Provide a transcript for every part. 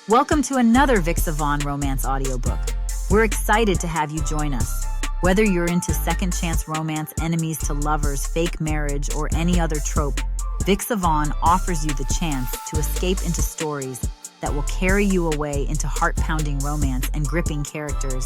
Welcome to another Vixa Vaughn romance audiobook. We're excited to have you join us. Whether you're into second chance romance, enemies to lovers, fake marriage, or any other trope, Vixa Vaughn offers you the chance to escape into stories that will carry you away into heart-pounding romance and gripping characters.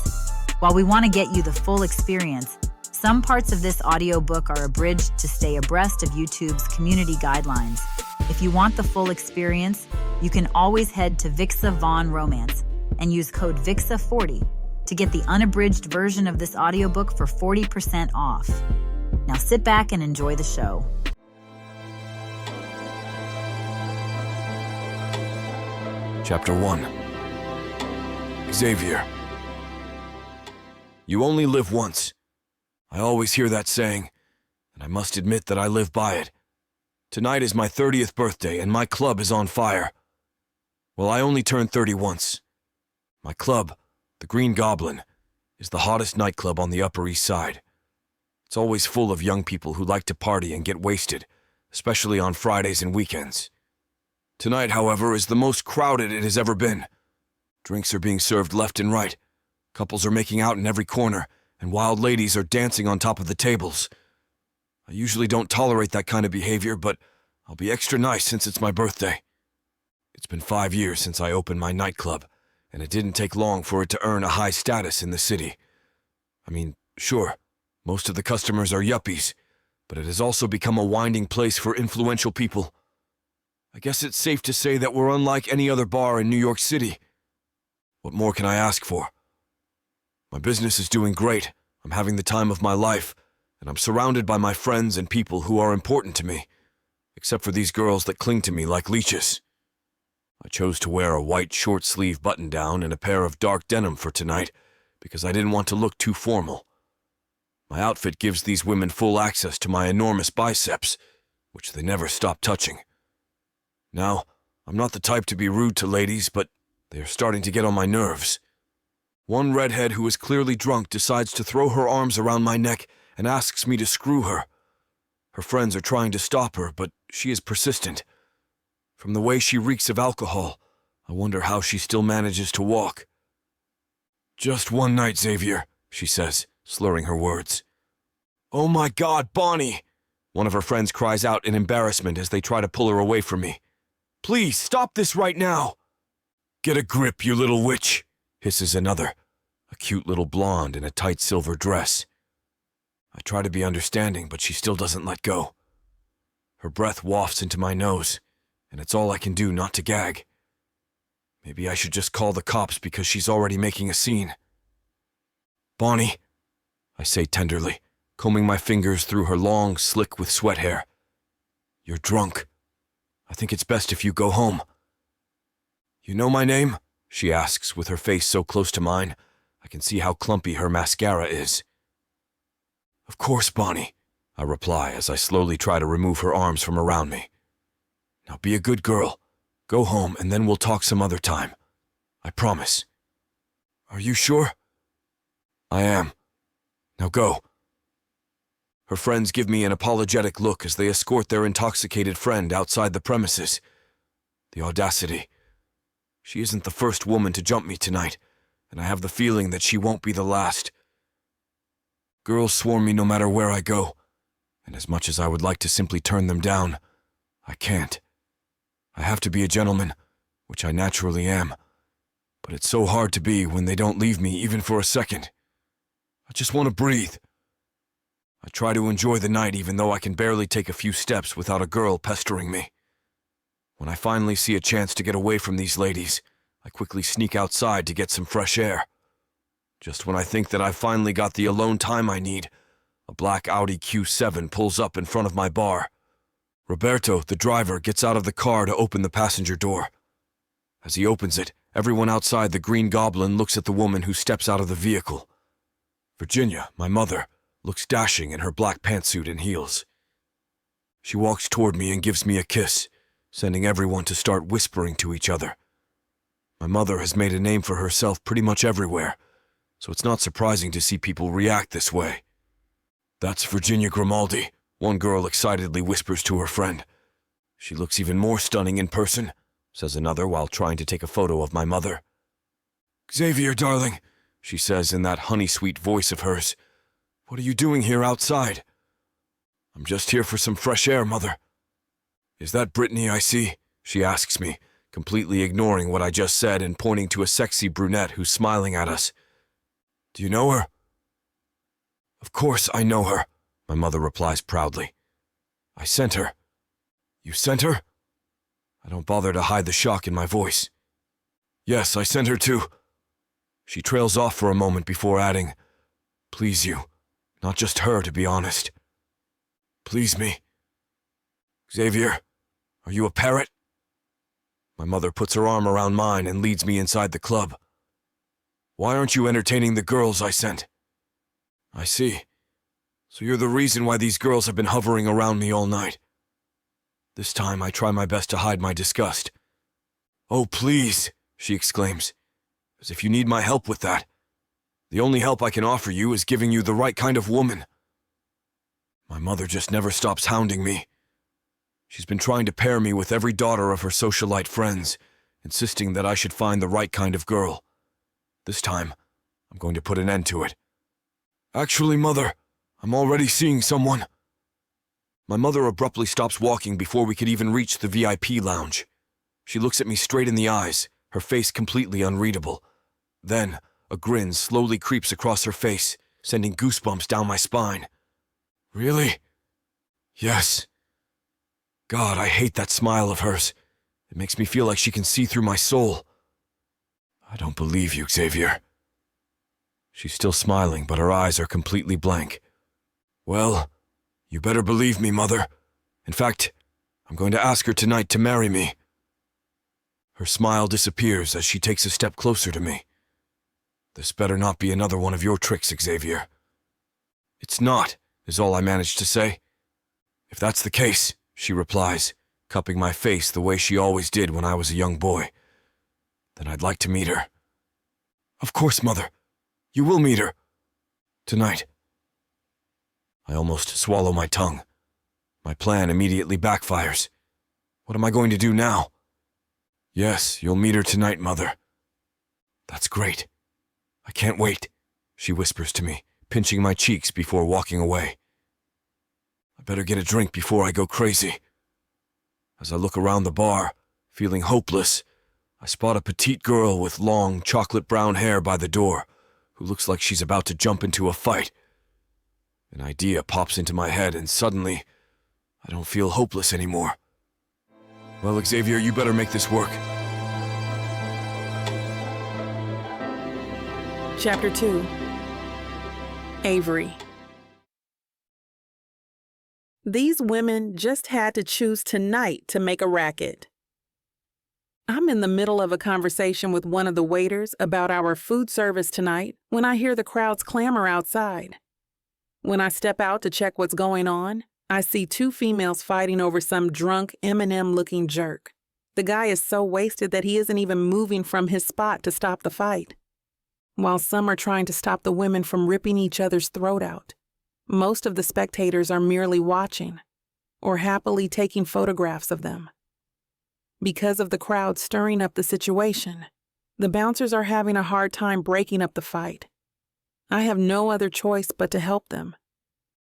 While we want to get you the full experience, some parts of this audiobook are abridged to stay abreast of YouTube's community guidelines. If you want the full experience, you can always head to Vixa Vaughn Romance and use code VIXA40 to get the unabridged version of this audiobook for 40% off. Now sit back and enjoy the show. Chapter 1. Xavier. You only live once. I always hear that saying, and I must admit that I live by it. Tonight is my 30th birthday, and my club is on fire. Well, I only turned 30 once. My club, the Green Goblin, is the hottest nightclub on the Upper East Side. It's always full of young people who like to party and get wasted, especially on Fridays and weekends. Tonight, however, is the most crowded it has ever been. Drinks are being served left and right. Couples are making out in every corner, and wild ladies are dancing on top of the tables. I usually don't tolerate that kind of behavior, but I'll be extra nice since it's my birthday. It's been 5 years since I opened my nightclub, and it didn't take long for it to earn a high status in the city. I mean, sure, most of the customers are yuppies, but it has also become a winding place for influential people. I guess it's safe to say that we're unlike any other bar in New York City. What more can I ask for? My business is doing great. I'm having the time of my life, and I'm surrounded by my friends and people who are important to me, except for these girls that cling to me like leeches. I chose to wear a white short-sleeve button-down and a pair of dark denim for tonight because I didn't want to look too formal. My outfit gives these women full access to my enormous biceps, which they never stop touching. Now, I'm not the type to be rude to ladies, but they are starting to get on my nerves. One redhead who is clearly drunk decides to throw her arms around my neck and asks me to screw her. Her friends are trying to stop her, but she is persistent. From the way she reeks of alcohol, I wonder how she still manages to walk. "Just one night, Xavier," she says, slurring her words. "Oh my God, Bonnie!" One of her friends cries out in embarrassment as they try to pull her away from me. "Please, stop this right now!" "Get a grip, you little witch," hisses another, a cute little blonde in a tight silver dress. I try to be understanding, but she still doesn't let go. Her breath wafts into my nose, and it's all I can do not to gag. Maybe I should just call the cops because she's already making a scene. "Bonnie," I say tenderly, combing my fingers through her long, slick with sweat hair. "You're drunk. I think it's best if you go home." "You know my name?" she asks with her face so close to mine, I can see how clumpy her mascara is. "Of course, Bonnie," I reply as I slowly try to remove her arms from around me. "Now be a good girl. Go home and then we'll talk some other time. I promise." "Are you sure?" "I am. Now go." Her friends give me an apologetic look as they escort their intoxicated friend outside the premises. The audacity. She isn't the first woman to jump me tonight, and I have the feeling that she won't be the last. Girls swarm me no matter where I go, and as much as I would like to simply turn them down, I can't. I have to be a gentleman, which I naturally am, but it's so hard to be when they don't leave me even for a second. I just want to breathe. I try to enjoy the night even though I can barely take a few steps without a girl pestering me. When I finally see a chance to get away from these ladies, I quickly sneak outside to get some fresh air. Just when I think that I've finally got the alone time I need, a black Audi Q7 pulls up in front of my bar. Roberto, the driver, gets out of the car to open the passenger door. As he opens it, everyone outside the Green Goblin looks at the woman who steps out of the vehicle. Virginia, my mother, looks dashing in her black pantsuit and heels. She walks toward me and gives me a kiss, sending everyone to start whispering to each other. My mother has made a name for herself pretty much everywhere, so it's not surprising to see people react this way. "That's Virginia Grimaldi," one girl excitedly whispers to her friend. She looks even more stunning in person, says another while trying to take a photo of my mother. Xavier, darling, she says in that honey-sweet voice of hers. What are you doing here outside? I'm just here for some fresh air, Mother. Is that Brittany I see? She asks me, completely ignoring what I just said and pointing to a sexy brunette who's smiling at us. Do you know her? Of course I know her, my mother replies proudly. I sent her. You sent her? I don't bother to hide the shock in my voice. Yes, I sent her too. She trails off for a moment before adding, Please you, not just her, to be honest. Please me. Xavier, are you a parrot? My mother puts her arm around mine and leads me inside the club. Why aren't you entertaining the girls I sent? I see. So you're the reason why these girls have been hovering around me all night. This time I try my best to hide my disgust. Oh, please, she exclaims, as if you need my help with that. The only help I can offer you is giving you the right kind of woman. My mother just never stops hounding me. She's been trying to pair me with every daughter of her socialite friends, insisting that I should find the right kind of girl. This time, I'm going to put an end to it. Actually, Mother, I'm already seeing someone. My mother abruptly stops walking before we could even reach the VIP lounge. She looks at me straight in the eyes, her face completely unreadable. Then, a grin slowly creeps across her face, sending goosebumps down my spine. Really? Yes. God, I hate that smile of hers. It makes me feel like she can see through my soul. I don't believe you, Xavier. She's still smiling, but her eyes are completely blank. Well, you better believe me, Mother. In fact, I'm going to ask her tonight to marry me. Her smile disappears as she takes a step closer to me. This better not be another one of your tricks, Xavier. It's not, is all I managed to say. If that's the case, she replies, cupping my face the way she always did when I was a young boy, then I'd like to meet her. Of course, Mother. You will meet her. Tonight. I almost swallow my tongue. My plan immediately backfires. What am I going to do now? Yes, you'll meet her tonight, Mother. That's great. I can't wait, she whispers to me, pinching my cheeks before walking away. I better get a drink before I go crazy. As I look around the bar, feeling hopeless, I spot a petite girl with long, chocolate brown hair by the door, who looks like she's about to jump into a fight. An idea pops into my head, and suddenly, I don't feel hopeless anymore. Well, Xavier, you better make this work. Chapter 2. Avery. These women just had to choose tonight to make a racket. I'm in the middle of a conversation with one of the waiters about our food service tonight when I hear the crowd's clamor outside. When I step out to check what's going on, I see two females fighting over some drunk Eminem-looking jerk. The guy is so wasted that he isn't even moving from his spot to stop the fight, while some are trying to stop the women from ripping each other's throat out. Most of the spectators are merely watching or happily taking photographs of them. Because of the crowd stirring up the situation, the bouncers are having a hard time breaking up the fight. I have no other choice but to help them.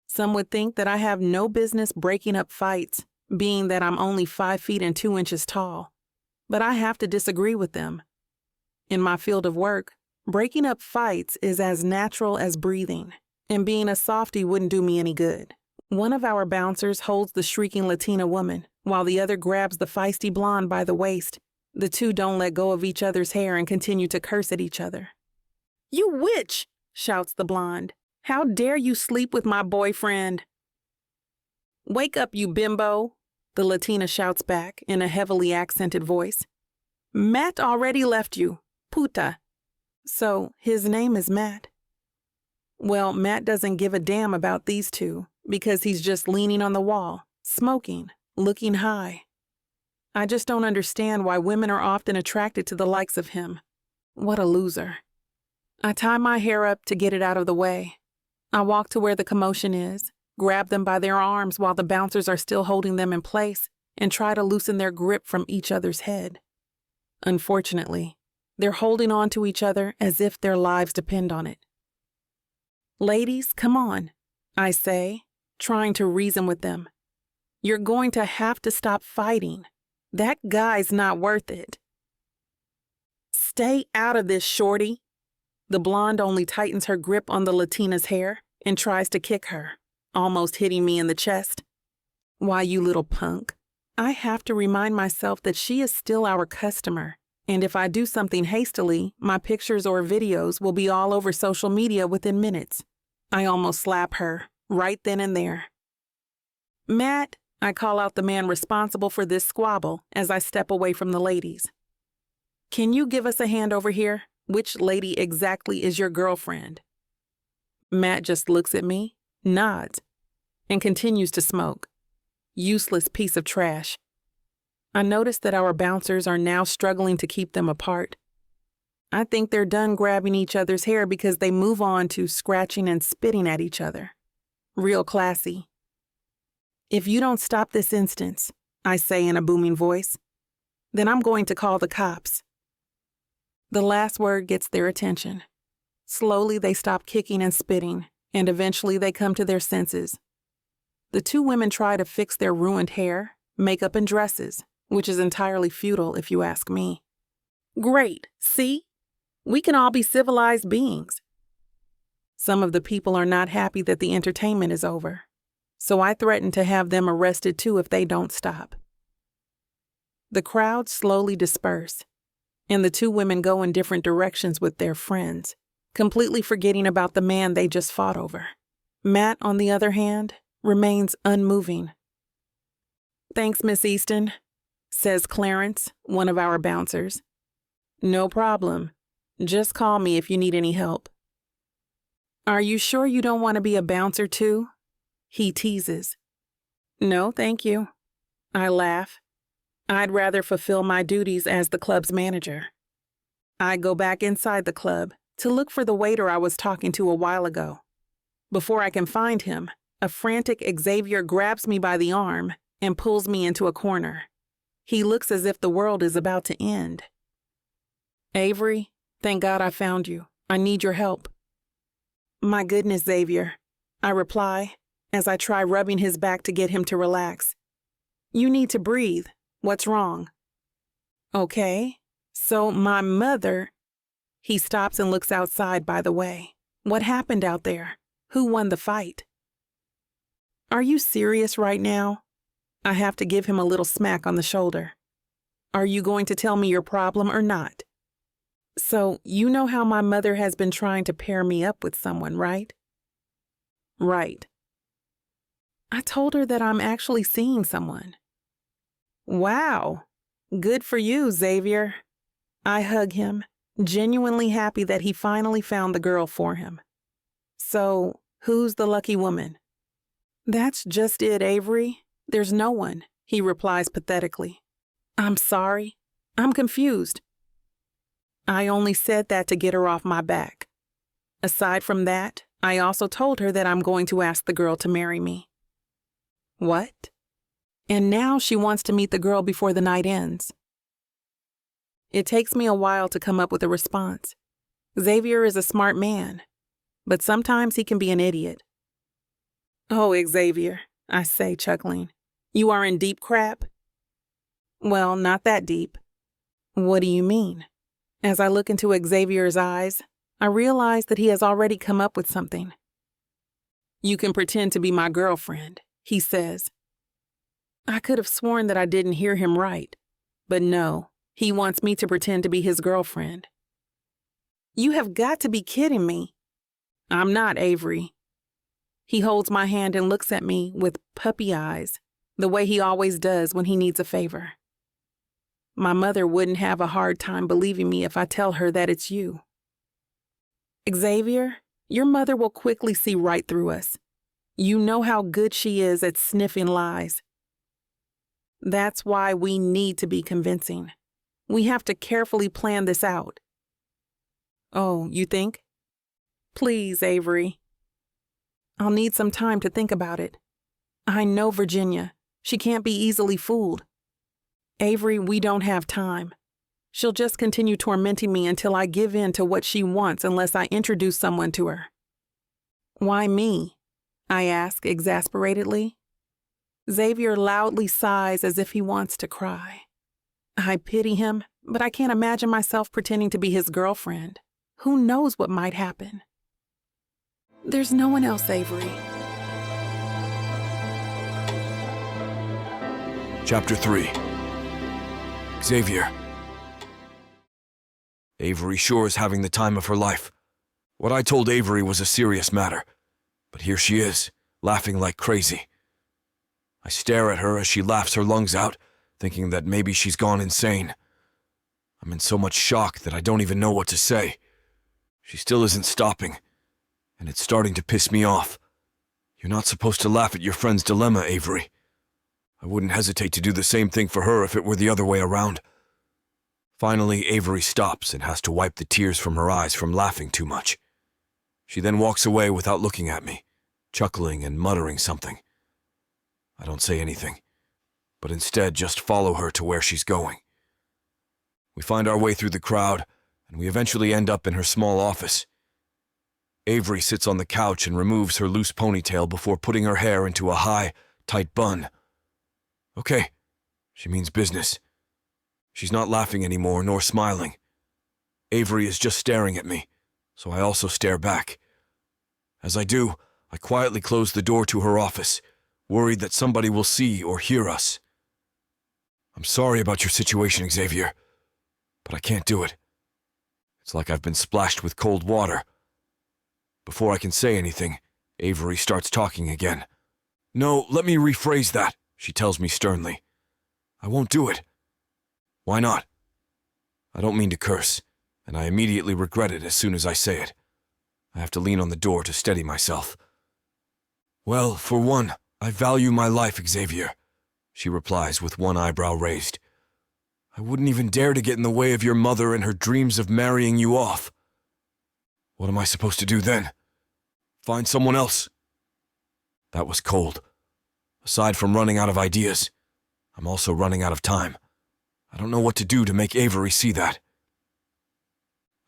Some would think that I have no business breaking up fights, being that I'm only 5 feet and 2 inches tall. But I have to disagree with them. In my field of work, breaking up fights is as natural as breathing, and being a softie wouldn't do me any good. One of our bouncers holds the shrieking Latina woman, while the other grabs the feisty blonde by the waist. The two don't let go of each other's hair and continue to curse at each other. "You witch!" shouts the blonde. "How dare you sleep with my boyfriend?" "Wake up, you bimbo," the Latina shouts back in a heavily accented voice. "Matt already left you, puta." So his name is Matt. Well, Matt doesn't give a damn about these two because he's just leaning on the wall, smoking, looking high. I just don't understand why women are often attracted to the likes of him. What a loser. I tie my hair up to get it out of the way. I walk to where the commotion is, grab them by their arms while the bouncers are still holding them in place, and try to loosen their grip from each other's head. Unfortunately, they're holding on to each other as if their lives depend on it. Ladies, come on, I say, trying to reason with them. You're going to have to stop fighting. That guy's not worth it. Stay out of this, shorty. The blonde only tightens her grip on the Latina's hair and tries to kick her, almost hitting me in the chest. Why, you little punk. I have to remind myself that she is still our customer, and if I do something hastily, my pictures or videos will be all over social media within minutes. I almost slap her, right then and there. Matt, I call out the man responsible for this squabble as I step away from the ladies. Can you give us a hand over here? Which lady exactly is your girlfriend? Matt just looks at me, nods, and continues to smoke. Useless piece of trash. I notice that our bouncers are now struggling to keep them apart. I think they're done grabbing each other's hair because they move on to scratching and spitting at each other. Real classy. If you don't stop this instance, I say in a booming voice, then I'm going to call the cops. The last word gets their attention. Slowly they stop kicking and spitting, and eventually they come to their senses. The two women try to fix their ruined hair, makeup, and dresses, which is entirely futile if you ask me. Great, see? We can all be civilized beings. Some of the people are not happy that the entertainment is over, so I threaten to have them arrested too if they don't stop. The crowd slowly disperse, and the two women go in different directions with their friends, completely forgetting about the man they just fought over. Matt, on the other hand, remains unmoving. Thanks, Miss Easton, says Clarence, one of our bouncers. No problem. Just call me if you need any help. Are you sure you don't want to be a bouncer too? He teases. No, thank you. I laugh. I'd rather fulfill my duties as the club's manager. I go back inside the club to look for the waiter I was talking to a while ago. Before I can find him, a frantic Xavier grabs me by the arm and pulls me into a corner. He looks as if the world is about to end. Avery, thank God I found you. I need your help. My goodness, Xavier, I reply as I try rubbing his back to get him to relax. You need to breathe. What's wrong? Okay, so my mother... He stops and looks outside, by the way. What happened out there? Who won the fight? Are you serious right now? I have to give him a little smack on the shoulder. Are you going to tell me your problem or not? So, you know how my mother has been trying to pair me up with someone, right? Right. I told her that I'm actually seeing someone. Wow. Good for you, Xavier. I hug him, genuinely happy that he finally found the girl for him. So, who's the lucky woman? That's just it, Avery. There's no one, he replies pathetically. I'm sorry. I'm confused. I only said that to get her off my back. Aside from that, I also told her that I'm going to ask the girl to marry me. What? And now she wants to meet the girl before the night ends. It takes me a while to come up with a response. Xavier is a smart man, but sometimes he can be an idiot. Oh, Xavier, I say, chuckling. You are in deep crap? Well, not that deep. What do you mean? As I look into Xavier's eyes, I realize that he has already come up with something. You can pretend to be my girlfriend, he says. I could have sworn that I didn't hear him right, but no, he wants me to pretend to be his girlfriend. You have got to be kidding me. I'm not, Avery. He holds my hand and looks at me with puppy eyes, the way he always does when he needs a favor. My mother wouldn't have a hard time believing me if I tell her that it's you. Xavier, your mother will quickly see right through us. You know how good she is at sniffing lies. That's why we need to be convincing. We have to carefully plan this out. Oh, you think? Please, Avery. I'll need some time to think about it. I know Virginia. She can't be easily fooled. Avery, we don't have time. She'll just continue tormenting me until I give in to what she wants unless I introduce someone to her. Why me? I ask exasperatedly. Xavier loudly sighs as if he wants to cry. I pity him, but I can't imagine myself pretending to be his girlfriend. Who knows what might happen? There's no one else, Avery. Chapter 3. Xavier. Avery sure is having the time of her life. What I told Avery was a serious matter, but here she is, laughing like crazy. I stare at her as she laughs her lungs out, thinking that maybe she's gone insane. I'm in so much shock that I don't even know what to say. She still isn't stopping, and it's starting to piss me off. You're not supposed to laugh at your friend's dilemma, Avery. I wouldn't hesitate to do the same thing for her if it were the other way around. Finally, Avery stops and has to wipe the tears from her eyes from laughing too much. She then walks away without looking at me, chuckling and muttering something. I don't say anything, but instead just follow her to where she's going. We find our way through the crowd, and we eventually end up in her small office. Avery sits on the couch and removes her loose ponytail before putting her hair into a high, tight bun. Okay, she means business. She's not laughing anymore, nor smiling. Avery is just staring at me, so I also stare back. As I do, I quietly close the door to her office, worried that somebody will see or hear us. I'm sorry about your situation, Xavier, but I can't do it. It's like I've been splashed with cold water. Before I can say anything, Avery starts talking again. No, let me rephrase that, she tells me sternly. I won't do it. Why not? I don't mean to curse, and I immediately regret it as soon as I say it. I have to lean on the door to steady myself. Well, for one, I value my life, Xavier, she replies with one eyebrow raised. I wouldn't even dare to get in the way of your mother and her dreams of marrying you off. What am I supposed to do then? Find someone else? That was cold. Aside from running out of ideas, I'm also running out of time. I don't know what to do to make Avery see that.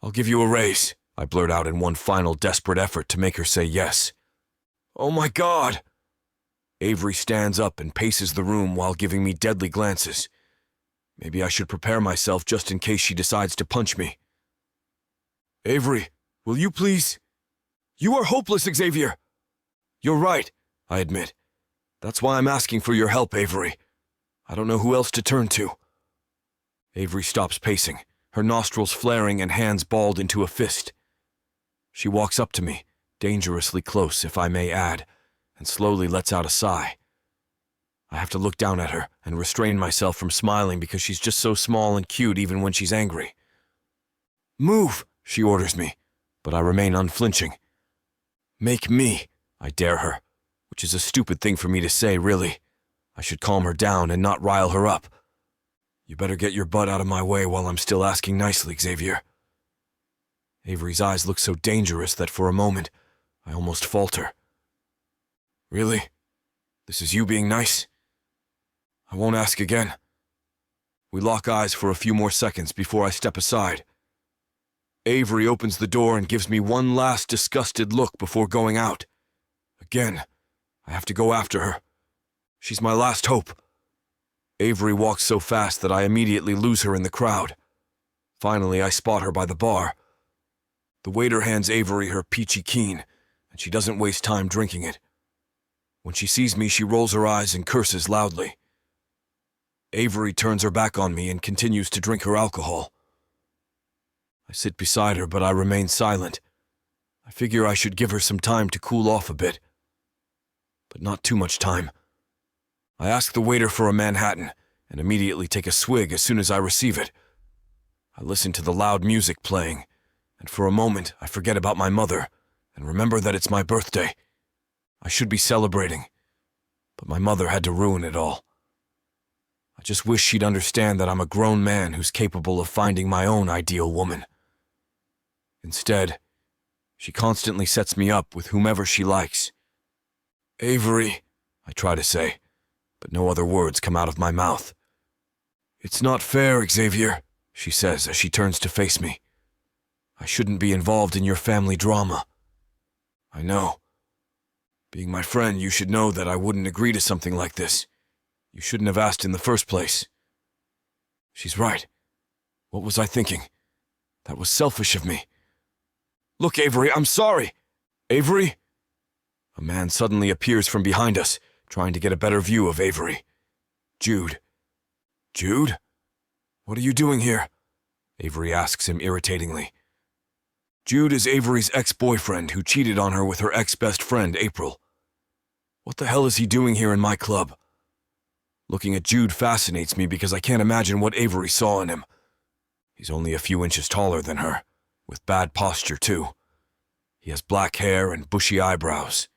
I'll give you a raise, I blurt out in one final desperate effort to make her say yes. Oh my God! Avery stands up and paces the room while giving me deadly glances. Maybe I should prepare myself just in case she decides to punch me. Avery, will you please? You are hopeless, Xavier! You're right, I admit. That's why I'm asking for your help, Avery. I don't know who else to turn to. Avery stops pacing, her nostrils flaring and hands balled into a fist. She walks up to me, dangerously close, if I may add, and slowly lets out a sigh. I have to look down at her and restrain myself from smiling because she's just so small and cute even when she's angry. Move, she orders me, but I remain unflinching. Make me, I dare her, which is a stupid thing for me to say, really. I should calm her down and not rile her up. You better get your butt out of my way while I'm still asking nicely, Xavier. Avery's eyes look so dangerous that for a moment, I almost falter. Really? This is you being nice? I won't ask again. We lock eyes for a few more seconds before I step aside. Avery opens the door and gives me one last disgusted look before going out. Again, I have to go after her. She's my last hope. Avery walks so fast that I immediately lose her in the crowd. Finally, I spot her by the bar. The waiter hands Avery her peachy keen, and she doesn't waste time drinking it. When she sees me, she rolls her eyes and curses loudly. Avery turns her back on me and continues to drink her alcohol. I sit beside her, but I remain silent. I figure I should give her some time to cool off a bit. But not too much time. I ask the waiter for a Manhattan and immediately take a swig as soon as I receive it. I listen to the loud music playing, and for a moment I forget about my mother and remember that it's my birthday. I should be celebrating, but my mother had to ruin it all. I just wish she'd understand that I'm a grown man who's capable of finding my own ideal woman. Instead, she constantly sets me up with whomever she likes. Avery, I try to say, but no other words come out of my mouth. It's not fair, Xavier, she says as she turns to face me. I shouldn't be involved in your family drama. I know. Being my friend, you should know that I wouldn't agree to something like this. You shouldn't have asked in the first place. She's right. What was I thinking? That was selfish of me. Look, Avery, I'm sorry. Avery? A man suddenly appears from behind us, trying to get a better view of Avery. Jude. Jude? What are you doing here? Avery asks him irritatingly. Jude is Avery's ex-boyfriend who cheated on her with her ex-best friend, April. What the hell is he doing here in my club? Looking at Jude fascinates me because I can't imagine what Avery saw in him. He's only a few inches taller than her, with bad posture too. He has black hair and bushy eyebrows,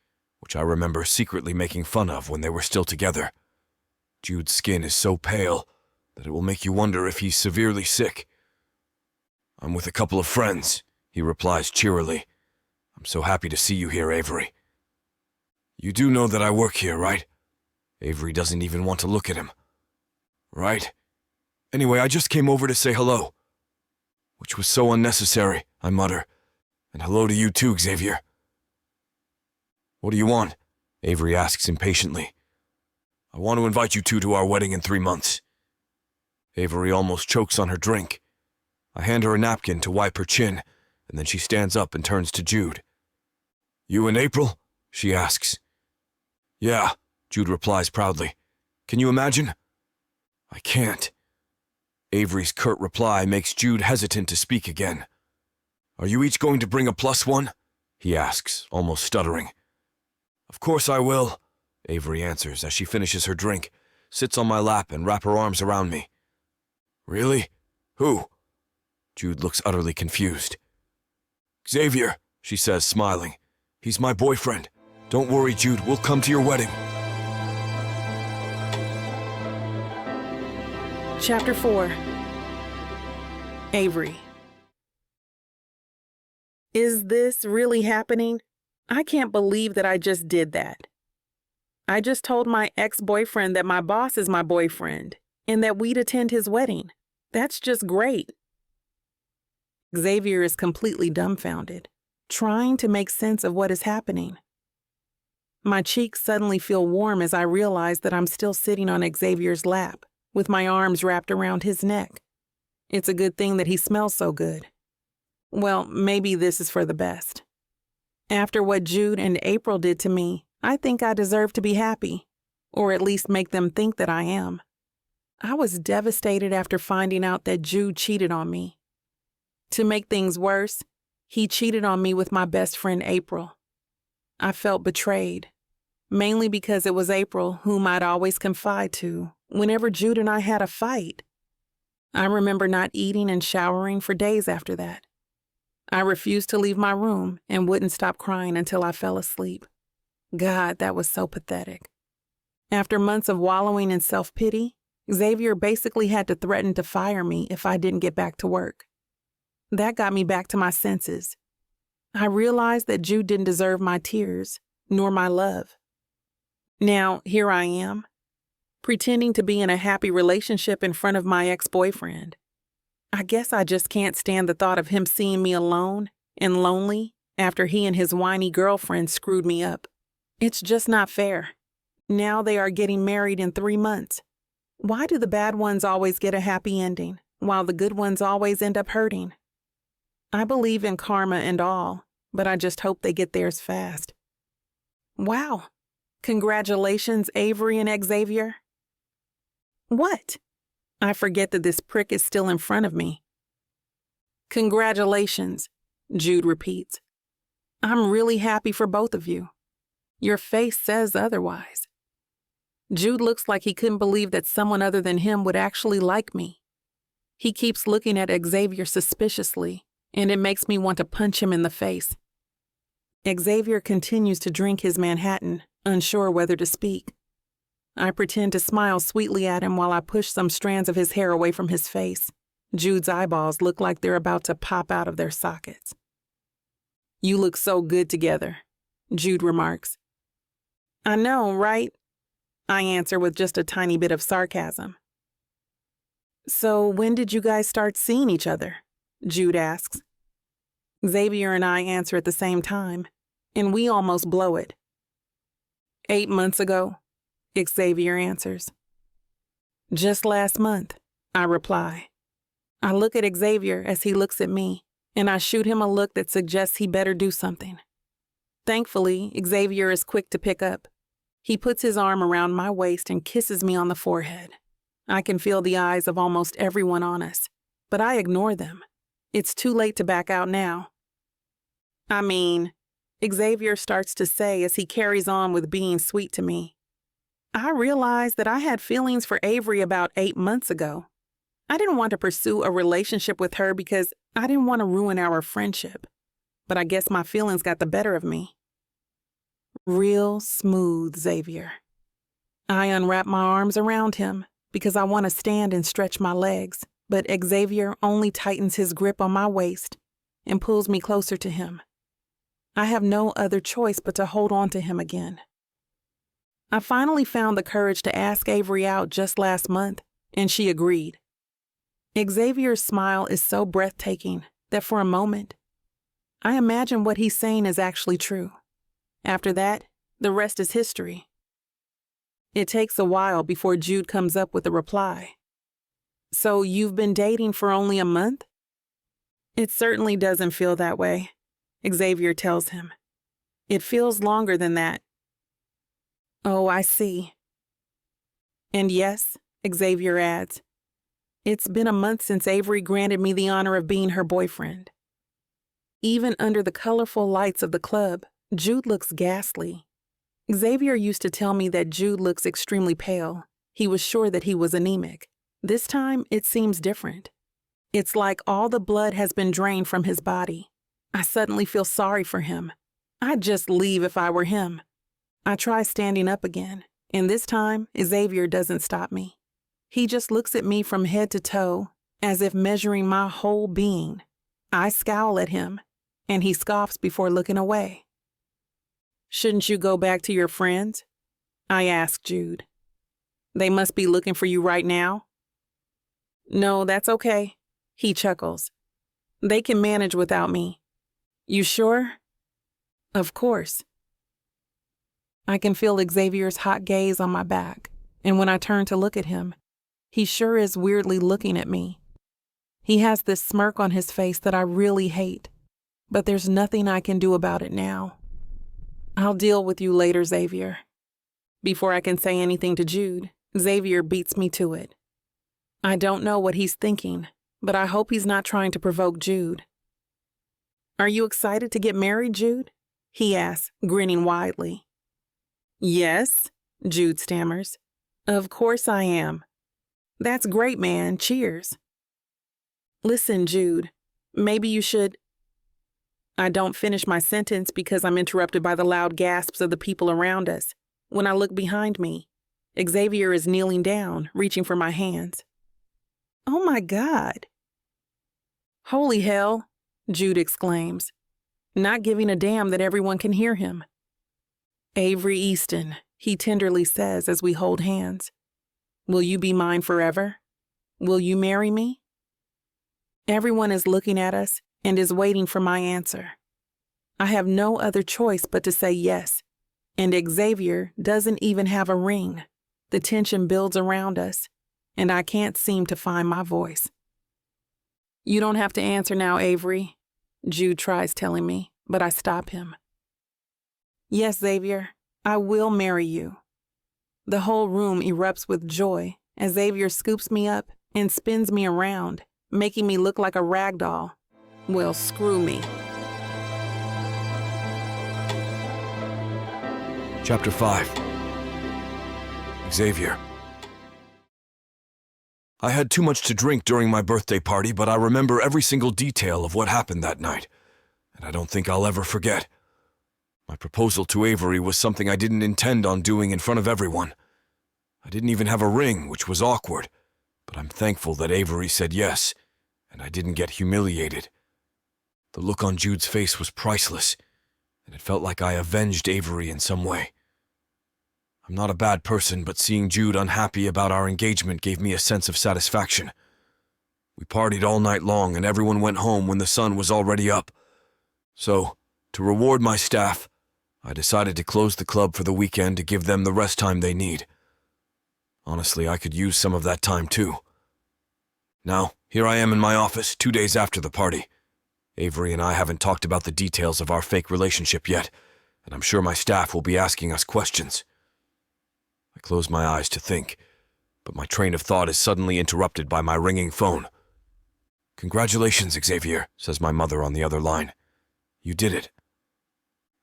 which I remember secretly making fun of when they were still together. Jude's skin is so pale that it will make you wonder if he's severely sick. I'm with a couple of friends, he replies cheerily. I'm so happy to see you here, Avery. You do know that I work here, right? Avery doesn't even want to look at him. Right? Anyway, I just came over to say hello. Which was so unnecessary, I mutter. And hello to you too, Xavier. What do you want? Avery asks impatiently. I want to invite you two to our wedding in 3 months. Avery almost chokes on her drink. I hand her a napkin to wipe her chin, and then she stands up and turns to Jude. You and April? She asks. Yeah, Jude replies proudly. Can you imagine? I can't. Avery's curt reply makes Jude hesitant to speak again. Are you each going to bring a +1? He asks, almost stuttering. Of course I will, Avery answers as she finishes her drink, sits on my lap and wraps her arms around me. Really? Who? Jude looks utterly confused. Xavier, she says, smiling. He's my boyfriend. Don't worry, Jude, we'll come to your wedding. Chapter 4. Avery. Is this really happening? I can't believe that I just did that. I just told my ex-boyfriend that my boss is my boyfriend and that we'd attend his wedding. That's just great. Xavier is completely dumbfounded, trying to make sense of what is happening. My cheeks suddenly feel warm as I realize that I'm still sitting on Xavier's lap, with my arms wrapped around his neck. It's a good thing that he smells so good. Well, maybe this is for the best. After what Jude and April did to me, I think I deserve to be happy, or at least make them think that I am. I was devastated after finding out that Jude cheated on me. To make things worse, he cheated on me with my best friend April. I felt betrayed, mainly because it was April whom I'd always confide to whenever Jude and I had a fight. I remember not eating and showering for days after that. I refused to leave my room and wouldn't stop crying until I fell asleep. God, that was so pathetic. After months of wallowing in self-pity, Xavier basically had to threaten to fire me if I didn't get back to work. That got me back to my senses. I realized that Jude didn't deserve my tears, nor my love. Now, here I am, pretending to be in a happy relationship in front of my ex-boyfriend. I guess I just can't stand the thought of him seeing me alone and lonely after he and his whiny girlfriend screwed me up. It's just not fair. Now they are getting married in 3 months. Why do the bad ones always get a happy ending, while the good ones always end up hurting? I believe in karma and all, but I just hope they get theirs fast. Wow. Congratulations, Avery and Xavier. What? I forget that this prick is still in front of me. Congratulations, Jude repeats. I'm really happy for both of you. Your face says otherwise. Jude looks like he couldn't believe that someone other than him would actually like me. He keeps looking at Xavier suspiciously, and it makes me want to punch him in the face. Xavier continues to drink his Manhattan, unsure whether to speak. I pretend to smile sweetly at him while I push some strands of his hair away from his face. Jude's eyeballs look like they're about to pop out of their sockets. You look so good together, Jude remarks. I know, right? I answer with just a tiny bit of sarcasm. So when did you guys start seeing each other? Jude asks. Xavier and I answer at the same time, and we almost blow it. 8 months ago, Xavier answers. Just last month, I reply. I look at Xavier as he looks at me, and I shoot him a look that suggests he better do something. Thankfully, Xavier is quick to pick up. He puts his arm around my waist and kisses me on the forehead. I can feel the eyes of almost everyone on us, but I ignore them. It's too late to back out now. Xavier starts to say as he carries on with being sweet to me. I realized that I had feelings for Avery about 8 months ago. I didn't want to pursue a relationship with her because I didn't want to ruin our friendship. But I guess my feelings got the better of me. Real smooth, Xavier. I unwrap my arms around him because I want to stand and stretch my legs, but Xavier only tightens his grip on my waist and pulls me closer to him. I have no other choice but to hold on to him again. I finally found the courage to ask Avery out just last month, and she agreed. Xavier's smile is so breathtaking that for a moment, I imagine what he's saying is actually true. After that, the rest is history. It takes a while before Jude comes up with a reply. So you've been dating for only a month? It certainly doesn't feel that way, Xavier tells him. It feels longer than that. Oh, I see. And yes, Xavier adds, it's been a month since Avery granted me the honor of being her boyfriend. Even under the colorful lights of the club, Jude looks ghastly. Xavier used to tell me that Jude looks extremely pale. He was sure that he was anemic. This time, it seems different. It's like all the blood has been drained from his body. I suddenly feel sorry for him. I'd just leave if I were him. I try standing up again, and this time, Xavier doesn't stop me. He just looks at me from head to toe, as if measuring my whole being. I scowl at him, and he scoffs before looking away. Shouldn't you go back to your friends? I ask Jude. They must be looking for you right now. No, that's okay, he chuckles. They can manage without me. You sure? Of course. I can feel Xavier's hot gaze on my back, and when I turn to look at him, he sure is weirdly looking at me. He has this smirk on his face that I really hate, but there's nothing I can do about it now. I'll deal with you later, Xavier. Before I can say anything to Jude, Xavier beats me to it. I don't know what he's thinking, but I hope he's not trying to provoke Jude. Are you excited to get married, Jude? He asks, grinning widely. Yes, Jude stammers. Of course I am. That's great, man. Cheers. Listen, Jude, maybe you should... I don't finish my sentence because I'm interrupted by the loud gasps of the people around us. When I look behind me, Xavier is kneeling down, reaching for my hands. Oh my God. Holy hell, Jude exclaims, not giving a damn that everyone can hear him. Avery Easton, he tenderly says as we hold hands. Will you be mine forever? Will you marry me? Everyone is looking at us and is waiting for my answer. I have no other choice but to say yes, and Xavier doesn't even have a ring. The tension builds around us, and I can't seem to find my voice. You don't have to answer now, Avery, Jude tries telling me, but I stop him. Yes, Xavier, I will marry you. The whole room erupts with joy as Xavier scoops me up and spins me around, making me look like a rag doll. Well, screw me. Chapter 5. Xavier. I had too much to drink during my birthday party, but I remember every single detail of what happened that night, and I don't think I'll ever forget. My proposal to Avery was something I didn't intend on doing in front of everyone. I didn't even have a ring, which was awkward, but I'm thankful that Avery said yes, and I didn't get humiliated. The look on Jude's face was priceless, and it felt like I avenged Avery in some way. I'm not a bad person, but seeing Jude unhappy about our engagement gave me a sense of satisfaction. We partied all night long and everyone went home when the sun was already up. So, to reward my staff, I decided to close the club for the weekend to give them the rest time they need. Honestly, I could use some of that time too. Now, here I am in my office 2 days after the party. Avery and I haven't talked about the details of our fake relationship yet, and I'm sure my staff will be asking us questions. I close my eyes to think, but my train of thought is suddenly interrupted by my ringing phone. "Congratulations, Xavier," says my mother on the other line. "You did it."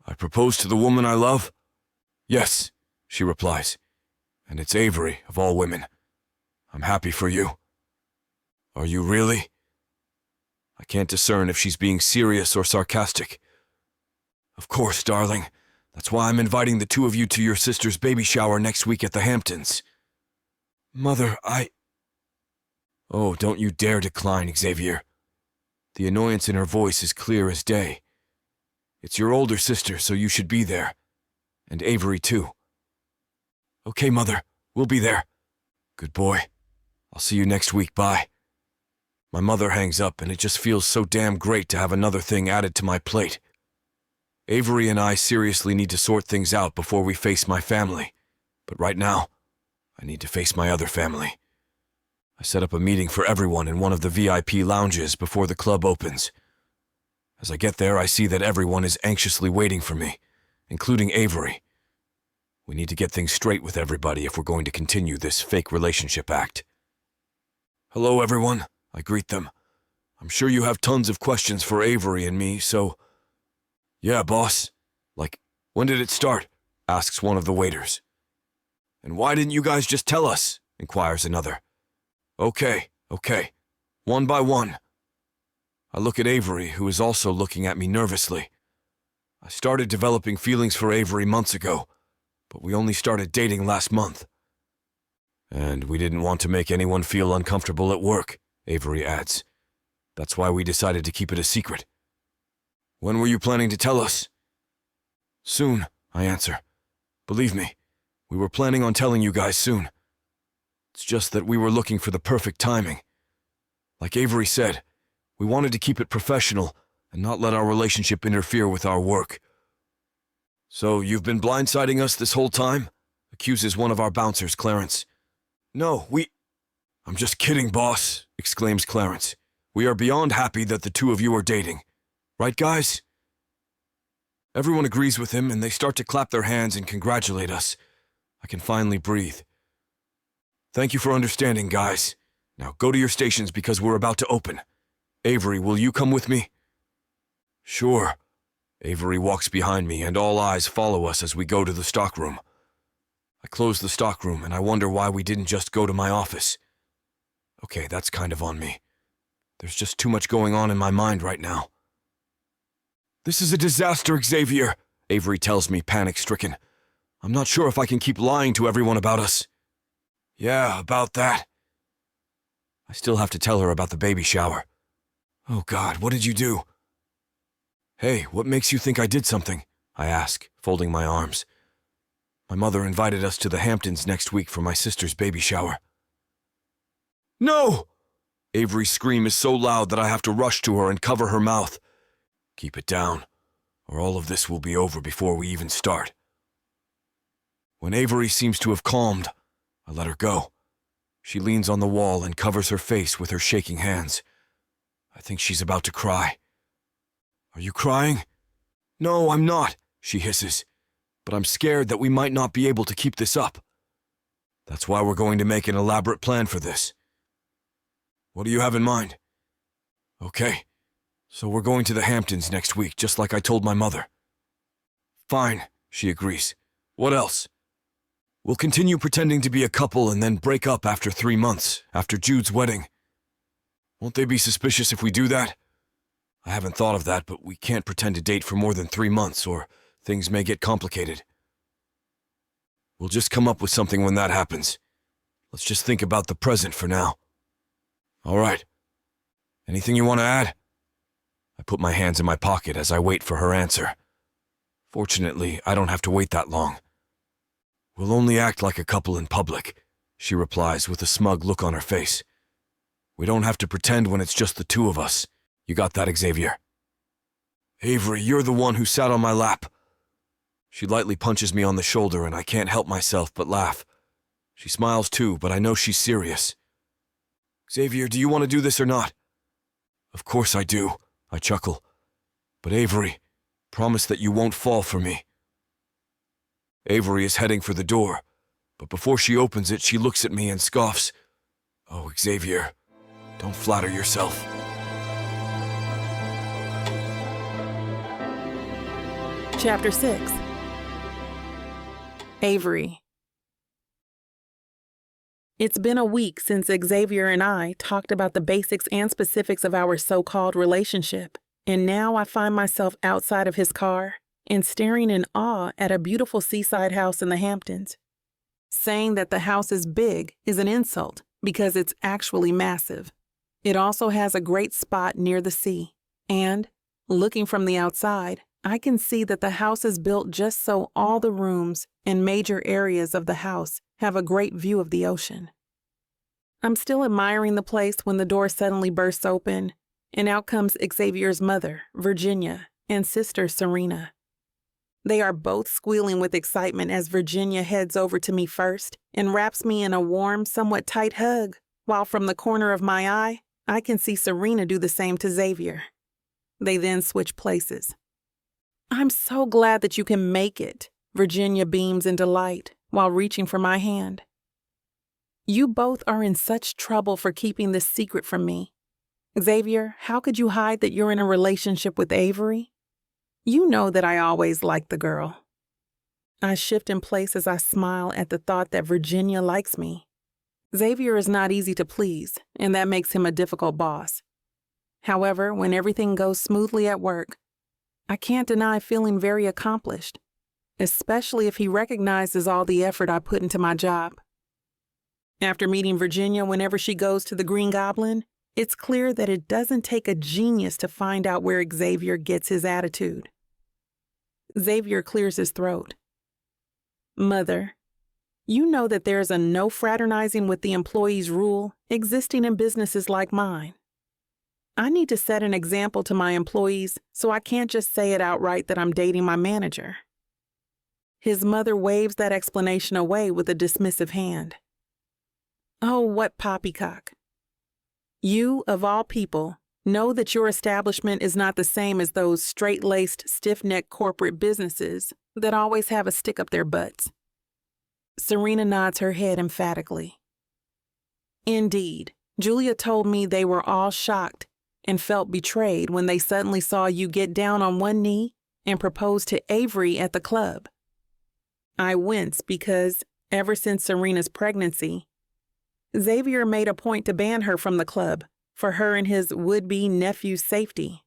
"I proposed to the woman I love?" "Yes," she replies. "And it's Avery, of all women. I'm happy for you." "Are you really?" I can't discern if she's being serious or sarcastic. "Of course, darling. That's why I'm inviting the two of you to your sister's baby shower next week at the Hamptons." "Mother, Oh, don't you dare decline, Xavier." The annoyance in her voice is clear as day. "It's your older sister, so you should be there. And Avery, too." "Okay, Mother. We'll be there." "Good boy. I'll see you next week. Bye." My mother hangs up, and it just feels so damn great to have another thing added to my plate. Avery and I seriously need to sort things out before we face my family. But right now, I need to face my other family. I set up a meeting for everyone in one of the VIP lounges before the club opens. As I get there, I see that everyone is anxiously waiting for me, including Avery. We need to get things straight with everybody if we're going to continue this fake relationship act. "Hello, everyone," I greet them. "I'm sure you have tons of questions for Avery and me, so..." "Yeah, boss. Like, when did it start?" asks one of the waiters. "And why didn't you guys just tell us?" inquires another. Okay. One by one. I look at Avery, who is also looking at me nervously. I started developing feelings for Avery months ago, but we only started dating last month. "And we didn't want to make anyone feel uncomfortable at work," Avery adds. "That's why we decided to keep it a secret." "When were you planning to tell us?" "Soon," I answer. "Believe me, we were planning on telling you guys soon. It's just that we were looking for the perfect timing. Like Avery said, we wanted to keep it professional and not let our relationship interfere with our work." "So you've been blindsiding us this whole time?" accuses one of our bouncers, Clarence. "No, "I'm just kidding, boss," exclaims Clarence. "We are beyond happy that the two of you are dating. Right, guys?" Everyone agrees with him, and they start to clap their hands and congratulate us. I can finally breathe. "Thank you for understanding, guys. Now go to your stations because we're about to open. Avery, will you come with me?" "Sure." Avery walks behind me, and all eyes follow us as we go to the stockroom. I close the stockroom, and I wonder why we didn't just go to my office. Okay, that's kind of on me. There's just too much going on in my mind right now. "This is a disaster, Xavier," Avery tells me, panic-stricken. "I'm not sure if I can keep lying to everyone about us." "Yeah, about that." I still have to tell her about the baby shower. "Oh God, what did you do?" "Hey, what makes you think I did something?" I ask, folding my arms. "My mother invited us to the Hamptons next week for my sister's baby shower." "No!" Avery's scream is so loud that I have to rush to her and cover her mouth. "Keep it down, or all of this will be over before we even start." When Avery seems to have calmed, I let her go. She leans on the wall and covers her face with her shaking hands. I think she's about to cry. "Are you crying?" "No, I'm not," she hisses. "But I'm scared that we might not be able to keep this up. That's why we're going to make an elaborate plan for this." "What do you have in mind?" "Okay, so we're going to the Hamptons next week, just like I told my mother." "Fine," she agrees. "What else?" "We'll continue pretending to be a couple and then break up after 3 months, after Jude's wedding. Won't they be suspicious if we do that?" "I haven't thought of that, but we can't pretend to date for more than 3 months, or things may get complicated." "We'll just come up with something when that happens. Let's just think about the present for now." "All right. Anything you want to add?" I put my hands in my pocket as I wait for her answer. Fortunately, I don't have to wait that long. "We'll only act like a couple in public," she replies with a smug look on her face. We don't have to pretend when it's just the two of us. You got that, Xavier? Avery, you're the one who sat on my lap. She lightly punches me on the shoulder and I can't help myself but laugh. She smiles too, but I know she's serious. Xavier, do you want to do this or not? Of course I do, I chuckle. But Avery, promise that you won't fall for me. Avery is heading for the door, but before she opens it, she looks at me and scoffs. Oh, Xavier, don't flatter yourself. Chapter 6. Avery. It's been a week since Xavier and I talked about the basics and specifics of our so-called relationship, and now I find myself outside of his car and staring in awe at a beautiful seaside house in the Hamptons. Saying that the house is big is an insult because it's actually massive. It also has a great spot near the sea, and, looking from the outside, I can see that the house is built just so all the rooms and major areas of the house have a great view of the ocean. I'm still admiring the place when the door suddenly bursts open, and out comes Xavier's mother, Virginia, and sister, Serena. They are both squealing with excitement as Virginia heads over to me first and wraps me in a warm, somewhat tight hug, while from the corner of my eye, I can see Serena do the same to Xavier. They then switch places. I'm so glad that you can make it, Virginia beams in delight while reaching for my hand. You both are in such trouble for keeping this secret from me. Xavier, how could you hide that you're in a relationship with Avery? You know that I always liked the girl. I shift in place as I smile at the thought that Virginia likes me. Xavier is not easy to please, and that makes him a difficult boss. However, when everything goes smoothly at work, I can't deny feeling very accomplished, especially if he recognizes all the effort I put into my job. After meeting Virginia whenever she goes to the Green Goblin, it's clear that it doesn't take a genius to find out where Xavier gets his attitude. Xavier clears his throat. Mother, you know that there's a no fraternizing with the employees rule existing in businesses like mine. I need to set an example to my employees, so I can't just say it outright that I'm dating my manager. His mother waves that explanation away with a dismissive hand. Oh, what poppycock. You, of all people, know that your establishment is not the same as those straight-laced, stiff-necked corporate businesses that always have a stick up their butts. Serena nods her head emphatically. Indeed, Julia told me they were all shocked and felt betrayed when they suddenly saw you get down on one knee and propose to Avery at the club. I wince because, ever since Serena's pregnancy, Xavier made a point to ban her from the club for her and his would-be nephew's safety.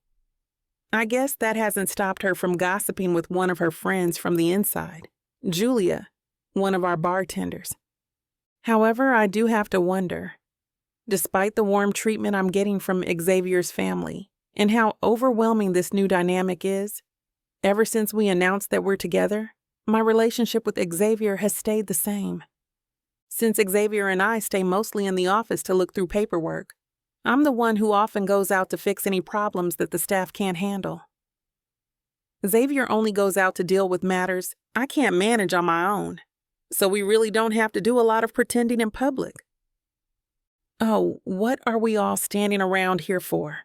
I guess that hasn't stopped her from gossiping with one of her friends from the inside, Julia, one of our bartenders. However, I do have to wonder, despite the warm treatment I'm getting from Xavier's family and how overwhelming this new dynamic is, ever since we announced that we're together, my relationship with Xavier has stayed the same. Since Xavier and I stay mostly in the office to look through paperwork, I'm the one who often goes out to fix any problems that the staff can't handle. Xavier only goes out to deal with matters I can't manage on my own, so we really don't have to do a lot of pretending in public. Oh, what are we all standing around here for?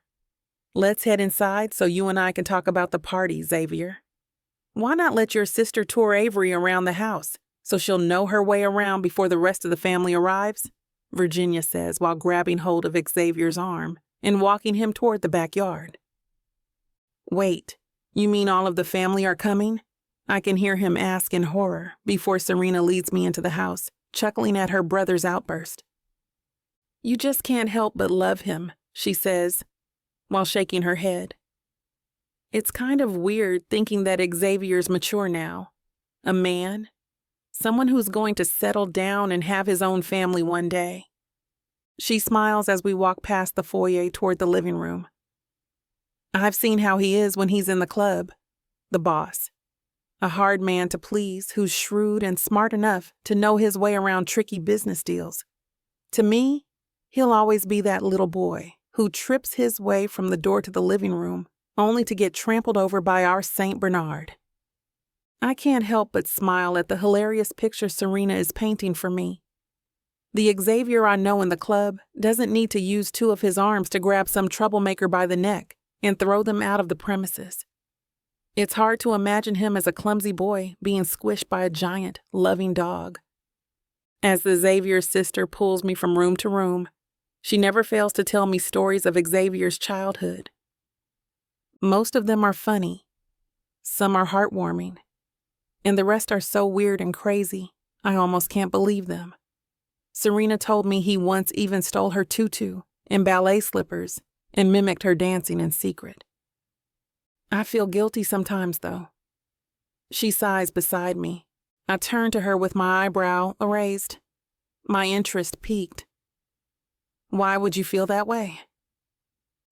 Let's head inside so you and I can talk about the party, Xavier. Why not let your sister tour Avery around the house so she'll know her way around before the rest of the family arrives? Virginia says while grabbing hold of Xavier's arm and walking him toward the backyard. Wait, you mean all of the family are coming? I can hear him ask in horror before Serena leads me into the house, chuckling at her brother's outburst. You just can't help but love him, she says, while shaking her head. It's kind of weird thinking that Xavier's mature now. A man. Someone who's going to settle down and have his own family one day. She smiles as we walk past the foyer toward the living room. I've seen how he is when he's in the club. The boss. A hard man to please who's shrewd and smart enough to know his way around tricky business deals. To me, He'll always be that little boy who trips his way from the door to the living room, only to get trampled over by our Saint Bernard. I can't help but smile at the hilarious picture Serena is painting for me. The Xavier I know in the club doesn't need to use 2 of his arms to grab some troublemaker by the neck and throw them out of the premises. It's hard to imagine him as a clumsy boy being squished by a giant, loving dog. As the Xavier's sister pulls me from room to room, she never fails to tell me stories of Xavier's childhood. Most of them are funny. Some are heartwarming. And the rest are so weird and crazy, I almost can't believe them. Serena told me he once even stole her tutu and ballet slippers and mimicked her dancing in secret. I feel guilty sometimes, though. She sighs beside me. I turn to her with my eyebrow raised. My interest piqued. Why would you feel that way?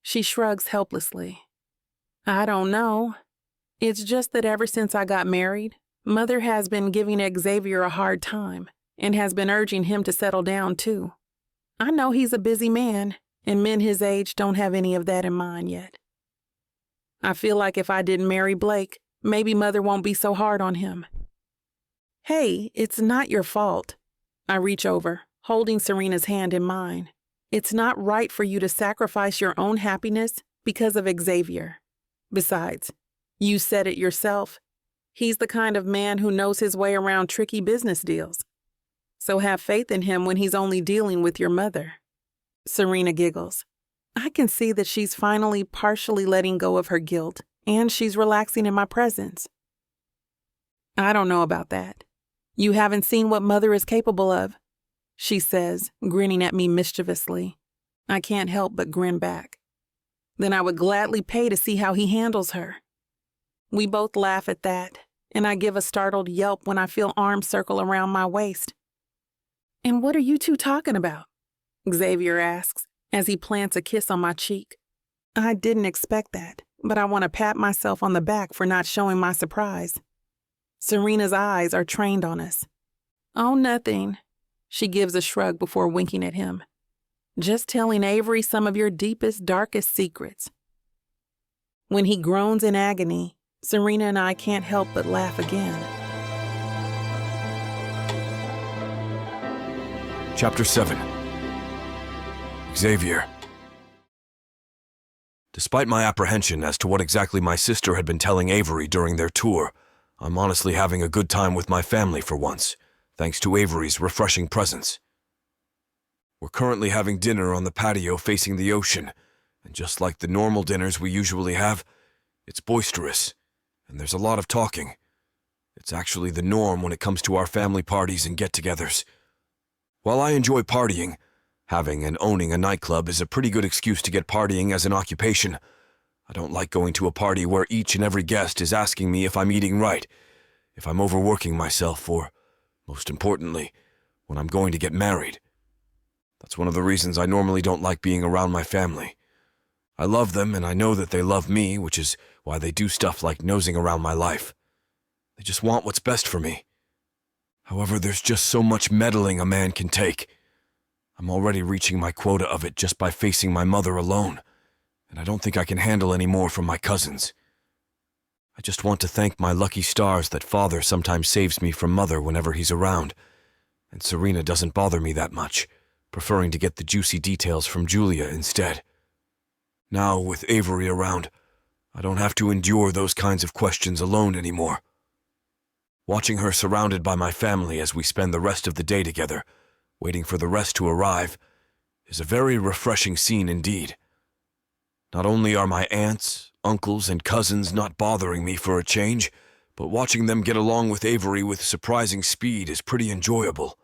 She shrugs helplessly. I don't know. It's just that ever since I got married, Mother has been giving Xavier a hard time and has been urging him to settle down too. I know he's a busy man, and men his age don't have any of that in mind yet. I feel like if I didn't marry Blake, maybe Mother won't be so hard on him. Hey, it's not your fault. I reach over, holding Serena's hand in mine. It's not right for you to sacrifice your own happiness because of Xavier. Besides, you said it yourself. He's the kind of man who knows his way around tricky business deals. So have faith in him when he's only dealing with your mother. Serena giggles. I can see that she's finally partially letting go of her guilt, and she's relaxing in my presence. I don't know about that. You haven't seen what Mother is capable of, she says, grinning at me mischievously. I can't help but grin back. Then I would gladly pay to see how he handles her. We both laugh at that, and I give a startled yelp when I feel arms circle around my waist. And what are you two talking about? Xavier asks, as he plants a kiss on my cheek. I didn't expect that, but I want to pat myself on the back for not showing my surprise. Serena's eyes are trained on us. Oh, nothing. She gives a shrug before winking at him. Just telling Avery some of your deepest, darkest secrets. When he groans in agony, Serena and I can't help but laugh again. Chapter 7. Xavier. Despite my apprehension as to what exactly my sister had been telling Avery during their tour, I'm honestly having a good time with my family for once, thanks to Avery's refreshing presence. We're currently having dinner on the patio facing the ocean, and just like the normal dinners we usually have, it's boisterous, and there's a lot of talking. It's actually the norm when it comes to our family parties and get-togethers. While I enjoy partying, having and owning a nightclub is a pretty good excuse to get partying as an occupation. I don't like going to a party where each and every guest is asking me if I'm eating right, if I'm overworking myself, or, most importantly, when I'm going to get married. That's one of the reasons I normally don't like being around my family. I love them, and I know that they love me, which is why they do stuff like nosing around my life. They just want what's best for me. However, there's just so much meddling a man can take. I'm already reaching my quota of it just by facing my mother alone, and I don't think I can handle any more from my cousins. I just want to thank my lucky stars that Father sometimes saves me from Mother whenever he's around, and Serena doesn't bother me that much, preferring to get the juicy details from Julia instead. Now, with Avery around, I don't have to endure those kinds of questions alone anymore. Watching her surrounded by my family as we spend the rest of the day together, waiting for the rest to arrive, is a very refreshing scene indeed. Not only are my aunts, uncles, and cousins not bothering me for a change, but watching them get along with Avery with surprising speed is pretty enjoyable.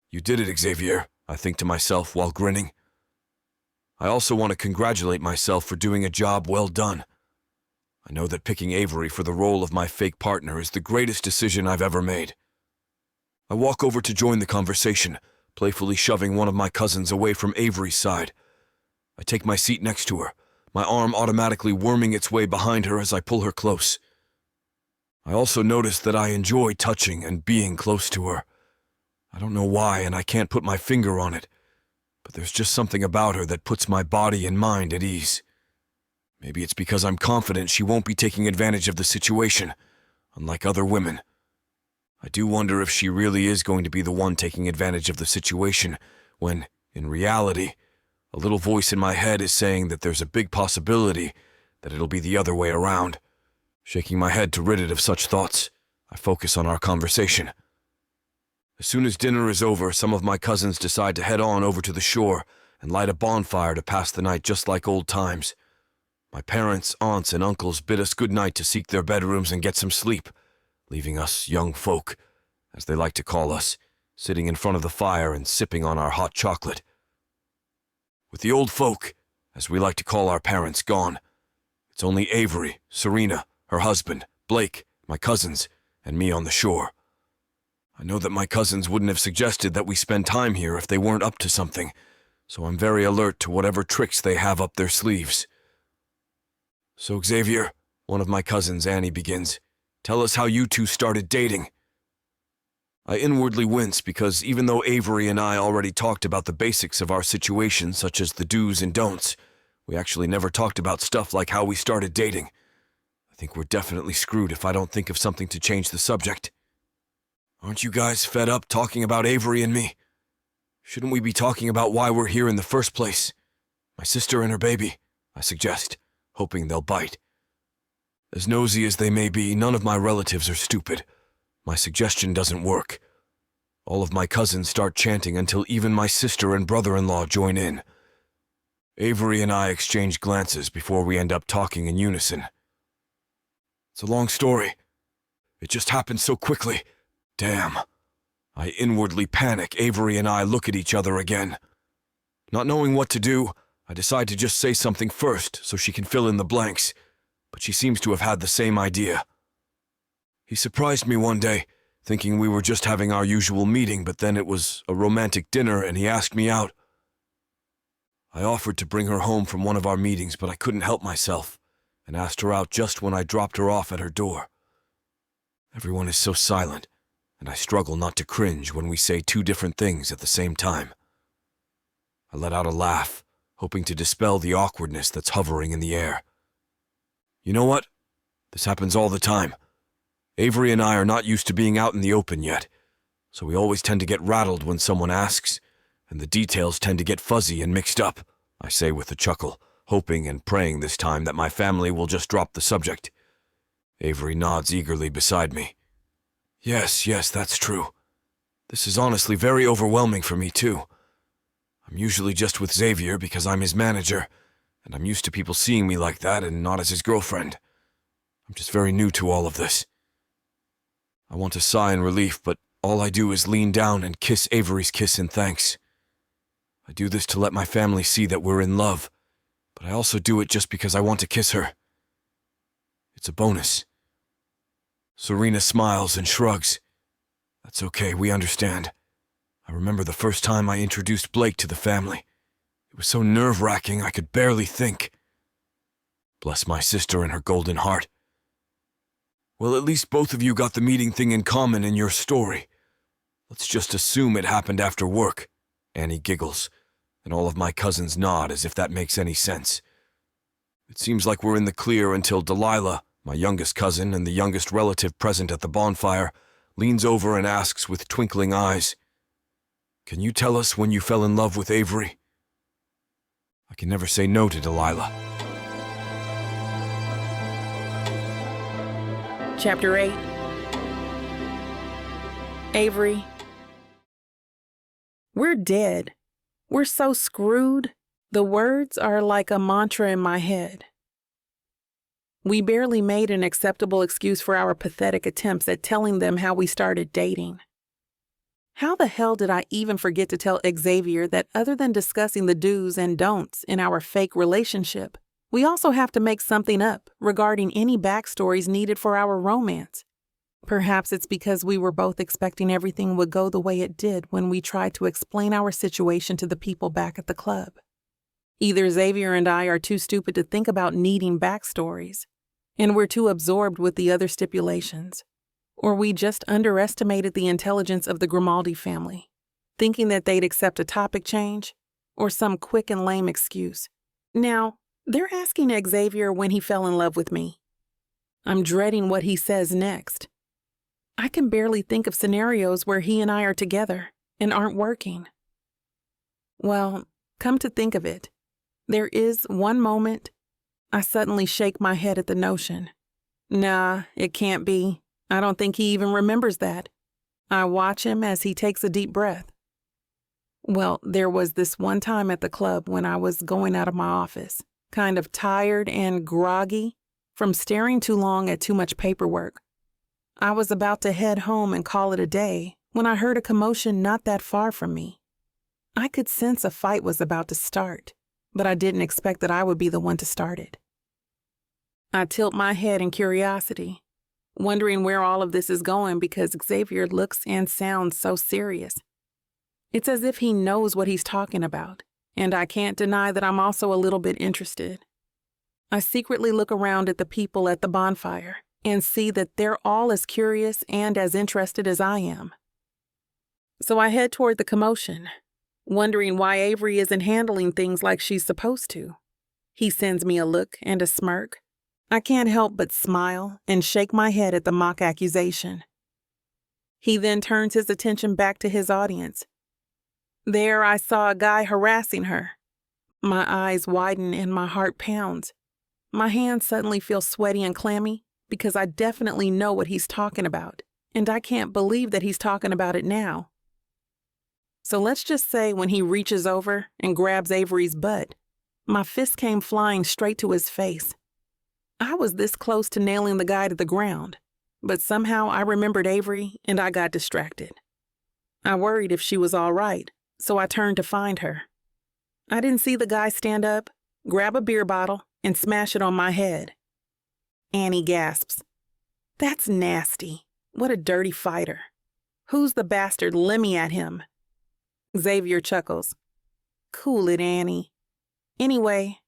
You did it, Xavier, I think to myself while grinning. I also want to congratulate myself for doing a job well done. I know that picking Avery for the role of my fake partner is the greatest decision I've ever made. I walk over to join the conversation, playfully shoving one of my cousins away from Avery's side. I take my seat next to her, my arm automatically worming its way behind her as I pull her close. I also notice that I enjoy touching and being close to her. I don't know why, and I can't put my finger on it. but there's just something about her that puts my body and mind at ease. Maybe it's because I'm confident she won't be taking advantage of the situation, unlike other women. I do wonder if she really is going to be the one taking advantage of the situation, when, in reality, a little voice in my head is saying that there's a big possibility that it'll be the other way around. Shaking my head to rid it of such thoughts, I focus on our conversation. As soon as dinner is over, some of my cousins decide to head on over to the shore and light a bonfire to pass the night just like old times. My parents, aunts, and uncles bid us good night to seek their bedrooms and get some sleep, leaving us young folk, as they like to call us, sitting in front of the fire and sipping on our hot chocolate. With the old folk, as we like to call our parents, gone, it's only Avery, Serena, her husband, Blake, my cousins, and me on the shore. I know that my cousins wouldn't have suggested that we spend time here if they weren't up to something, so I'm very alert to whatever tricks they have up their sleeves. So Xavier, one of my cousins, Annie, begins, tell us how you two started dating. I inwardly wince because even though Avery and I already talked about the basics of our situation, such as the do's and don'ts, we actually never talked about stuff like how we started dating. I think we're definitely screwed if I don't think of something to change the subject. Aren't you guys fed up talking about Avery and me? Shouldn't we be talking about why we're here in the first place? My sister and her baby, I suggest, hoping they'll bite. As nosy as they may be, none of my relatives are stupid. My suggestion doesn't work. All of my cousins start chanting until even my sister and brother-in-law join in. Avery and I exchange glances before we end up talking in unison. It's a long story. It just happened so quickly. Damn. I inwardly panic. Avery and I look at each other again. Not knowing what to do, I decide to just say something first so she can fill in the blanks, but she seems to have had the same idea. He surprised me one day, thinking we were just having our usual meeting, but then it was a romantic dinner and he asked me out. I offered to bring her home from one of our meetings, but I couldn't help myself, and asked her out just when I dropped her off at her door. Everyone is so silent, and I struggle not to cringe when we say two different things at the same time. I let out a laugh, hoping to dispel the awkwardness that's hovering in the air. You know what? This happens all the time. Avery and I are not used to being out in the open yet, so we always tend to get rattled when someone asks, and the details tend to get fuzzy and mixed up, I say with a chuckle, hoping and praying this time that my family will just drop the subject. Avery nods eagerly beside me. Yes, that's true. This is honestly very overwhelming for me, too. I'm usually just with Xavier because I'm his manager, and I'm used to people seeing me like that and not as his girlfriend. I'm just very new to all of this. I want to sigh in relief, but all I do is lean down and kiss Avery's kiss in thanks. I do this to let my family see that we're in love, but I also do it just because I want to kiss her. It's a bonus. Serena smiles and shrugs. That's okay, we understand. I remember the first time I introduced Blake to the family. It was so nerve-wracking I could barely think. Bless my sister and her golden heart. Well, at least both of you got the meeting thing in common in your story. Let's just assume it happened after work. Annie giggles, and all of my cousins nod as if that makes any sense. It seems like we're in the clear until Delilah, my youngest cousin and the youngest relative present at the bonfire, leans over and asks with twinkling eyes, "Can you tell us when you fell in love with Avery?" I can never say no to Delilah. Chapter 8. Avery. We're dead. We're so screwed. The words are like a mantra in my head. We barely made an acceptable excuse for our pathetic attempts at telling them how we started dating. How the hell did I even forget to tell Xavier that other than discussing the do's and don'ts in our fake relationship, we also have to make something up regarding any backstories needed for our romance? Perhaps it's because we were both expecting everything would go the way it did when we tried to explain our situation to the people back at the club. Either Xavier and I are too stupid to think about needing backstories, and we're too absorbed with the other stipulations, or we just underestimated the intelligence of the Grimaldi family, thinking that they'd accept a topic change, or some quick and lame excuse. Now, they're asking Xavier when he fell in love with me. I'm dreading what he says next. I can barely think of scenarios where he and I are together and aren't working. Well, come to think of it, there is one moment I suddenly shake my head at the notion. Nah, it can't be. I don't think he even remembers that. I watch him as he takes a deep breath. Well, there was this one time at the club when I was going out of my office, kind of tired and groggy from staring too long at too much paperwork. I was about to head home and call it a day when I heard a commotion not that far from me. I could sense a fight was about to start, but I didn't expect that I would be the one to start it. I tilt my head in curiosity, wondering where all of this is going because Xavier looks and sounds so serious. It's as if he knows what he's talking about, and I can't deny that I'm also a little bit interested. I secretly look around at the people at the bonfire and see that they're all as curious and as interested as I am. So I head toward the commotion, wondering why Avery isn't handling things like she's supposed to. He sends me a look and a smirk. I can't help but smile and shake my head at the mock accusation. He then turns his attention back to his audience. There I saw a guy harassing her. My eyes widen and my heart pounds. My hands suddenly feel sweaty and clammy because I definitely know what he's talking about, and I can't believe that he's talking about it now. So let's just say when he reaches over and grabs Avery's butt, my fist came flying straight to his face. I was this close to nailing the guy to the ground, but somehow I remembered Avery and I got distracted. I worried if she was all right, so I turned to find her. I didn't see the guy stand up, grab a beer bottle, and smash it on my head. Annie gasps. That's nasty. What a dirty fighter. Who's the bastard? Let me at him. Xavier chuckles. Cool it, Annie. Anyway,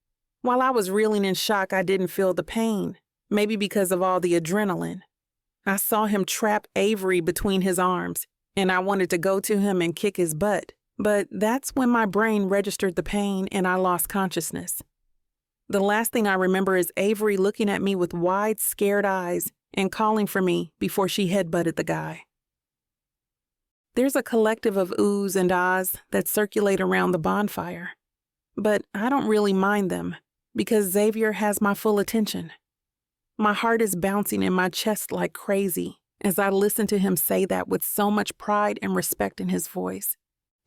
while I was reeling in shock, I didn't feel the pain, maybe because of all the adrenaline. I saw him trap Avery between his arms, and I wanted to go to him and kick his butt, but that's when my brain registered the pain and I lost consciousness. The last thing I remember is Avery looking at me with wide, scared eyes and calling for me before she headbutted the guy. There's a collective of oohs and ahs that circulate around the bonfire, but I don't really mind them because Xavier has my full attention. My heart is bouncing in my chest like crazy as I listen to him say that with so much pride and respect in his voice.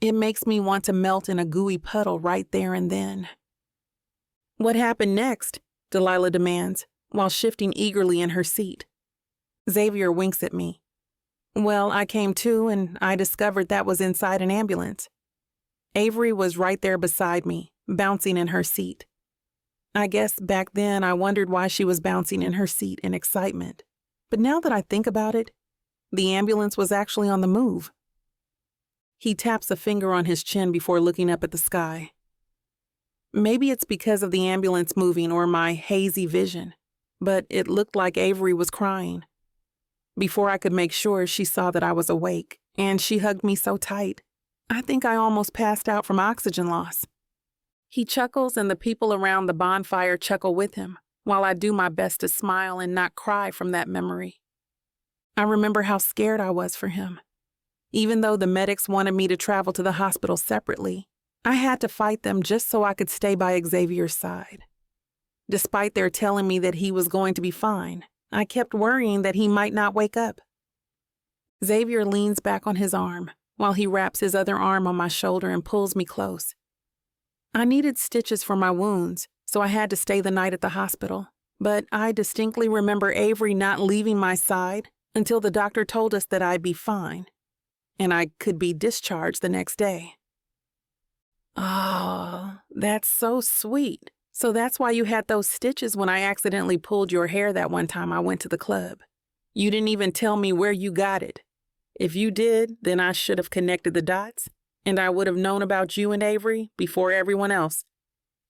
It makes me want to melt in a gooey puddle right there and then. What happened next? Delilah demands, while shifting eagerly in her seat. Xavier winks at me. Well, I came to and I discovered that was inside an ambulance. Avery was right there beside me, bouncing in her seat. I guess back then I wondered why she was bouncing in her seat in excitement. But now that I think about it, the ambulance was actually on the move. He taps a finger on his chin before looking up at the sky. Maybe it's because of the ambulance moving or my hazy vision, but it looked like Avery was crying. Before I could make sure, she saw that I was awake, and she hugged me so tight. I think I almost passed out from oxygen loss. He chuckles and the people around the bonfire chuckle with him, while I do my best to smile and not cry from that memory. I remember how scared I was for him. Even though the medics wanted me to travel to the hospital separately, I had to fight them just so I could stay by Xavier's side. Despite their telling me that he was going to be fine, I kept worrying that he might not wake up. Xavier leans back on his arm while he wraps his other arm on my shoulder and pulls me close. I needed stitches for my wounds, so I had to stay the night at the hospital, but I distinctly remember Avery not leaving my side until the doctor told us that I'd be fine, and I could be discharged the next day. Oh, that's so sweet. So that's why you had those stitches when I accidentally pulled your hair that one time I went to the club. You didn't even tell me where you got it. If you did, then I should have connected the dots, and I would have known about you and Avery before everyone else.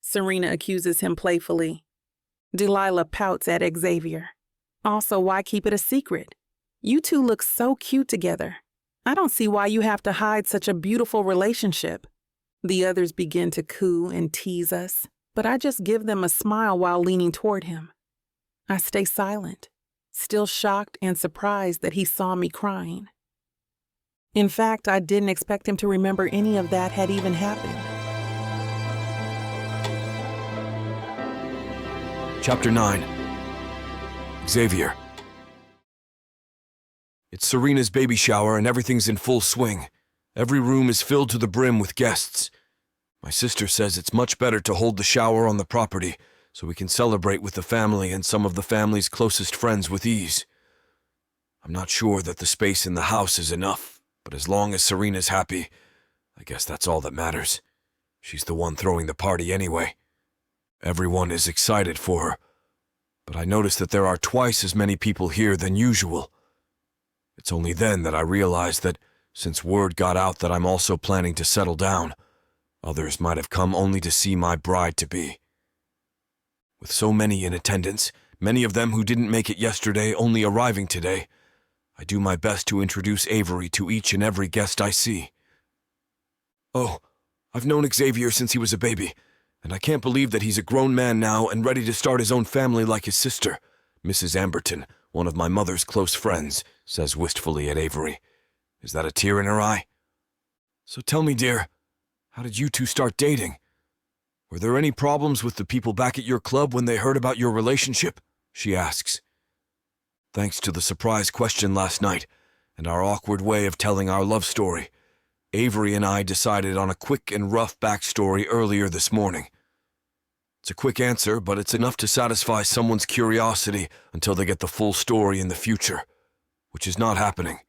Serena accuses him playfully. Delilah pouts at Xavier. Also, why keep it a secret? You two look so cute together. I don't see why you have to hide such a beautiful relationship. The others begin to coo and tease us, but I just give them a smile while leaning toward him. I stay silent, still shocked and surprised that he saw me crying. In fact, I didn't expect him to remember any of that had even happened. Chapter 9. Xavier. It's Serena's baby shower and everything's in full swing. Every room is filled to the brim with guests. My sister says it's much better to hold the shower on the property so we can celebrate with the family and some of the family's closest friends with ease. I'm not sure that the space in the house is enough, but as long as Serena's happy, I guess that's all that matters. She's the one throwing the party anyway. Everyone is excited for her, but I notice that there are twice as many people here than usual. It's only then that I realize that, since word got out that I'm also planning to settle down, others might have come only to see my bride-to-be. With so many in attendance, many of them who didn't make it yesterday only arriving today, I do my best to introduce Avery to each and every guest I see. Oh, I've known Xavier since he was a baby, and I can't believe that he's a grown man now and ready to start his own family like his sister, Mrs. Amberton, one of my mother's close friends, says wistfully at Avery. Is that a tear in her eye? So tell me, dear, how did you two start dating? Were there any problems with the people back at your club when they heard about your relationship? She asks. Thanks to the surprise question last night and our awkward way of telling our love story, Avery and I decided on a quick and rough backstory earlier this morning. It's a quick answer, but it's enough to satisfy someone's curiosity until they get the full story in the future, which is not happening.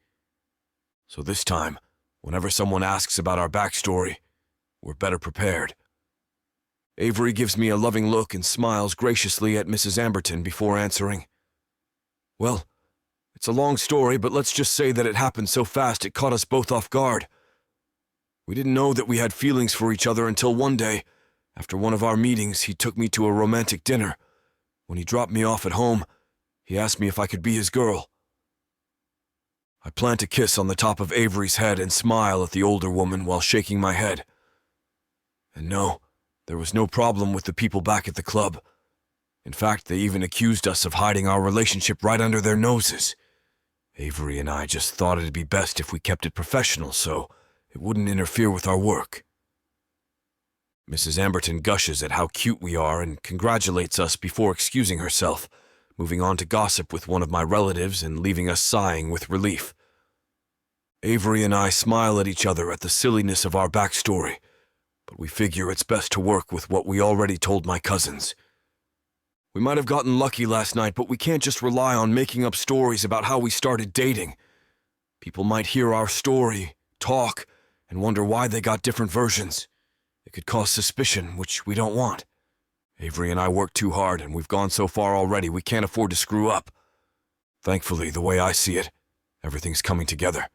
So this time, whenever someone asks about our backstory, we're better prepared. Avery gives me a loving look and smiles graciously at Mrs. Amberton before answering. Well, it's a long story, but let's just say that it happened so fast it caught us both off guard. We didn't know that we had feelings for each other until one day, after one of our meetings, he took me to a romantic dinner. When he dropped me off at home, he asked me if I could be his girl. I plant a kiss on the top of Avery's head and smile at the older woman while shaking my head. And no, there was no problem with the people back at the club. In fact, they even accused us of hiding our relationship right under their noses. Avery and I just thought it'd be best if we kept it professional so it wouldn't interfere with our work. Mrs. Amberton gushes at how cute we are and congratulates us before excusing herself, moving on to gossip with one of my relatives and leaving us sighing with relief. Avery and I smile at each other at the silliness of our backstory, but we figure it's best to work with what we already told my cousins. We might have gotten lucky last night, but we can't just rely on making up stories about how we started dating. People might hear our story, talk, and wonder why they got different versions. It could cause suspicion, which we don't want. Avery and I work too hard, and we've gone so far already we can't afford to screw up. Thankfully, the way I see it, everything's coming together.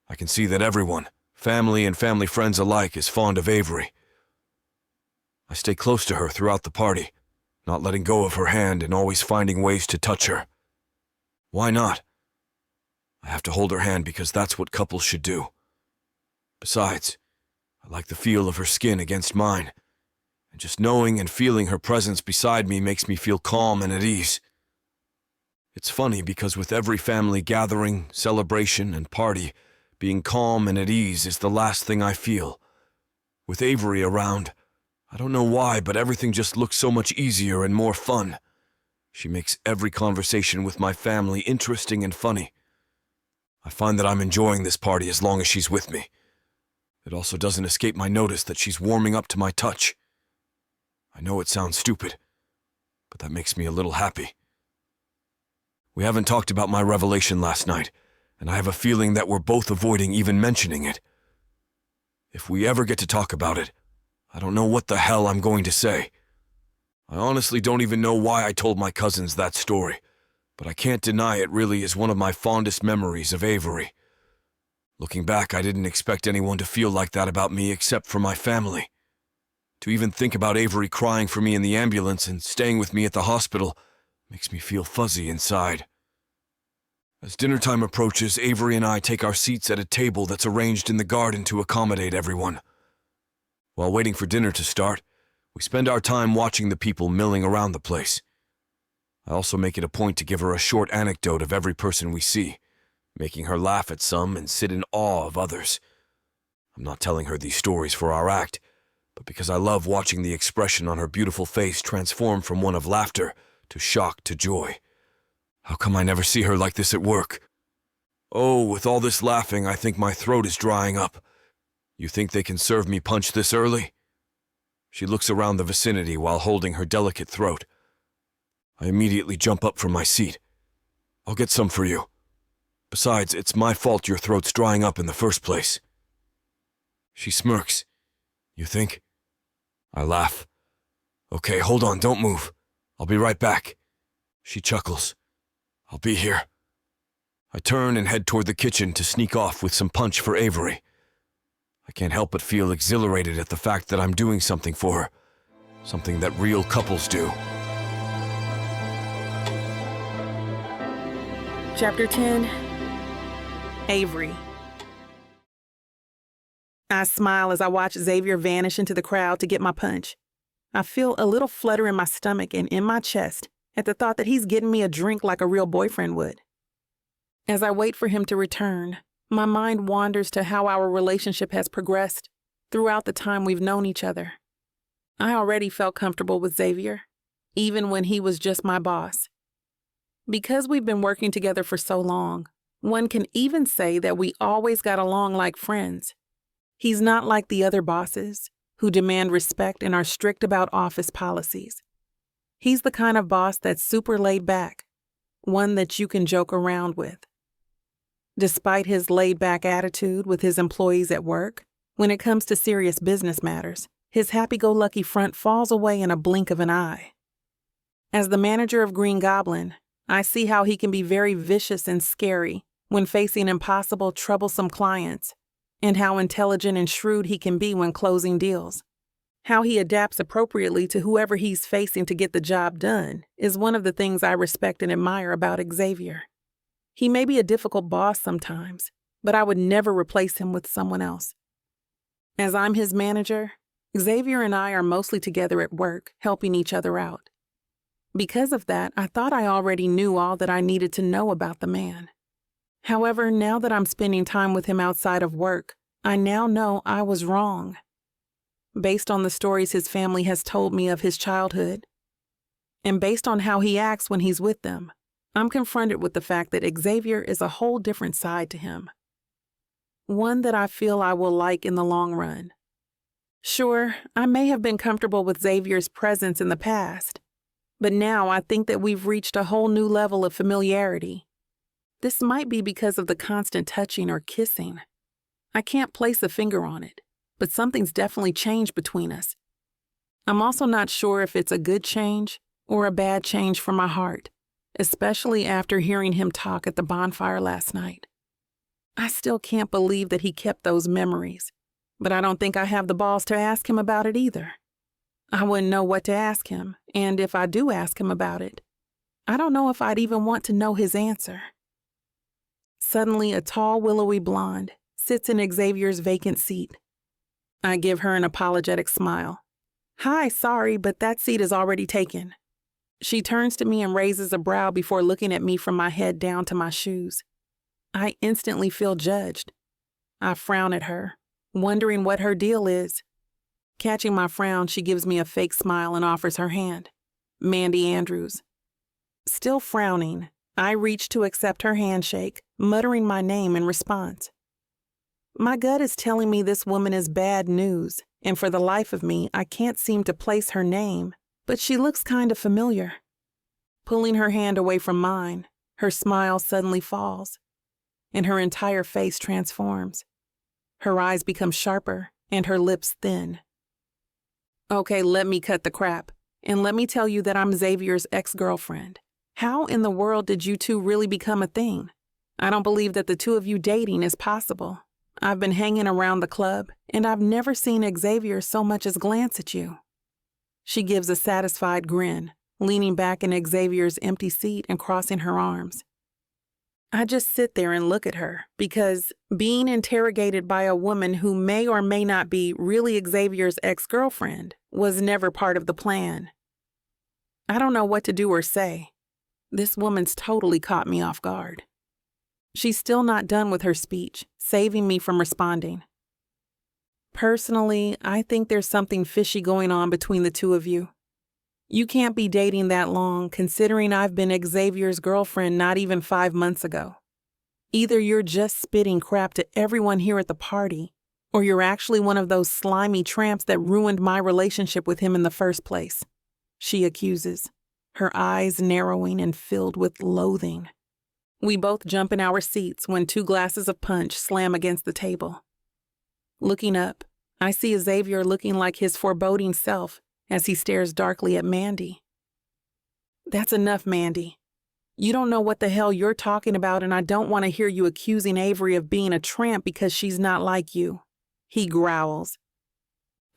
I can see that everyone, family and family friends alike, is fond of Avery. I stay close to her throughout the party, not letting go of her hand and always finding ways to touch her. Why not? I have to hold her hand because that's what couples should do. Besides, I like the feel of her skin against mine, and just knowing and feeling her presence beside me makes me feel calm and at ease. It's funny because with every family gathering, celebration, and party, being calm and at ease is the last thing I feel. With Avery around, I don't know why, but everything just looks so much easier and more fun. She makes every conversation with my family interesting and funny. I find that I'm enjoying this party as long as she's with me. It also doesn't escape my notice that she's warming up to my touch. I know it sounds stupid, but that makes me a little happy. We haven't talked about my revelation last night, and I have a feeling that we're both avoiding even mentioning it. If we ever get to talk about it, I don't know what the hell I'm going to say. I honestly don't even know why I told my cousins that story, but I can't deny it really is one of my fondest memories of Avery. Looking back, I didn't expect anyone to feel like that about me except for my family. To even think about Avery crying for me in the ambulance and staying with me at the hospital makes me feel fuzzy inside. As dinner time approaches, Avery and I take our seats at a table that's arranged in the garden to accommodate everyone. While waiting for dinner to start, we spend our time watching the people milling around the place. I also make it a point to give her a short anecdote of every person we see, making her laugh at some and sit in awe of others. I'm not telling her these stories for our act, but because I love watching the expression on her beautiful face transform from one of laughter to shock to joy. How come I never see her like this at work? Oh, with all this laughing, I think my throat is drying up. You think they can serve me punch this early? She looks around the vicinity while holding her delicate throat. I immediately jump up from my seat. I'll get some for you. Besides, it's my fault your throat's drying up in the first place. She smirks. You think? I laugh. Okay, hold on, don't move. I'll be right back. She chuckles. I'll be here. I turn and head toward the kitchen to sneak off with some punch for Avery. I can't help but feel exhilarated at the fact that I'm doing something for her. Something that real couples do. Chapter 10. Avery. I smile as I watch Xavier vanish into the crowd to get my punch. I feel a little flutter in my stomach and in my chest at the thought that he's getting me a drink like a real boyfriend would. As I wait for him to return, my mind wanders to how our relationship has progressed throughout the time we've known each other. I already felt comfortable with Xavier, even when he was just my boss. Because we've been working together for so long, one can even say that we always got along like friends. He's not like the other bosses who demand respect and are strict about office policies. He's the kind of boss that's super laid back, one that you can joke around with. Despite his laid-back attitude with his employees at work, when it comes to serious business matters, his happy-go-lucky front falls away in a blink of an eye. As the manager of Green Goblin, I see how he can be very vicious and scary when facing impossible, troublesome clients, and how intelligent and shrewd he can be when closing deals. How he adapts appropriately to whoever he's facing to get the job done is one of the things I respect and admire about Xavier. He may be a difficult boss sometimes, but I would never replace him with someone else. As I'm his manager, Xavier and I are mostly together at work, helping each other out. Because of that, I thought I already knew all that I needed to know about the man. However, now that I'm spending time with him outside of work, I now know I was wrong. Based on the stories his family has told me of his childhood, and based on how he acts when he's with them, I'm confronted with the fact that Xavier is a whole different side to him. One that I feel I will like in the long run. Sure, I may have been comfortable with Xavier's presence in the past, but now I think that we've reached a whole new level of familiarity. This might be because of the constant touching or kissing. I can't place a finger on it, but something's definitely changed between us. I'm also not sure if it's a good change or a bad change for my heart, especially after hearing him talk at the bonfire last night. I still can't believe that he kept those memories, but I don't think I have the balls to ask him about it either. I wouldn't know what to ask him, and if I do ask him about it, I don't know if I'd even want to know his answer. Suddenly, a tall, willowy blonde sits in Xavier's vacant seat. I give her an apologetic smile. Hi, sorry, but that seat is already taken. She turns to me and raises a brow before looking at me from my head down to my shoes. I instantly feel judged. I frown at her, wondering what her deal is. Catching my frown, she gives me a fake smile and offers her hand. Mandy Andrews. Still frowning, I reach to accept her handshake, muttering my name in response. My gut is telling me this woman is bad news, and for the life of me, I can't seem to place her name, but she looks kind of familiar. Pulling her hand away from mine, her smile suddenly falls, and her entire face transforms. Her eyes become sharper, and her lips thin. Okay, let me cut the crap, and let me tell you that I'm Xavier's ex-girlfriend. How in the world did you two really become a thing? I don't believe that the two of you dating is possible. I've been hanging around the club, and I've never seen Xavier so much as glance at you. She gives a satisfied grin, leaning back in Xavier's empty seat and crossing her arms. I just sit there and look at her because being interrogated by a woman who may or may not be really Xavier's ex-girlfriend was never part of the plan. I don't know what to do or say. This woman's totally caught me off guard. She's still not done with her speech, saving me from responding. Personally, I think there's something fishy going on between the two of you. You can't be dating that long, considering I've been Xavier's girlfriend not even 5 months ago. Either you're just spitting crap to everyone here at the party, or you're actually one of those slimy tramps that ruined my relationship with him in the first place, she accuses, her eyes narrowing and filled with loathing. We both jump in our seats when 2 glasses of punch slam against the table. Looking up, I see Xavier looking like his foreboding self as he stares darkly at Mandy. That's enough, Mandy. You don't know what the hell you're talking about, and I don't want to hear you accusing Avery of being a tramp because she's not like you, he growls.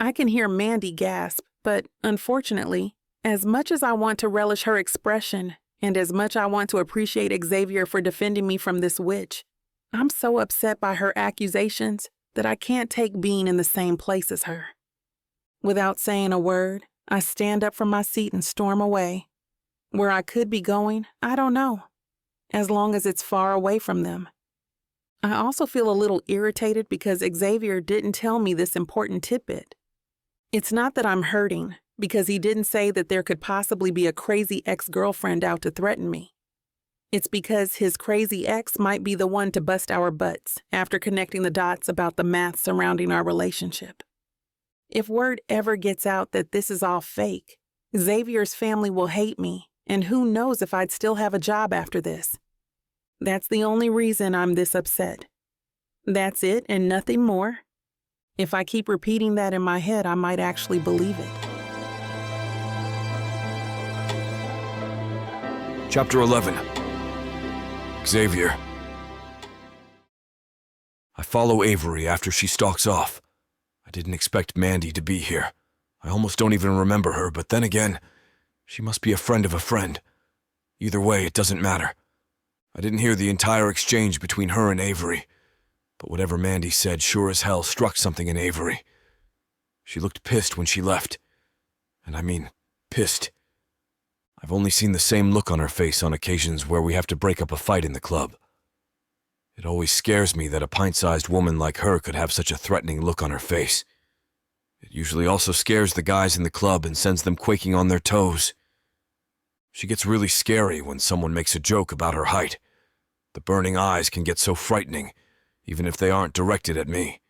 I can hear Mandy gasp, but unfortunately, as much as I want to relish her expression, and as much I want to appreciate Xavier for defending me from this witch, I'm so upset by her accusations that I can't take being in the same place as her. Without saying a word, I stand up from my seat and storm away. Where I could be going, I don't know, as long as it's far away from them. I also feel a little irritated because Xavier didn't tell me this important tidbit. It's not that I'm hurting, because he didn't say that there could possibly be a crazy ex-girlfriend out to threaten me. It's because his crazy ex might be the one to bust our butts after connecting the dots about the math surrounding our relationship. If word ever gets out that this is all fake, Xavier's family will hate me, and who knows if I'd still have a job after this. That's the only reason I'm this upset. That's it and nothing more. If I keep repeating that in my head, I might actually believe it. Chapter 11. Xavier. I follow Avery after she stalks off. I didn't expect Mandy to be here. I almost don't even remember her, but then again, she must be a friend of a friend. Either way, it doesn't matter. I didn't hear the entire exchange between her and Avery, but whatever Mandy said sure as hell struck something in Avery. She looked pissed when she left. And I mean, pissed. I've only seen the same look on her face on occasions where we have to break up a fight in the club. It always scares me that a pint-sized woman like her could have such a threatening look on her face. It usually also scares the guys in the club and sends them quaking on their toes. She gets really scary when someone makes a joke about her height. The burning eyes can get so frightening, even if they aren't directed at me.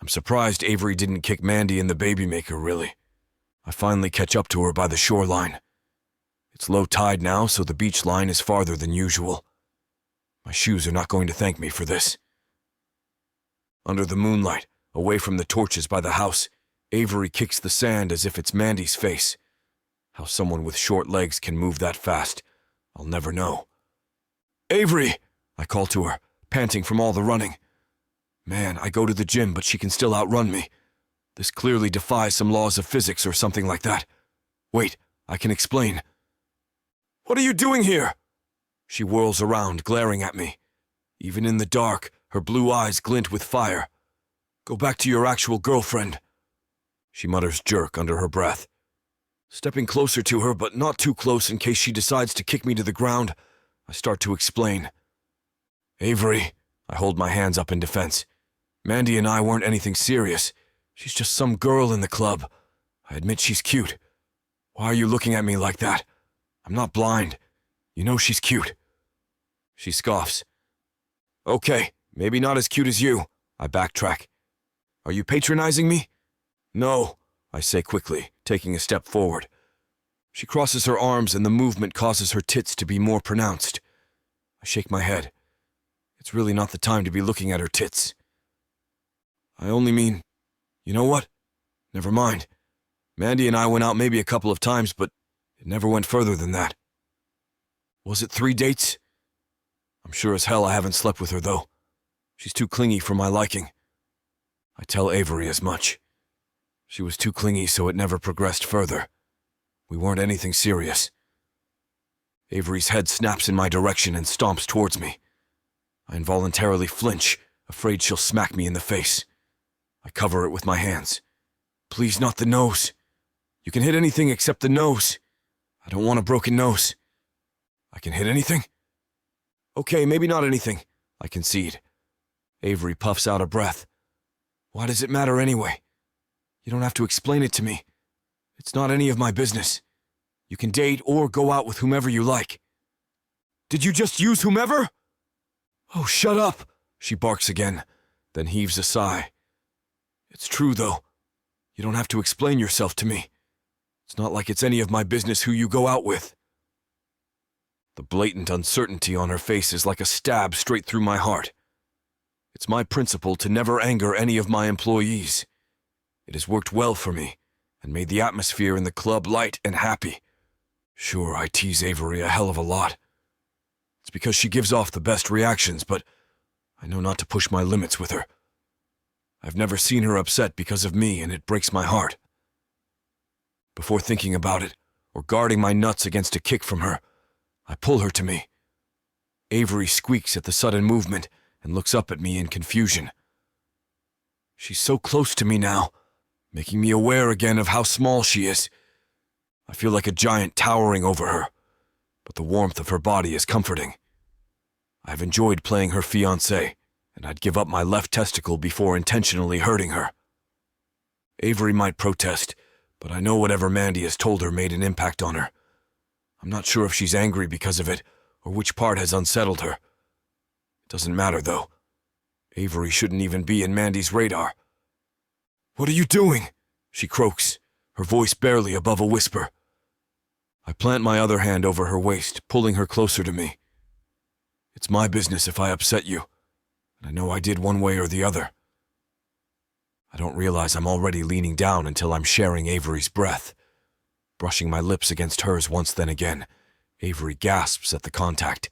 I'm surprised Avery didn't kick Mandy in the baby maker, really. I finally catch up to her by the shoreline. It's low tide now, so the beach line is farther than usual. My shoes are not going to thank me for this. Under the moonlight, away from the torches by the house, Avery kicks the sand as if it's Mandy's face. How someone with short legs can move that fast, I'll never know. "Avery!" I call to her, panting from all the running. Man, I go to the gym, but she can still outrun me. This clearly defies some laws of physics or something like that. Wait, I can explain. "What are you doing here?" She whirls around, glaring at me. Even in the dark, her blue eyes glint with fire. "Go back to your actual girlfriend," she mutters jerk under her breath. Stepping closer to her, but not too close in case she decides to kick me to the ground, I start to explain. "Avery," I hold my hands up in defense. "Mandy and I weren't anything serious. She's just some girl in the club. I admit she's cute. Why are you looking at me like that? I'm not blind. You know she's cute." She scoffs. "Okay, maybe not as cute as you." I backtrack. "Are you patronizing me?" "No," I say quickly, taking a step forward. She crosses her arms and the movement causes her tits to be more pronounced. I shake my head. It's really not the time to be looking at her tits. "I only mean, you know what? Never mind. Mandy and I went out maybe a couple of times, but it never went further than that." "Was it 3 dates?" I'm sure as hell I haven't slept with her, though. She's too clingy for my liking. I tell Avery as much. She was too clingy, so it never progressed further. We weren't anything serious. Avery's head snaps in my direction and stomps towards me. I involuntarily flinch, afraid she'll smack me in the face. I cover it with my hands. Please, not the nose. You can hit anything except the nose. I don't want a broken nose. I can hit anything? Okay, maybe not anything, I concede. Avery puffs out a breath. Why does it matter anyway? You don't have to explain it to me. It's not any of my business. You can date or go out with whomever you like. Did you just use whomever? Oh, shut up, she barks again, then heaves a sigh. It's true, though. You don't have to explain yourself to me. It's not like it's any of my business who you go out with. The blatant uncertainty on her face is like a stab straight through my heart. It's my principle to never anger any of my employees. It has worked well for me, and made the atmosphere in the club light and happy. Sure, I tease Avery a hell of a lot. It's because she gives off the best reactions, but I know not to push my limits with her. I've never seen her upset because of me, and it breaks my heart. Before thinking about it, or guarding my nuts against a kick from her, I pull her to me. Avery squeaks at the sudden movement and looks up at me in confusion. She's so close to me now, making me aware again of how small she is. I feel like a giant towering over her, but the warmth of her body is comforting. I've enjoyed playing her fiancé, and I'd give up my left testicle before intentionally hurting her. Avery might protest, but I know whatever Mandy has told her made an impact on her. I'm not sure if she's angry because of it, or which part has unsettled her. It doesn't matter, though. Avery shouldn't even be in Mandy's radar. What are you doing? She croaks, her voice barely above a whisper. I plant my other hand over her waist, pulling her closer to me. It's my business if I upset you, and I know I did one way or the other. I don't realize I'm already leaning down until I'm sharing Avery's breath. Brushing my lips against hers once then again, Avery gasps at the contact.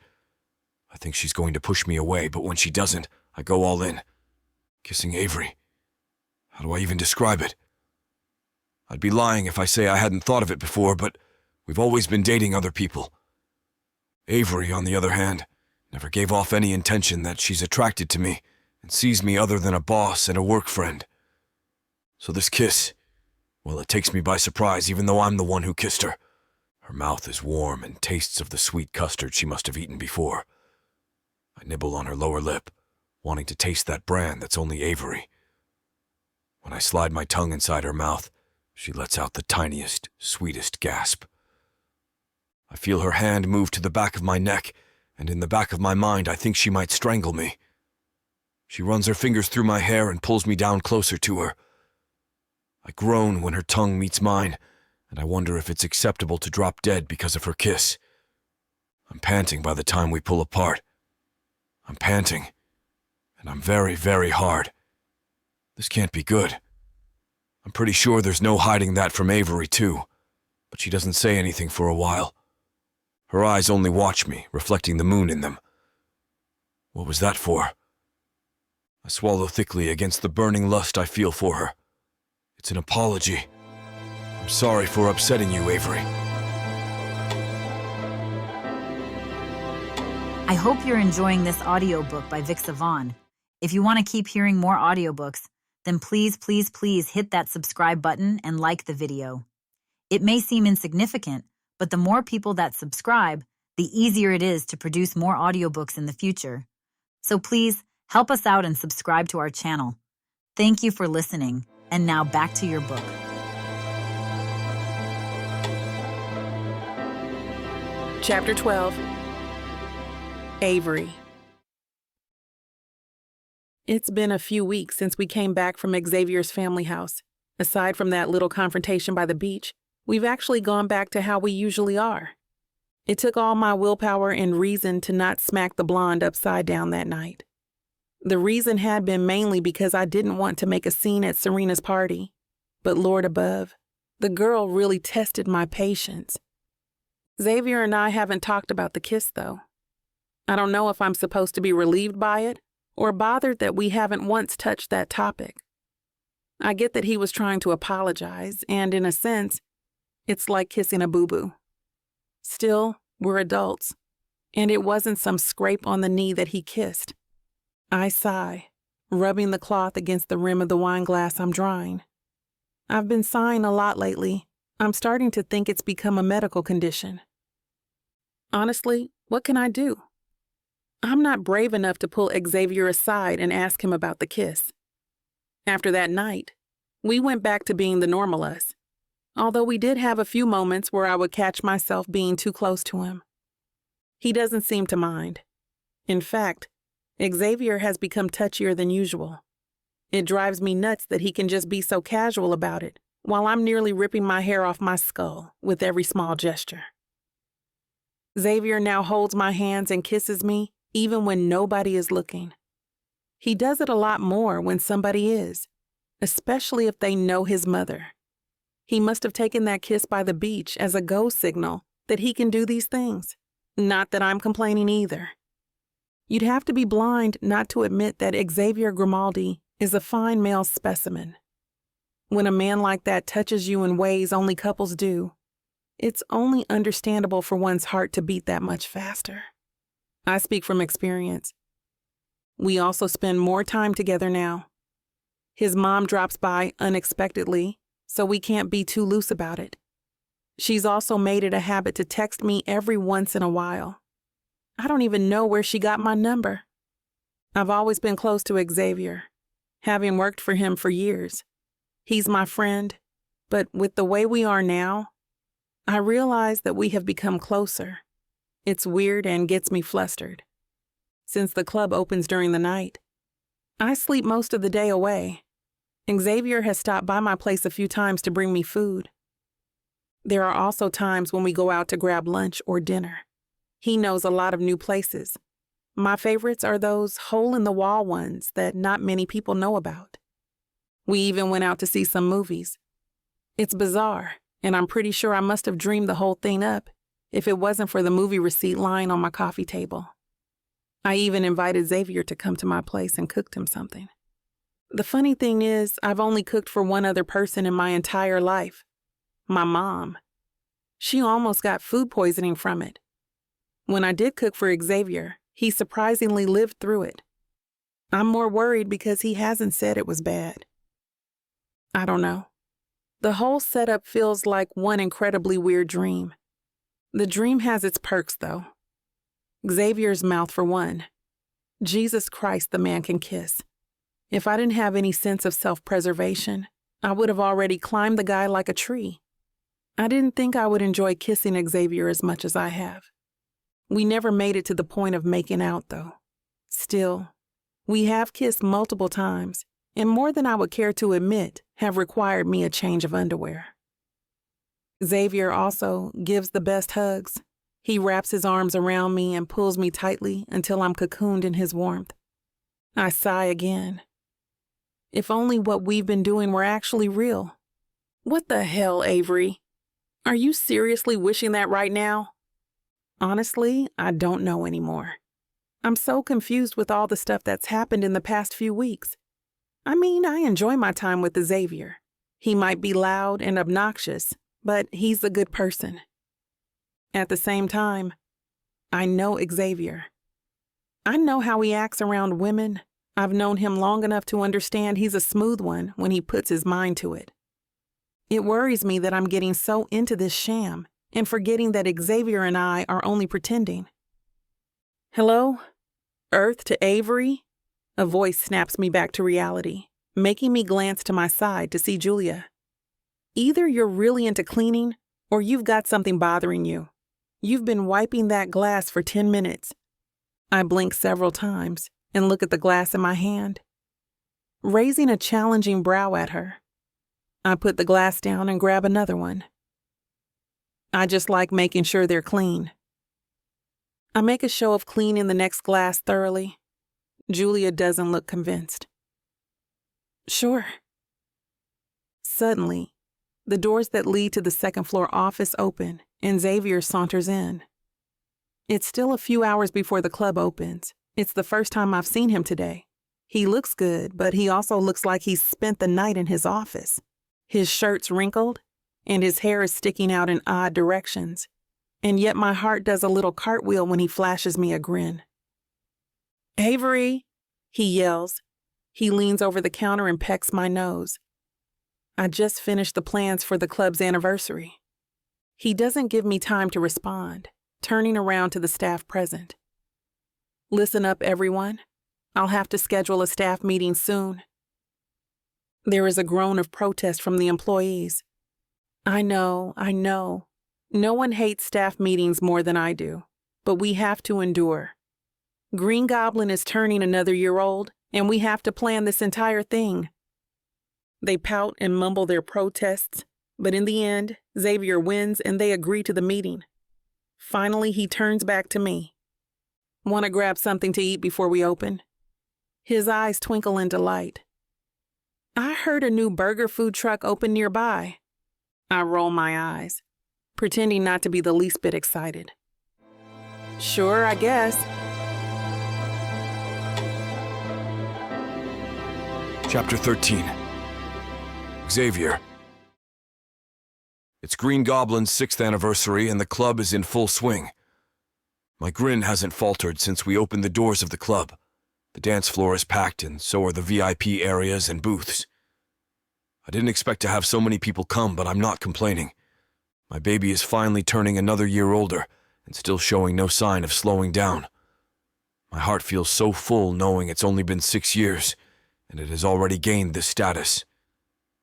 I think she's going to push me away, but when she doesn't, I go all in. Kissing Avery. How do I even describe it? I'd be lying if I say I hadn't thought of it before, but we've always been dating other people. Avery, on the other hand, never gave off any intention that she's attracted to me and sees me other than a boss and a work friend. So this kiss, well, it takes me by surprise even though I'm the one who kissed her. Her mouth is warm and tastes of the sweet custard she must have eaten before. I nibble on her lower lip, wanting to taste that bran that's only Avery. When I slide my tongue inside her mouth, she lets out the tiniest, sweetest gasp. I feel her hand move to the back of my neck, and in the back of my mind I think she might strangle me. She runs her fingers through my hair and pulls me down closer to her. I groan when her tongue meets mine, and I wonder if it's acceptable to drop dead because of her kiss. I'm panting by the time we pull apart. I'm panting, and I'm very, very hard. This can't be good. I'm pretty sure there's no hiding that from Avery, too, but she doesn't say anything for a while. Her eyes only watch me, reflecting the moon in them. What was that for? I swallow thickly against the burning lust I feel for her. It's an apology. I'm sorry for upsetting you, Avery. I hope you're enjoying this audiobook by Vixavon. If you want to keep hearing more audiobooks, then please, please, please hit that subscribe button and like the video. It may seem insignificant, but the more people that subscribe, the easier it is to produce more audiobooks in the future. So please, help us out and subscribe to our channel. Thank you for listening, and now back to your book. Chapter 12. Avery. It's been a few weeks since we came back from Xavier's family house. Aside from that little confrontation by the beach, we've actually gone back to how we usually are. It took all my willpower and reason to not smack the blonde upside down that night. The reason had been mainly because I didn't want to make a scene at Serena's party. But Lord above, the girl really tested my patience. Xavier and I haven't talked about the kiss, though. I don't know if I'm supposed to be relieved by it or bothered that we haven't once touched that topic. I get that he was trying to apologize, and in a sense, it's like kissing a boo-boo. Still, We're adults, and it wasn't some scrape on the knee that he kissed. I sigh, rubbing the cloth against the rim of the wine glass I'm drying. I've been sighing a lot lately. I'm starting to think it's become a medical condition. Honestly, what can I do? I'm not brave enough to pull Xavier aside and ask him about the kiss. After that night, we went back to being the normal us, although we did have a few moments where I would catch myself being too close to him. He doesn't seem to mind. In fact, Xavier has become touchier than usual. It drives me nuts that he can just be so casual about it, while I'm nearly ripping my hair off my skull with every small gesture. Xavier now holds my hands and kisses me even when nobody is looking. He does it a lot more when somebody is, especially if they know his mother. He must have taken that kiss by the beach as a go signal that he can do these things. Not that I'm complaining either. You'd have to be blind not to admit that Xavier Grimaldi is a fine male specimen. When a man like that touches you in ways only couples do, it's only understandable for one's heart to beat that much faster. I speak from experience. We also spend more time together now. His mom drops by unexpectedly, so we can't be too loose about it. She's also made it a habit to text me every once in a while. I don't even know where she got my number. I've always been close to Xavier, having worked for him for years. He's my friend, but with the way we are now, I realize that we have become closer. It's weird and gets me flustered. Since the club opens during the night, I sleep most of the day away. Xavier has stopped by my place a few times to bring me food. There are also times when we go out to grab lunch or dinner. He knows a lot of new places. My favorites are those hole-in-the-wall ones that not many people know about. We even went out to see some movies. It's bizarre, and I'm pretty sure I must have dreamed the whole thing up if it wasn't for the movie receipt lying on my coffee table. I even invited Xavier to come to my place and cooked him something. The funny thing is, I've only cooked for one other person in my entire life. My mom. She almost got food poisoning from it. When I did cook for Xavier, he surprisingly lived through it. I'm more worried because he hasn't said it was bad. I don't know. The whole setup feels like one incredibly weird dream. The dream has its perks, though. Xavier's mouth for one. Jesus Christ, the man can kiss. If I didn't have any sense of self-preservation, I would have already climbed the guy like a tree. I didn't think I would enjoy kissing Xavier as much as I have. We never made it to the point of making out, though. Still, we have kissed multiple times, and more than I would care to admit, have required me a change of underwear. Xavier also gives the best hugs. He wraps his arms around me and pulls me tightly until I'm cocooned in his warmth. I sigh again. If only what we've been doing were actually real. What the hell, Avery? Are you seriously wishing that right now? Honestly, I don't know anymore. I'm so confused with all the stuff that's happened in the past few weeks. I mean, I enjoy my time with Xavier. He might be loud and obnoxious, but he's a good person. At the same time, I know Xavier. I know how he acts around women. I've known him long enough to understand he's a smooth one when he puts his mind to it. It worries me that I'm getting so into this sham and forgetting that Xavier and I are only pretending. Hello? Earth to Avery? A voice snaps me back to reality, making me glance to my side to see Julia. Either you're really into cleaning or you've got something bothering you. You've been wiping that glass for 10 minutes. I blink several times and look at the glass in my hand, raising a challenging brow at her. I put the glass down and grab another one. I just like making sure they're clean. I make a show of cleaning the next glass thoroughly. Julia doesn't look convinced. Sure. Suddenly, the doors that lead to the second-floor office open and Xavier saunters in. It's still a few hours before the club opens. It's the first time I've seen him today. He looks good, but he also looks like he's spent the night in his office. His shirt's wrinkled, and his hair is sticking out in odd directions. and yet my heart does a little cartwheel when he flashes me a grin. "Avery," he yells. He leans over the counter and pecks my nose. I just finished the plans for the club's anniversary. He doesn't give me time to respond, turning around to the staff present. "Listen up, everyone. I'll have to schedule a staff meeting soon." There is a groan of protest from the employees. I know. No one hates staff meetings more than I do, but we have to endure. Green Goblin is turning another year old, and we have to plan this entire thing. They pout and mumble their protests, but in the end, Xavier wins and they agree to the meeting. Finally, he turns back to me. "Want to grab something to eat before we open?" His eyes twinkle in delight. "I heard a new burger food truck open nearby." I roll my eyes, pretending not to be the least bit excited. "Sure, I guess." Chapter 13. Xavier. It's Green Goblin's 6th anniversary and the club is in full swing. My grin hasn't faltered since we opened the doors of the club. The dance floor is packed and so are the VIP areas and booths. I didn't expect to have so many people come, but I'm not complaining. My baby is finally turning another year older and still showing no sign of slowing down. My heart feels so full knowing it's only been 6 years, and it has already gained this status.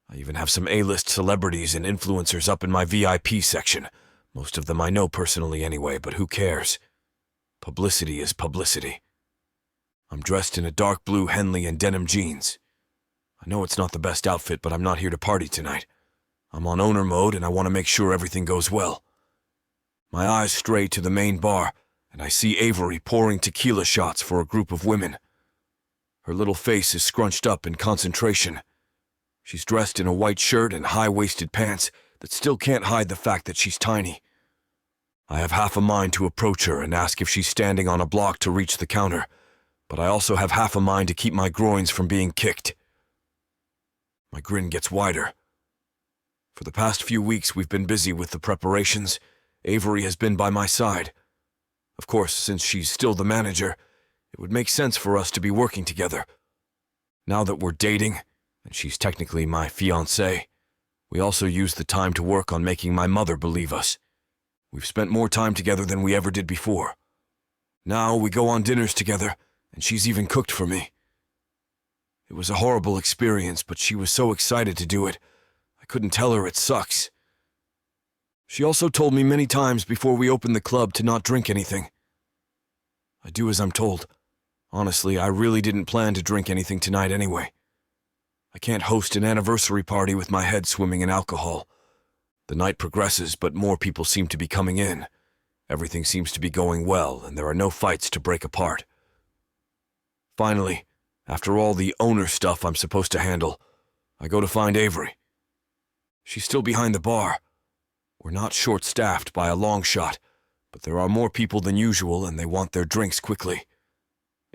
I even have some A-list celebrities and influencers up in my VIP section. Most of them I know personally anyway, but who cares? Publicity is publicity. I'm dressed in a dark blue Henley and denim jeans. I know it's not the best outfit, but I'm not here to party tonight. I'm on owner mode and I want to make sure everything goes well. My eyes stray to the main bar, and I see Avery pouring tequila shots for a group of women. Her little face is scrunched up in concentration. She's dressed in a white shirt and high-waisted pants that still can't hide the fact that she's tiny. I have half a mind to approach her and ask if she's standing on a block to reach the counter, but I also have half a mind to keep my groins from being kicked. My grin gets wider. For the past few weeks we've been busy with the preparations. Avery has been by my side. Of course, since she's still the manager, it would make sense for us to be working together. Now that we're dating, and she's technically my fiancée, we also use the time to work on making my mother believe us. We've spent more time together than we ever did before. Now we go on dinners together, and she's even cooked for me. It was a horrible experience, but she was so excited to do it, I couldn't tell her it sucks. She also told me many times before we opened the club to not drink anything. I do as I'm told. Honestly, I really didn't plan to drink anything tonight anyway. I can't host an anniversary party with my head swimming in alcohol. The night progresses, but more people seem to be coming in. Everything seems to be going well, and there are no fights to break apart. Finally, after all the owner stuff I'm supposed to handle, I go to find Avery. She's still behind the bar. We're not short-staffed by a long shot, but there are more people than usual and they want their drinks quickly.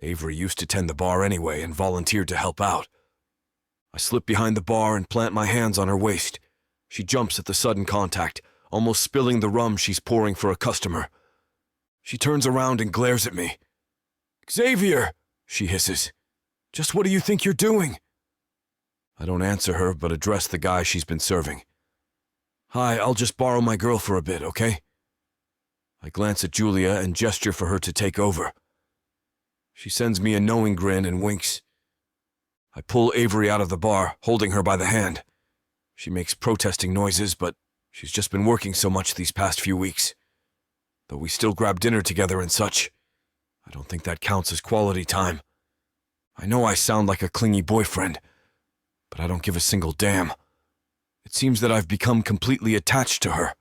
Avery used to tend the bar anyway and volunteered to help out. I slip behind the bar and plant my hands on her waist. She jumps at the sudden contact, almost spilling the rum she's pouring for a customer. She turns around and glares at me. "Xavier!" she hisses. "Just what do you think you're doing?" I don't answer her, but address the guy she's been serving. "Hi, I'll just borrow my girl for a bit, okay?" I glance at Julia and gesture for her to take over. She sends me a knowing grin and winks. I pull Avery out of the bar, holding her by the hand. She makes protesting noises, but she's just been working so much these past few weeks. Though we still grab dinner together and such, I don't think that counts as quality time. I know I sound like a clingy boyfriend, but I don't give a single damn. It seems that I've become completely attached to her.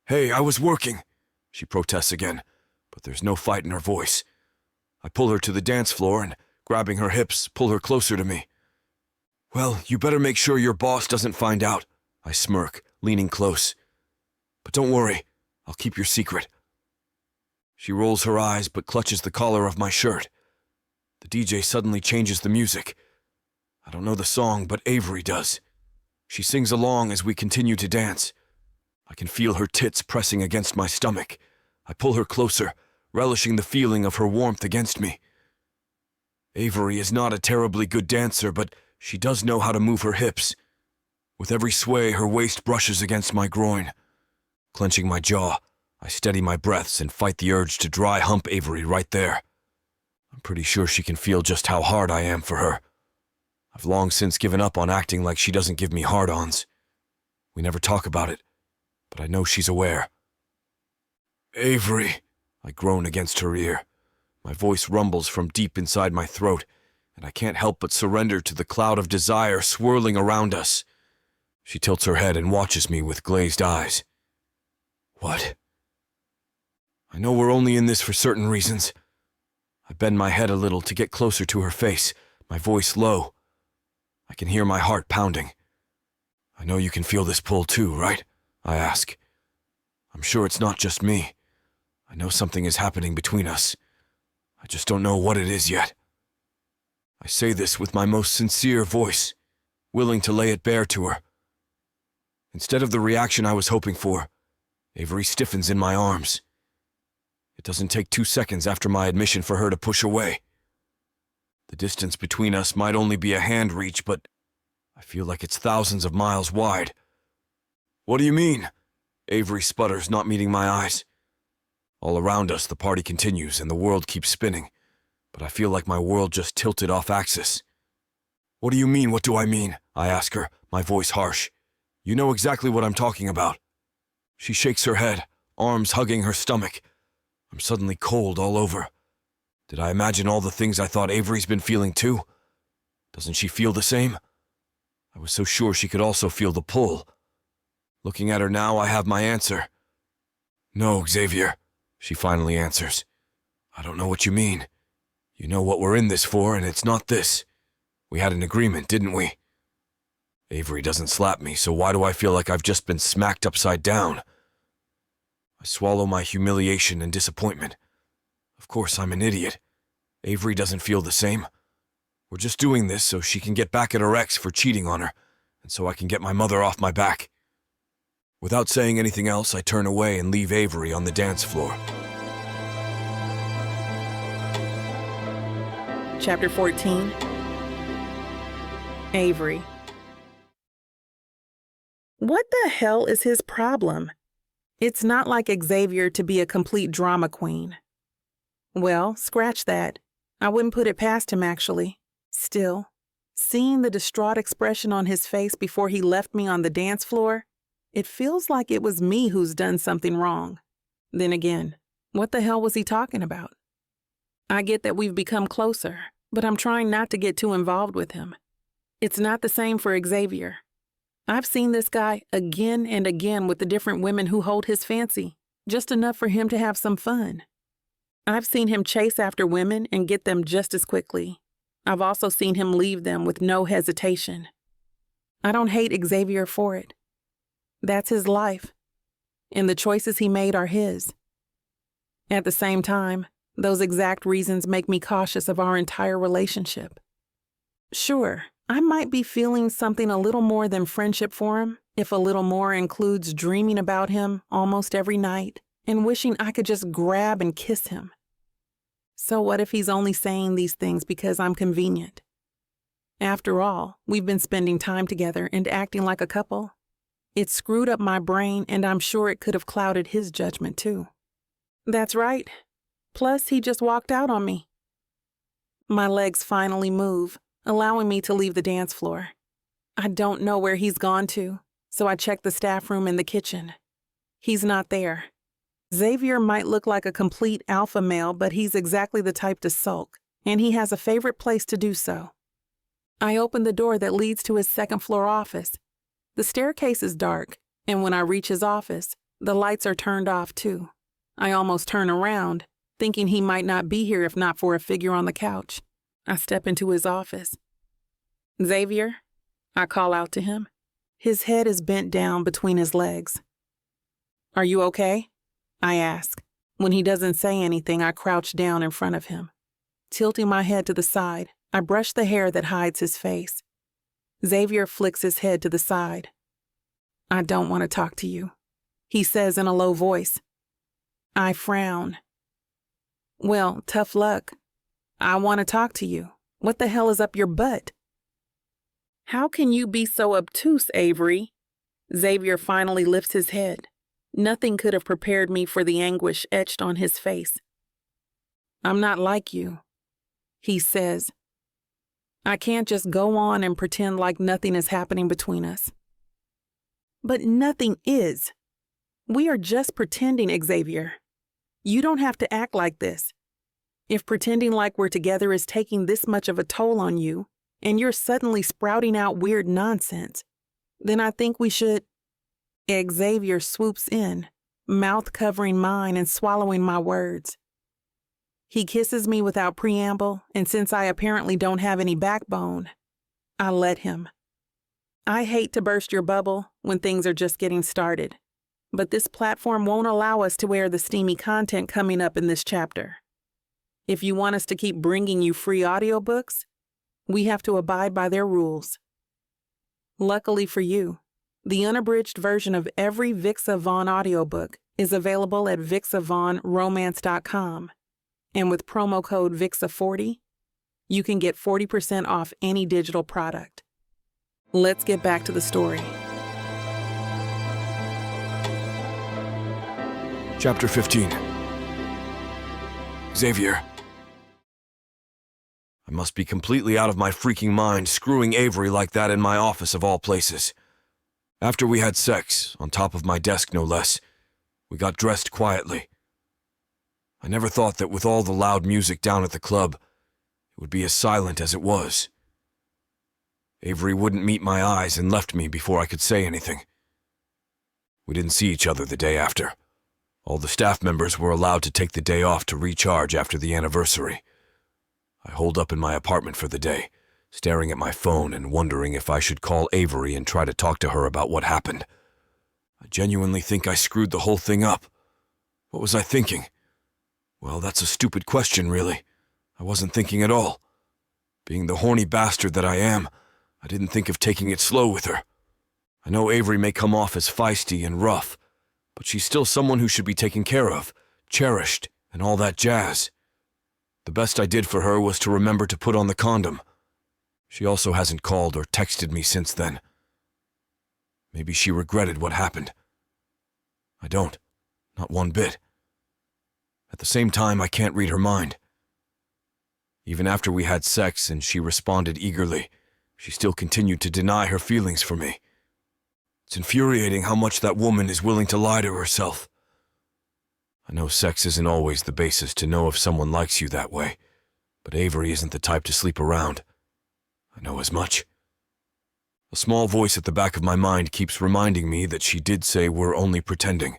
"Hey, I was working," she protests again, but there's no fight in her voice. I pull her to the dance floor and, grabbing her hips, pull her closer to me. "Well, you better make sure your boss doesn't find out," I smirk, leaning close. "But don't worry, I'll keep your secret." She rolls her eyes but clutches the collar of my shirt. The DJ suddenly changes the music. I don't know the song, but Avery does. She sings along as we continue to dance. I can feel her tits pressing against my stomach. I pull her closer, relishing the feeling of her warmth against me. Avery is not a terribly good dancer, but she does know how to move her hips. With every sway, her waist brushes against my groin. Clenching my jaw, I steady my breaths and fight the urge to dry hump Avery right there. I'm pretty sure she can feel just how hard I am for her. I've long since given up on acting like she doesn't give me hard-ons. We never talk about it, but I know she's aware. "Avery," I groan against her ear. My voice rumbles from deep inside my throat, and I can't help but surrender to the cloud of desire swirling around us. She tilts her head and watches me with glazed eyes. "What?" I know we're only in this for certain reasons. I bend my head a little to get closer to her face, my voice low. I can hear my heart pounding. "I know you can feel this pull too, right?" I ask. "I'm sure it's not just me. I know something is happening between us. I just don't know what it is yet." I say this with my most sincere voice, willing to lay it bare to her. Instead of the reaction I was hoping for, Avery stiffens in my arms. It doesn't take 2 seconds after my admission for her to push away. The distance between us might only be a hand reach, but I feel like it's thousands of miles wide. "What do you mean?" Avery sputters, not meeting my eyes. All around us, the party continues and the world keeps spinning, but I feel like my world just tilted off axis. "What do you mean, what do I mean?" I ask her, my voice harsh. "You know exactly what I'm talking about." She shakes her head, arms hugging her stomach. I'm suddenly cold all over. Did I imagine all the things I thought Avery's been feeling too? Doesn't she feel the same? I was so sure she could also feel the pull. Looking at her now, I have my answer. "No, Xavier," she finally answers. "I don't know what you mean. You know what we're in this for, and it's not this. We had an agreement, didn't we?" Avery doesn't slap me, so why do I feel like I've just been smacked upside down? I swallow my humiliation and disappointment. Of course, I'm an idiot. Avery doesn't feel the same. We're just doing this so she can get back at her ex for cheating on her, and so I can get my mother off my back. Without saying anything else, I turn away and leave Avery on the dance floor. Chapter 14. Avery. What the hell is his problem? It's not like Xavier to be a complete drama queen. Well, scratch that. I wouldn't put it past him, actually. Still, seeing the distraught expression on his face before he left me on the dance floor, it feels like it was me who's done something wrong. Then again, what the hell was he talking about? I get that we've become closer, but I'm trying not to get too involved with him. It's not the same for Xavier. I've seen this guy again and again with the different women who hold his fancy, just enough for him to have some fun. I've seen him chase after women and get them just as quickly. I've also seen him leave them with no hesitation. I don't hate Xavier for it. That's his life, and the choices he made are his. At the same time, those exact reasons make me cautious of our entire relationship. Sure, I might be feeling something a little more than friendship for him, if a little more includes dreaming about him almost every night and wishing I could just grab and kiss him. So what if he's only saying these things because I'm convenient? After all, we've been spending time together and acting like a couple. It screwed up my brain, and I'm sure it could have clouded his judgment too. That's right. Plus, he just walked out on me. My legs finally move, allowing me to leave the dance floor. I don't know where he's gone to, so I check the staff room and the kitchen. He's not there. Xavier might look like a complete alpha male, but he's exactly the type to sulk, and he has a favorite place to do so. I open the door that leads to his second-floor office. The staircase is dark, and when I reach his office, the lights are turned off too. I almost turn around, thinking he might not be here if not for a figure on the couch. I step into his office. "Xavier," I call out to him. His head is bent down between his legs. "Are you okay?" I ask. When he doesn't say anything, I crouch down in front of him. Tilting my head to the side, I brush the hair that hides his face. Xavier flicks his head to the side. "I don't want to talk to you." he says in a low voice. I frown. Well, tough luck. I want to talk to you. What the hell is up your butt? How can you be so obtuse, Avery? Xavier finally lifts his head. Nothing could have prepared me for the anguish etched on his face. I'm not like you, he says. I can't just go on and pretend like nothing is happening between us. But nothing is. We are just pretending, Xavier. You don't have to act like this. If pretending like we're together is taking this much of a toll on you, and you're suddenly sprouting out weird nonsense, then I think we should... Xavier swoops in, mouth covering mine and swallowing my words. He kisses me without preamble, and since I apparently don't have any backbone, I let him. I hate to burst your bubble when things are just getting started, but this platform won't allow us to air the steamy content coming up in this chapter. If you want us to keep bringing you free audiobooks, we have to abide by their rules. Luckily for you, the unabridged version of every Vixa Vaughn audiobook is available at vixavonromance.com, and with promo code VIXA40, you can get 40% off any digital product. Let's get back to the story. Chapter 15. Xavier. I must be completely out of my freaking mind screwing Avery like that in my office of all places. After we had sex, on top of my desk no less, we got dressed quietly. I never thought that with all the loud music down at the club, it would be as silent as it was. Avery wouldn't meet my eyes and left me before I could say anything. We didn't see each other the day after. All the staff members were allowed to take the day off to recharge after the anniversary. I holed up in my apartment for the day, staring at my phone and wondering if I should call Avery and try to talk to her about what happened. I genuinely think I screwed the whole thing up. What was I thinking? Well, that's a stupid question, really. I wasn't thinking at all. Being the horny bastard that I am, I didn't think of taking it slow with her. I know Avery may come off as feisty and rough, but she's still someone who should be taken care of, cherished, and all that jazz. The best I did for her was to remember to put on the condom. She also hasn't called or texted me since then. Maybe she regretted what happened. I don't. Not one bit. At the same time, I can't read her mind. Even after we had sex and she responded eagerly, she still continued to deny her feelings for me. It's infuriating how much that woman is willing to lie to herself. I know sex isn't always the basis to know if someone likes you that way, but Avery isn't the type to sleep around. I know as much. A small voice at the back of my mind keeps reminding me that she did say we're only pretending.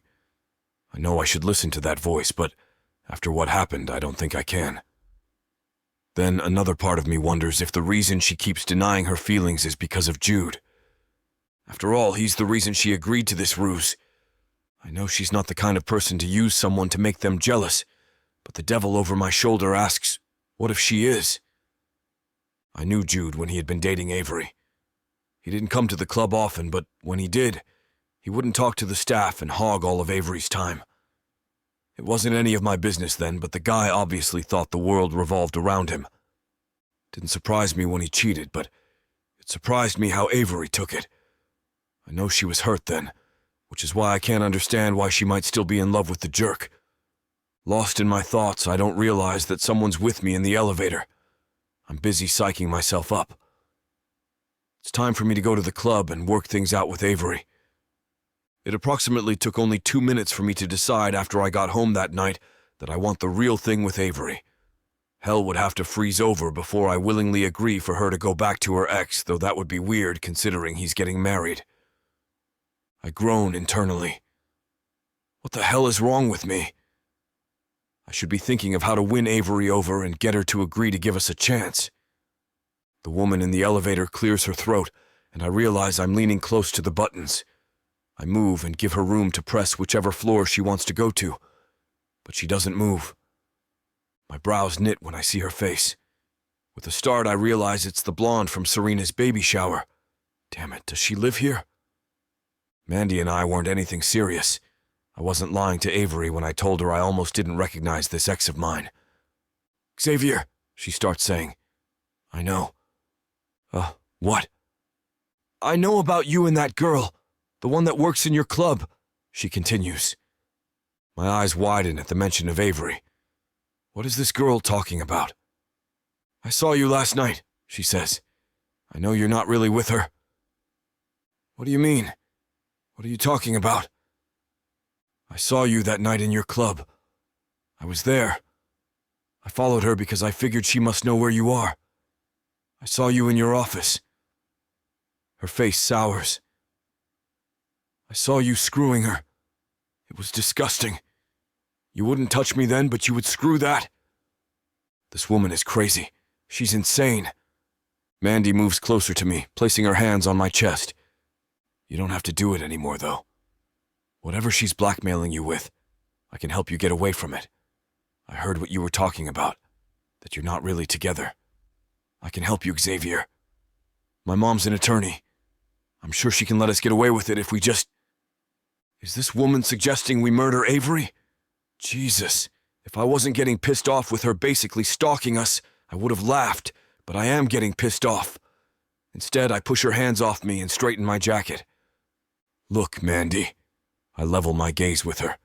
I know I should listen to that voice, but after what happened, I don't think I can. Then another part of me wonders if the reason she keeps denying her feelings is because of Jude. After all, he's the reason she agreed to this ruse. I know she's not the kind of person to use someone to make them jealous, but the devil over my shoulder asks, what if she is? I knew Jude when he had been dating Avery. He didn't come to the club often, but when he did, he wouldn't talk to the staff and hog all of Avery's time. It wasn't any of my business then, but the guy obviously thought the world revolved around him. Didn't surprise me when he cheated, but it surprised me how Avery took it. I know she was hurt then, which is why I can't understand why she might still be in love with the jerk. Lost in my thoughts, I don't realize that someone's with me in the elevator. I'm busy psyching myself up. It's time for me to go to the club and work things out with Avery. It approximately took only 2 minutes for me to decide after I got home that night that I want the real thing with Avery. Hell would have to freeze over before I willingly agree for her to go back to her ex, though that would be weird considering he's getting married. I groan internally. What the hell is wrong with me? I should be thinking of how to win Avery over and get her to agree to give us a chance. The woman in the elevator clears her throat, and I realize I'm leaning close to the buttons. I move and give her room to press whichever floor she wants to go to, but she doesn't move. My brows knit when I see her face. With a start, I realize it's the blonde from Serena's baby shower. Damn it, does she live here? Mandy and I weren't anything serious. I wasn't lying to Avery when I told her I almost didn't recognize this ex of mine. "Xavier," she starts saying. "I know." What? "I know about you and that girl, the one that works in your club," she continues. My eyes widen at the mention of Avery. What is this girl talking about? "I saw you last night," she says. "I know you're not really with her." "What do you mean? What are you talking about?" "I saw you that night in your club. I was there. I followed her because I figured she must know where you are. I saw you in your office." Her face sours. "I saw you screwing her. It was disgusting. You wouldn't touch me then, but you would screw that." This woman is crazy. She's insane. Mandy moves closer to me, placing her hands on my chest. "You don't have to do it anymore, though. Whatever she's blackmailing you with, I can help you get away from it. I heard what you were talking about, that you're not really together. I can help you, Xavier. My mom's an attorney. I'm sure she can let us get away with it if we just..." Is this woman suggesting we murder Avery? Jesus, if I wasn't getting pissed off with her basically stalking us, I would have laughed, but I am getting pissed off. Instead, I push her hands off me and straighten my jacket. "Look, Mandy." I level my gaze with her.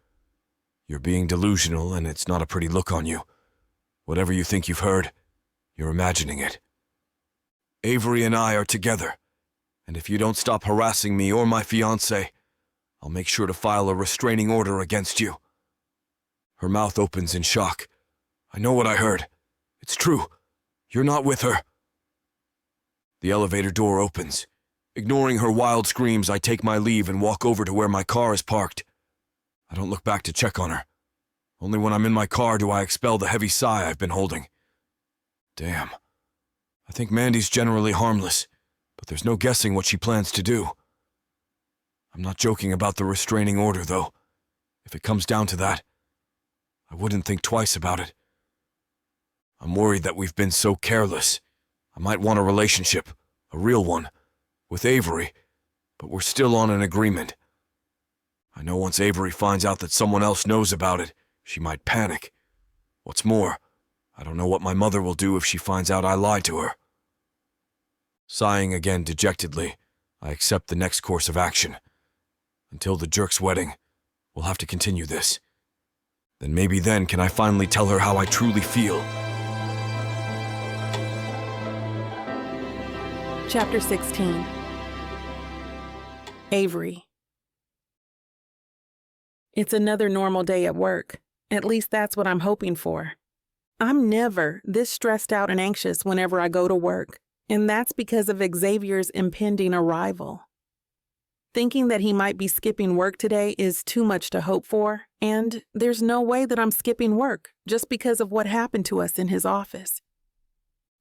"You're being delusional, and it's not a pretty look on you. Whatever you think you've heard, you're imagining it. Avery and I are together, and if you don't stop harassing me or my fiancé, I'll make sure to file a restraining order against you." Her mouth opens in shock. "I know what I heard. It's true. You're not with her." The elevator door opens. Ignoring her wild screams, I take my leave and walk over to where my car is parked. I don't look back to check on her. Only when I'm in my car do I expel the heavy sigh I've been holding. Damn. I think Mandy's generally harmless, but there's no guessing what she plans to do. I'm not joking about the restraining order, though. If it comes down to that, I wouldn't think twice about it. I'm worried that we've been so careless. I might want a relationship, a real one, with Avery, but we're still on an agreement. I know once Avery finds out that someone else knows about it, she might panic. What's more, I don't know what my mother will do if she finds out I lied to her. Sighing again dejectedly, I accept the next course of action. Until the jerk's wedding, we'll have to continue this. Then maybe then can I finally tell her how I truly feel. Chapter 16. Avery. It's another normal day at work. At least that's what I'm hoping for. I'm never this stressed out and anxious whenever I go to work, and that's because of Xavier's impending arrival. Thinking that he might be skipping work today is too much to hope for, and there's no way that I'm skipping work just because of what happened to us in his office.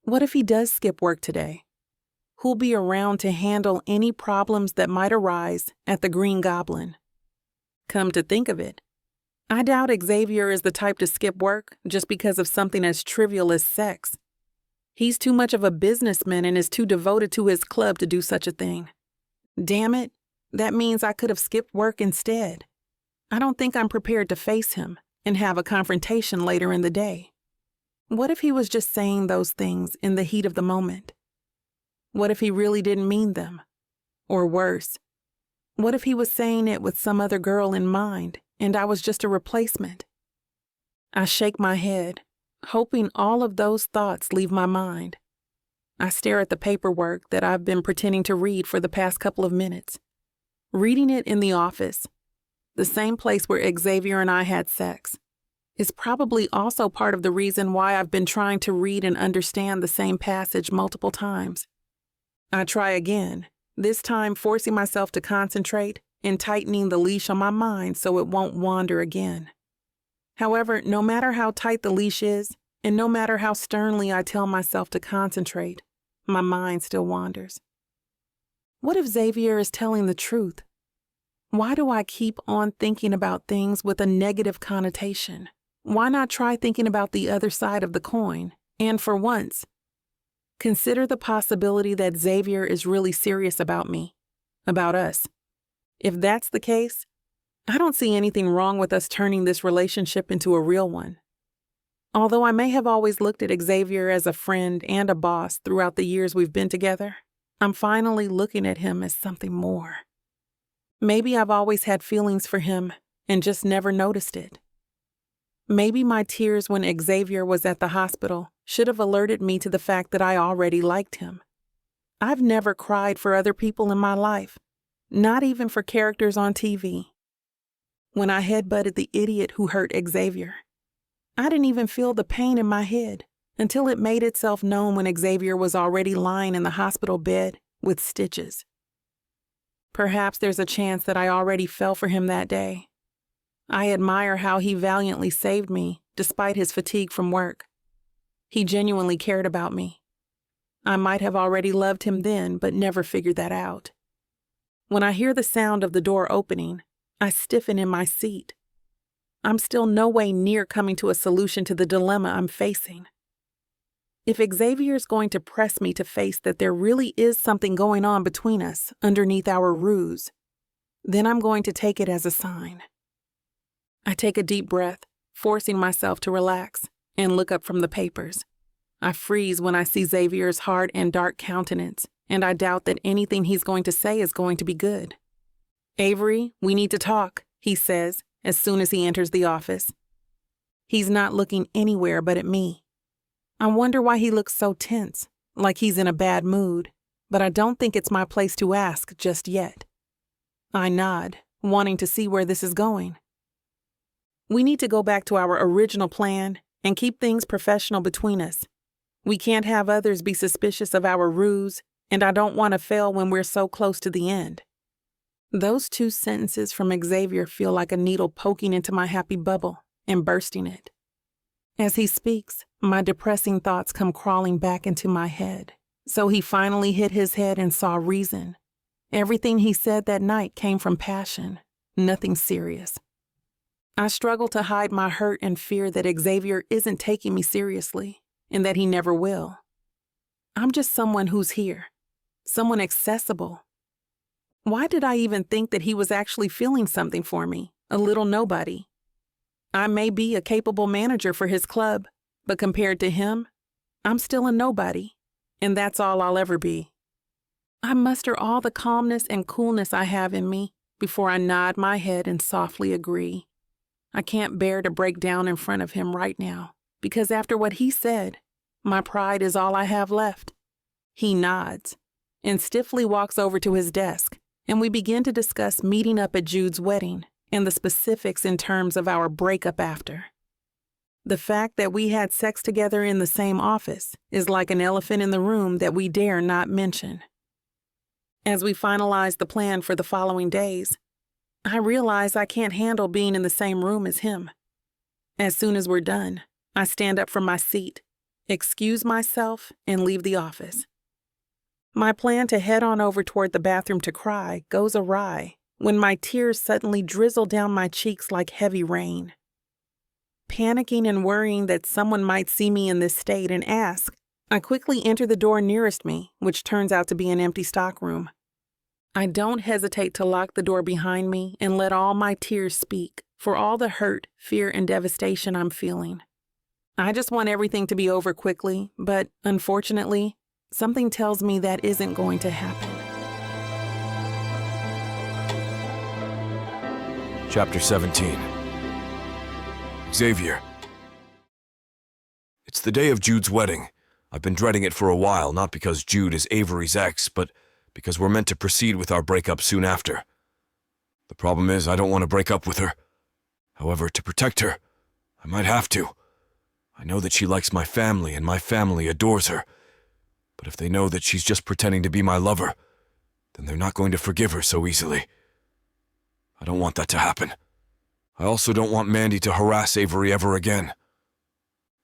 What if he does skip work today? Who'll be around to handle any problems that might arise at the Green Goblin? Come to think of it, I doubt Xavier is the type to skip work just because of something as trivial as sex. He's too much of a businessman and is too devoted to his club to do such a thing. Damn it, that means I could have skipped work instead. I don't think I'm prepared to face him and have a confrontation later in the day. What if he was just saying those things in the heat of the moment? What if he really didn't mean them? Or worse, what if he was saying it with some other girl in mind and I was just a replacement? I shake my head, hoping all of those thoughts leave my mind. I stare at the paperwork that I've been pretending to read for the past couple of minutes. Reading it in the office, the same place where Xavier and I had sex, is probably also part of the reason why I've been trying to read and understand the same passage multiple times. I try again, this time forcing myself to concentrate and tightening the leash on my mind so it won't wander again. However, no matter how tight the leash is, and no matter how sternly I tell myself to concentrate, my mind still wanders. What if Xavier is telling the truth? Why do I keep on thinking about things with a negative connotation? Why not try thinking about the other side of the coin, and for once, consider the possibility that Xavier is really serious about me, about us. If that's the case, I don't see anything wrong with us turning this relationship into a real one. Although I may have always looked at Xavier as a friend and a boss throughout the years we've been together, I'm finally looking at him as something more. Maybe I've always had feelings for him and just never noticed it. Maybe my tears when Xavier was at the hospital should have alerted me to the fact that I already liked him. I've never cried for other people in my life, not even for characters on TV. When I headbutted the idiot who hurt Xavier, I didn't even feel the pain in my head until it made itself known when Xavier was already lying in the hospital bed with stitches. Perhaps there's a chance that I already fell for him that day. I admire how he valiantly saved me despite his fatigue from work. He genuinely cared about me. I might have already loved him then, but never figured that out. When I hear the sound of the door opening, I stiffen in my seat. I'm still no way near coming to a solution to the dilemma I'm facing. If Xavier's going to press me to face that there really is something going on between us underneath our ruse, then I'm going to take it as a sign. I take a deep breath, forcing myself to relax, and look up from the papers. I freeze when I see Xavier's hard and dark countenance, and I doubt that anything he's going to say is going to be good. "Avery, we need to talk," he says as soon as he enters the office. He's not looking anywhere but at me. I wonder why he looks so tense, like he's in a bad mood, but I don't think it's my place to ask just yet. I nod, wanting to see where this is going. We need to go back to our original plan and keep things professional between us. We can't have others be suspicious of our ruse, and I don't want to fail when we're so close to the end. Those two sentences from Xavier feel like a needle poking into my happy bubble and bursting it. As he speaks, my depressing thoughts come crawling back into my head. So he finally hit his head and saw reason. Everything he said that night came from passion, nothing serious. I struggle to hide my hurt and fear that Xavier isn't taking me seriously, and that he never will. I'm just someone who's here, someone accessible. Why did I even think that he was actually feeling something for me, a little nobody? I may be a capable manager for his club, but compared to him, I'm still a nobody, and that's all I'll ever be. I muster all the calmness and coolness I have in me before I nod my head and softly agree. I can't bear to break down in front of him right now, because after what he said, my pride is all I have left. He nods and stiffly walks over to his desk, and we begin to discuss meeting up at Jude's wedding and the specifics in terms of our breakup after. The fact that we had sex together in the same office is like an elephant in the room that we dare not mention. As we finalize the plan for the following days, I realize I can't handle being in the same room as him. As soon as we're done, I stand up from my seat, excuse myself, and leave the office. My plan to head on over toward the bathroom to cry goes awry when my tears suddenly drizzle down my cheeks like heavy rain. Panicking and worrying that someone might see me in this state and ask, I quickly enter the door nearest me, which turns out to be an empty stockroom. I don't hesitate to lock the door behind me and let all my tears speak for all the hurt, fear, and devastation I'm feeling. I just want everything to be over quickly, but unfortunately, something tells me that isn't going to happen. Chapter 17. Xavier. It's the day of Jude's wedding. I've been dreading it for a while, not because Jude is Avery's ex, but because we're meant to proceed with our breakup soon after. The problem is I don't want to break up with her. However, to protect her, I might have to. I know that she likes my family and my family adores her. But if they know that she's just pretending to be my lover, then they're not going to forgive her so easily. I don't want that to happen. I also don't want Mandy to harass Avery ever again.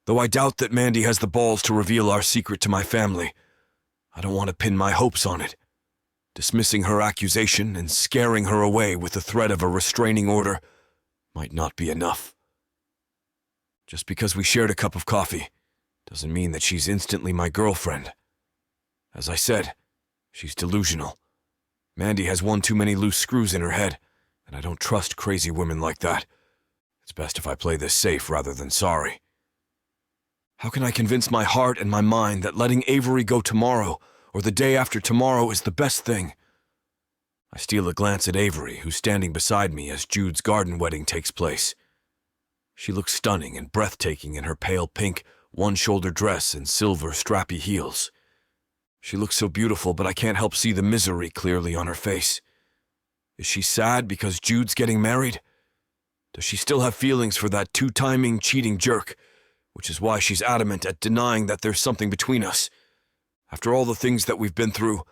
Though I doubt that Mandy has the balls to reveal our secret to my family, I don't want to pin my hopes on it. Dismissing her accusation and scaring her away with the threat of a restraining order might not be enough. Just because we shared a cup of coffee doesn't mean that she's instantly my girlfriend. As I said, she's delusional. Mandy has one too many loose screws in her head, and I don't trust crazy women like that. It's best if I play this safe rather than sorry. How can I convince my heart and my mind that letting Avery go tomorrow or the day after tomorrow is the best thing? I steal a glance at Avery, who's standing beside me as Jude's garden wedding takes place. She looks stunning and breathtaking in her pale pink, one-shoulder dress and silver strappy heels. She looks so beautiful, but I can't help see the misery clearly on her face. Is she sad because Jude's getting married? Does she still have feelings for that two-timing, cheating jerk, which is why she's adamant at denying that there's something between us? After all the things that we've been through,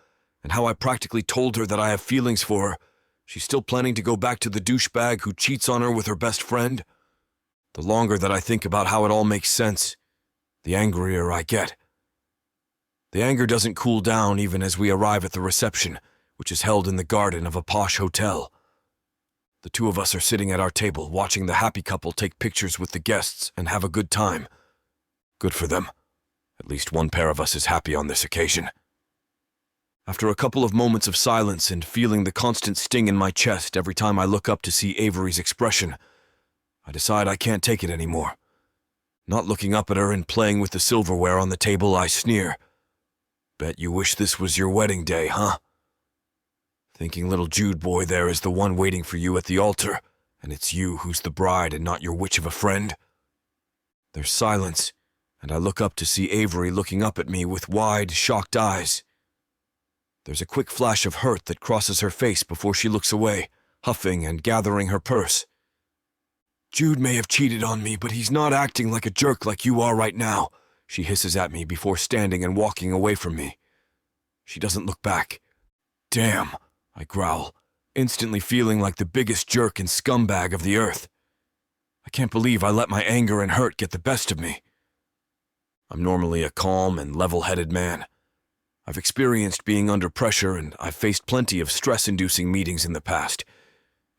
and how I practically told her that I have feelings for her, she's still planning to go back to the douchebag who cheats on her with her best friend? The longer that I think about how it all makes sense, the angrier I get. The anger doesn't cool down even as we arrive at the reception, which is held in the garden of a posh hotel. The two of us are sitting at our table watching the happy couple take pictures with the guests and have a good time. Good for them. At least one pair of us is happy on this occasion. After a couple of moments of silence and feeling the constant sting in my chest every time I look up to see Avery's expression, I decide I can't take it anymore. Not looking up at her and playing with the silverware on the table, I sneer. Bet you wish this was your wedding day, huh? Thinking little Jude boy there is the one waiting for you at the altar, and it's you who's the bride and not your witch of a friend? There's silence, and I look up to see Avery looking up at me with wide, shocked eyes. There's a quick flash of hurt that crosses her face before she looks away, huffing and gathering her purse. Jude may have cheated on me, but he's not acting like a jerk like you are right now, she hisses at me before standing and walking away from me. She doesn't look back. Damn, I growl, instantly feeling like the biggest jerk and scumbag of the earth. I can't believe I let my anger and hurt get the best of me. I'm normally a calm and level-headed man. I've experienced being under pressure, and I've faced plenty of stress-inducing meetings in the past.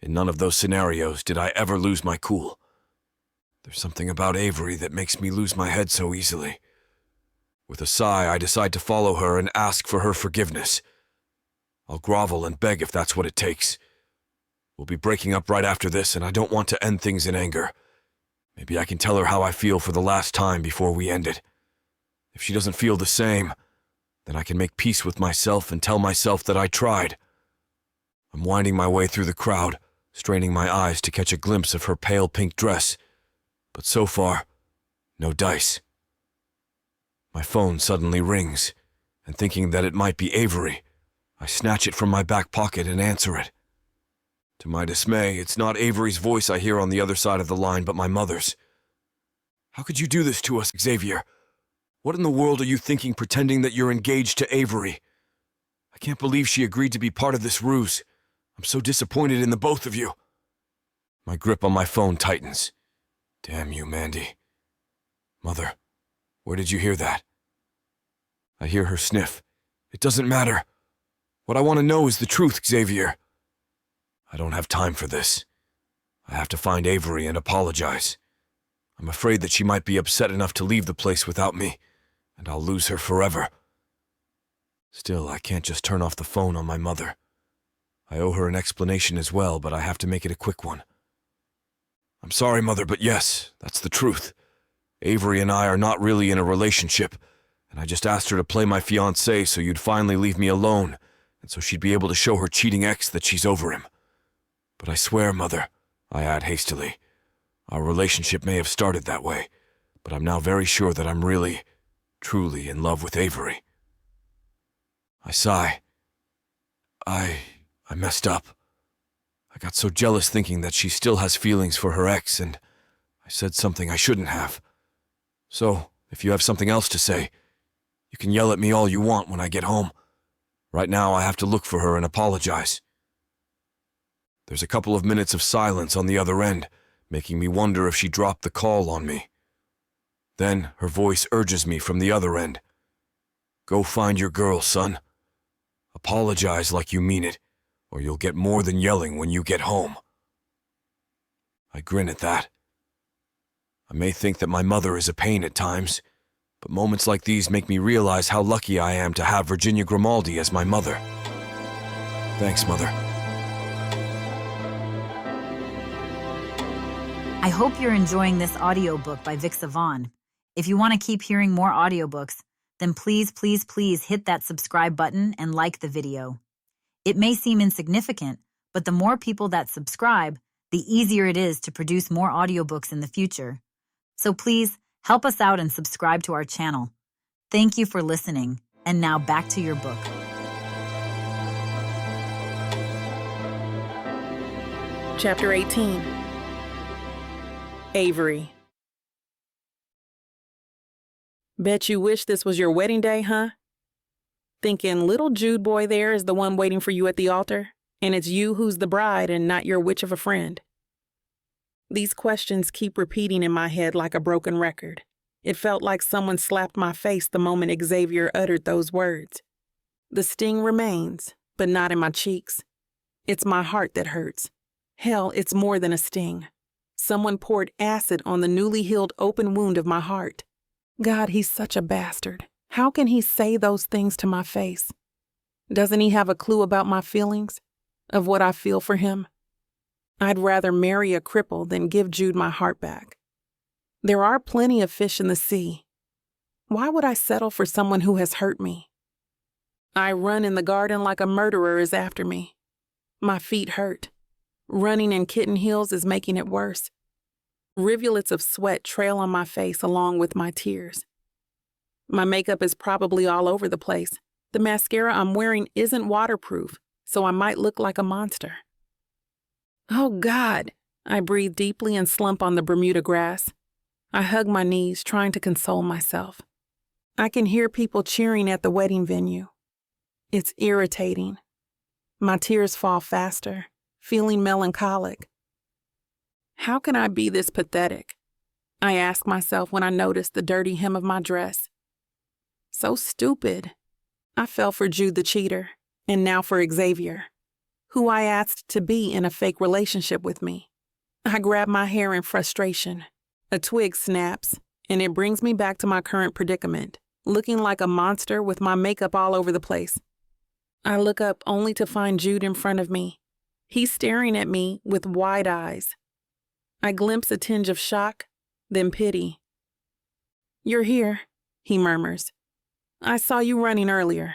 In none of those scenarios did I ever lose my cool. There's something about Avery that makes me lose my head so easily. With a sigh, I decide to follow her and ask for her forgiveness. I'll grovel and beg if that's what it takes. We'll be breaking up right after this, and I don't want to end things in anger. Maybe I can tell her how I feel for the last time before we end it. If she doesn't feel the same, then I can make peace with myself and tell myself that I tried. I'm winding my way through the crowd, straining my eyes to catch a glimpse of her pale pink dress. But so far, no dice. My phone suddenly rings, and thinking that it might be Avery, I snatch it from my back pocket and answer it. To my dismay, it's not Avery's voice I hear on the other side of the line, but my mother's. How could you do this to us, Xavier? What in the world are you thinking pretending that you're engaged to Avery? I can't believe she agreed to be part of this ruse. I'm so disappointed in the both of you. My grip on my phone tightens. Damn you, Mandy. Mother, where did you hear that? I hear her sniff. It doesn't matter. What I want to know is the truth, Xavier. I don't have time for this. I have to find Avery and apologize. I'm afraid that she might be upset enough to leave the place without me, and I'll lose her forever. Still, I can't just turn off the phone on my mother. I owe her an explanation as well, but I have to make it a quick one. I'm sorry, Mother, but yes, that's the truth. Avery and I are not really in a relationship, and I just asked her to play my fiancé so you'd finally leave me alone, and so she'd be able to show her cheating ex that she's over him. But I swear, Mother, I add hastily, our relationship may have started that way, but I'm now very sure that I'm really, truly in love with Avery. I sigh. I messed up. I got so jealous thinking that she still has feelings for her ex, and I said something I shouldn't have. So, if you have something else to say, you can yell at me all you want when I get home. Right now, I have to look for her and apologize. There's a couple of minutes of silence on the other end, making me wonder if she dropped the call on me. Then, her voice urges me from the other end. Go find your girl, son. Apologize like you mean it, or you'll get more than yelling when you get home. I grin at that. I may think that my mother is a pain at times, but moments like these make me realize how lucky I am to have Virginia Grimaldi as my mother. Thanks, Mother. I hope you're enjoying this audiobook by Vixavon. If you want to keep hearing more audiobooks, then please hit that subscribe button and like the video. It may seem insignificant, but the more people that subscribe, the easier it is to produce more audiobooks in the future. So please help us out and subscribe to our channel. Thank you for listening, and now back to your book. Chapter 18. Avery. Bet you wish this was your wedding day, huh? Thinking little Jude boy there is the one waiting for you at the altar, and it's you who's the bride and not your witch of a friend. These questions keep repeating in my head like a broken record. It felt like someone slapped my face the moment Xavier uttered those words. The sting remains, but not in my cheeks. It's my heart that hurts. Hell, it's more than a sting. Someone poured acid on the newly healed open wound of my heart. God, he's such a bastard. How can he say those things to my face? Doesn't he have a clue about my feelings? Of what I feel for him? I'd rather marry a cripple than give Jude my heart back. There are plenty of fish in the sea. Why would I settle for someone who has hurt me? I run in the garden like a murderer is after me. My feet hurt. Running in kitten heels is making it worse. Rivulets of sweat trail on my face along with my tears. My makeup is probably all over the place. The mascara I'm wearing isn't waterproof, so I might look like a monster. Oh God! I breathe deeply and slump on the Bermuda grass. I hug my knees, trying to console myself. I can hear people cheering at the wedding venue. It's irritating. My tears fall faster, feeling melancholic. How can I be this pathetic? I ask myself when I notice the dirty hem of my dress. So stupid. I fell for Jude the cheater, and now for Xavier, who I asked to be in a fake relationship with me. I grab my hair in frustration. A twig snaps, and it brings me back to my current predicament, looking like a monster with my makeup all over the place. I look up only to find Jude in front of me. He's staring at me with wide eyes. I glimpse a tinge of shock, then pity. "You're here," he murmurs. "I saw you running earlier."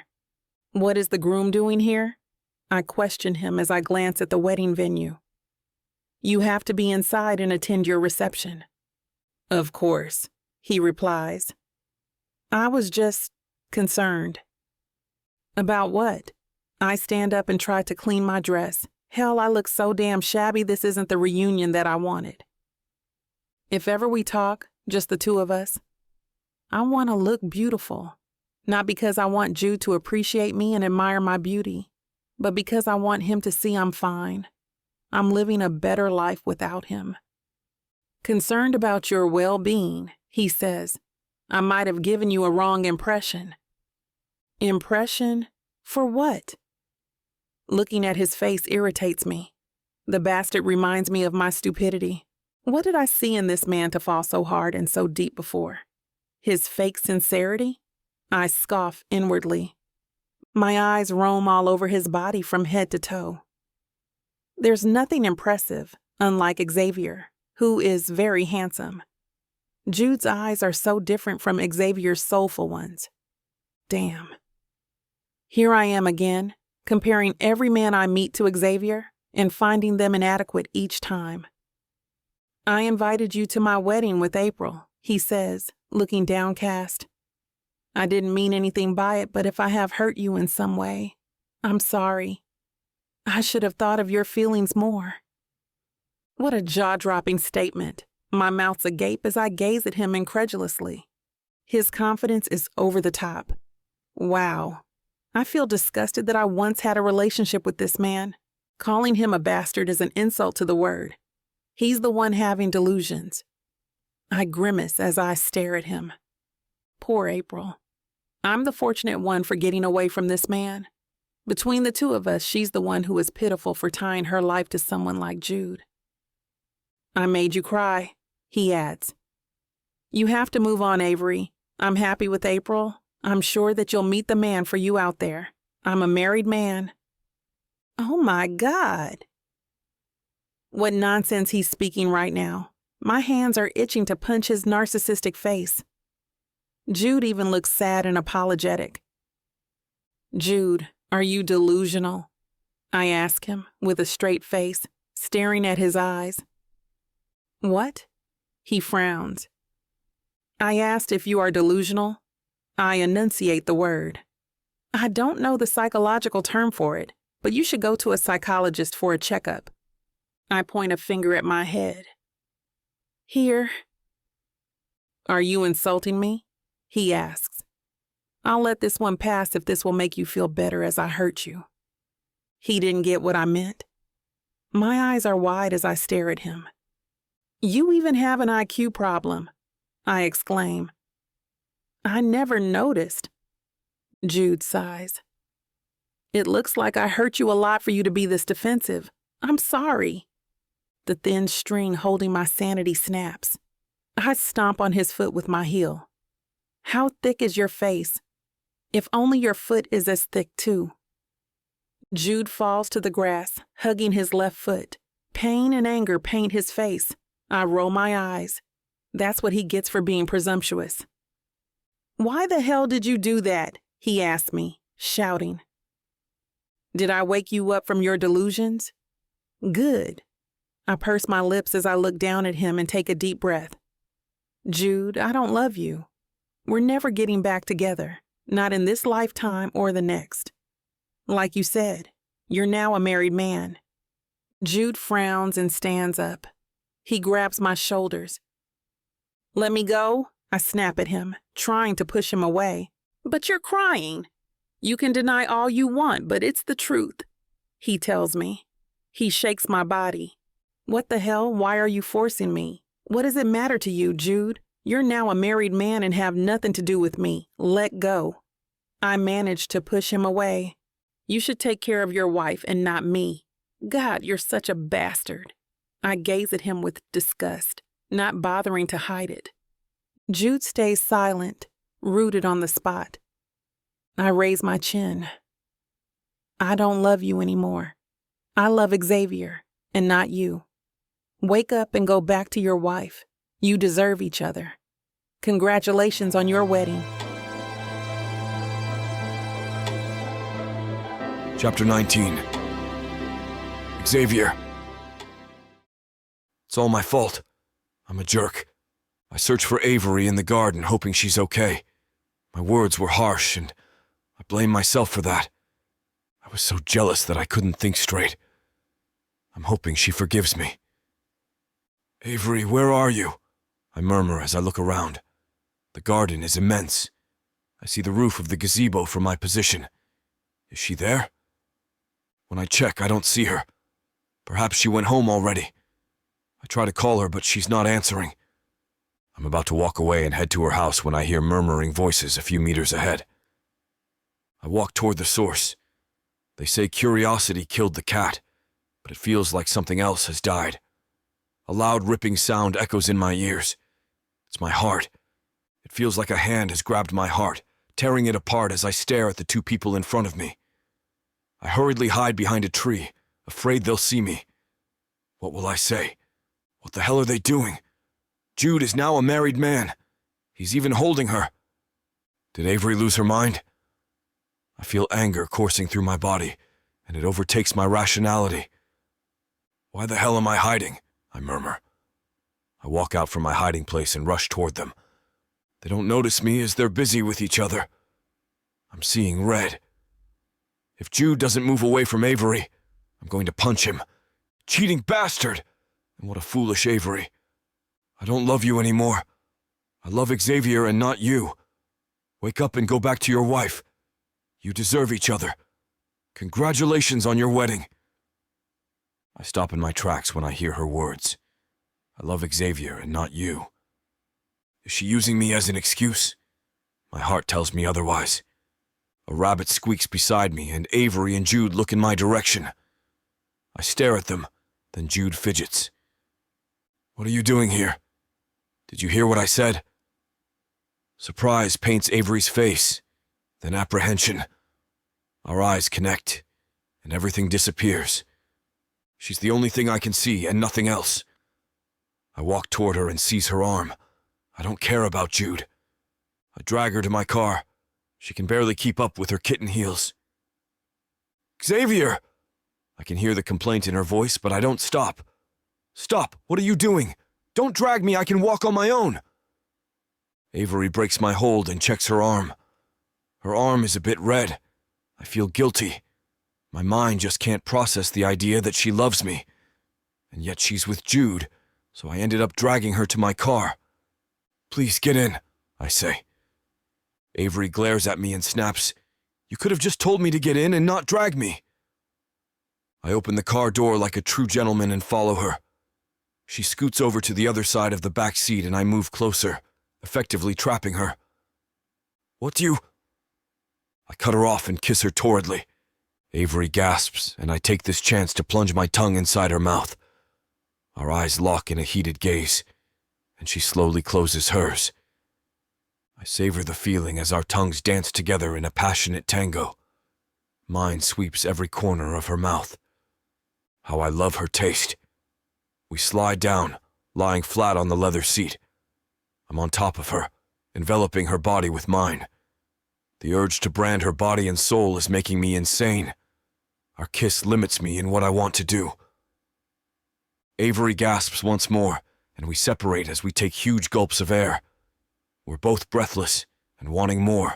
What is the groom doing here? I question him as I glance at the wedding venue. "You have to be inside and attend your reception." "Of course," he replies. I was just concerned. About what? I stand up and try to clean my dress. Hell, I look so damn shabby this isn't the reunion that I wanted. If ever we talk, just the two of us, I want to look beautiful. Not because I want Jude to appreciate me and admire my beauty, but because I want him to see I'm fine. I'm living a better life without him. "Concerned about your well-being," he says. "I might have given you a wrong impression." Impression? For what? Looking at his face irritates me. The bastard reminds me of my stupidity. What did I see in this man to fall so hard and so deep before? His fake sincerity? I scoff inwardly. My eyes roam all over his body from head to toe. There's nothing impressive, unlike Xavier, who is very handsome. Jude's eyes are so different from Xavier's soulful ones. Damn. Here I am again, comparing every man I meet to Xavier and finding them inadequate each time. "I invited you to my wedding with April," he says, looking downcast. "I didn't mean anything by it, but if I have hurt you in some way, I'm sorry. I should have thought of your feelings more." What a jaw-dropping statement. My mouth's agape as I gaze at him incredulously. His confidence is over the top. Wow. I feel disgusted that I once had a relationship with this man. Calling him a bastard is an insult to the word. He's the one having delusions. I grimace as I stare at him. Poor April. I'm the fortunate one for getting away from this man. Between the two of us, she's the one who is pitiful for tying her life to someone like Jude. "I made you cry," he adds. "You have to move on, Avery. I'm happy with April. I'm sure that you'll meet the man for you out there. I'm a married man." Oh my God. What nonsense he's speaking right now. My hands are itching to punch his narcissistic face. Jude even looks sad and apologetic. Jude, are you delusional? I ask him with a straight face, staring at his eyes. What? He frowns. I asked if you are delusional. I enunciate the word. I don't know the psychological term for it, but you should go to a psychologist for a checkup. I point a finger at my head. Here. Are you insulting me? He asks. I'll let this one pass if this will make you feel better as I hurt you. He didn't get what I meant. My eyes are wide as I stare at him. You even have an IQ problem, I exclaim. I never noticed. Jude sighs. It looks like I hurt you a lot for you to be this defensive. I'm sorry. The thin string holding my sanity snaps. I stomp on his foot with my heel. How thick is your face? If only your foot is as thick too. Jude falls to the grass, hugging his left foot. Pain and anger paint his face. I roll my eyes. That's what he gets for being presumptuous. Why the hell did you do that? He asked me, shouting. Did I wake you up from your delusions? Good. I purse my lips as I look down at him and take a deep breath. Jude, I don't love you. We're never getting back together, not in this lifetime or the next. Like you said, you're now a married man. Jude frowns and stands up. He grabs my shoulders. Let me go, I snap at him, trying to push him away. But you're crying. You can deny all you want, but it's the truth, he tells me. He shakes my body. What the hell? Why are you forcing me? What does it matter to you, Jude? You're now a married man and have nothing to do with me. Let go. I managed to push him away. You should take care of your wife and not me. God, you're such a bastard. I gaze at him with disgust, not bothering to hide it. Jude stays silent, rooted on the spot. I raise my chin. I don't love you anymore. I love Xavier, and not you. Wake up and go back to your wife. You deserve each other. Congratulations on your wedding. Chapter 19. Xavier. It's all my fault. I'm a jerk. I search for Avery in the garden, hoping she's okay. My words were harsh, and I blame myself for that. I was so jealous that I couldn't think straight. I'm hoping she forgives me. Avery, where are you? I murmur as I look around. The garden is immense. I see the roof of the gazebo from my position. Is she there? When I check, I don't see her. Perhaps she went home already. I try to call her, but she's not answering. I'm about to walk away and head to her house when I hear murmuring voices a few meters ahead. I walk toward the source. They say curiosity killed the cat, but it feels like something else has died. A loud ripping sound echoes in my ears. It's my heart. It feels like a hand has grabbed my heart, tearing it apart as I stare at the two people in front of me. I hurriedly hide behind a tree, afraid they'll see me. What will I say? What the hell are they doing? Jude is now a married man. He's even holding her. Did Avery lose her mind? I feel anger coursing through my body, and it overtakes my rationality. Why the hell am I hiding? I murmur. I walk out from my hiding place and rush toward them. They don't notice me as they're busy with each other. I'm seeing red. If Jude doesn't move away from Avery, I'm going to punch him. Cheating bastard! And what a foolish Avery. I don't love you anymore. I love Xavier and not you. Wake up and go back to your wife. You deserve each other. Congratulations on your wedding. I stop in my tracks when I hear her words. I love Xavier and not you. Is she using me as an excuse? My heart tells me otherwise. A rabbit squeaks beside me, and Avery and Jude look in my direction. I stare at them, then Jude fidgets. What are you doing here? Did you hear what I said? Surprise paints Avery's face, then apprehension. Our eyes connect, and everything disappears. She's the only thing I can see, and nothing else. I walk toward her and seize her arm. I don't care about Jude. I drag her to my car. She can barely keep up with her kitten heels. Xavier! I can hear the complaint in her voice, but I don't stop. Stop! What are you doing? Don't drag me, I can walk on my own! Avery breaks my hold and checks her arm. Her arm is a bit red. I feel guilty. My mind just can't process the idea that she loves me. And yet she's with Jude, so I ended up dragging her to my car. Please get in, I say. Avery glares at me and snaps, You could have just told me to get in and not drag me. I open the car door like a true gentleman and follow her. She scoots over to the other side of the back seat and I move closer, effectively trapping her. What do you... I cut her off and kiss her torridly. Avery gasps, and I take this chance to plunge my tongue inside her mouth. Our eyes lock in a heated gaze, and she slowly closes hers. I savor the feeling as our tongues dance together in a passionate tango. Mine sweeps every corner of her mouth. How I love her taste. We slide down, lying flat on the leather seat. I'm on top of her, enveloping her body with mine. The urge to brand her body and soul is making me insane. Our kiss limits me in what I want to do. Avery gasps once more, and we separate as we take huge gulps of air. We're both breathless and wanting more.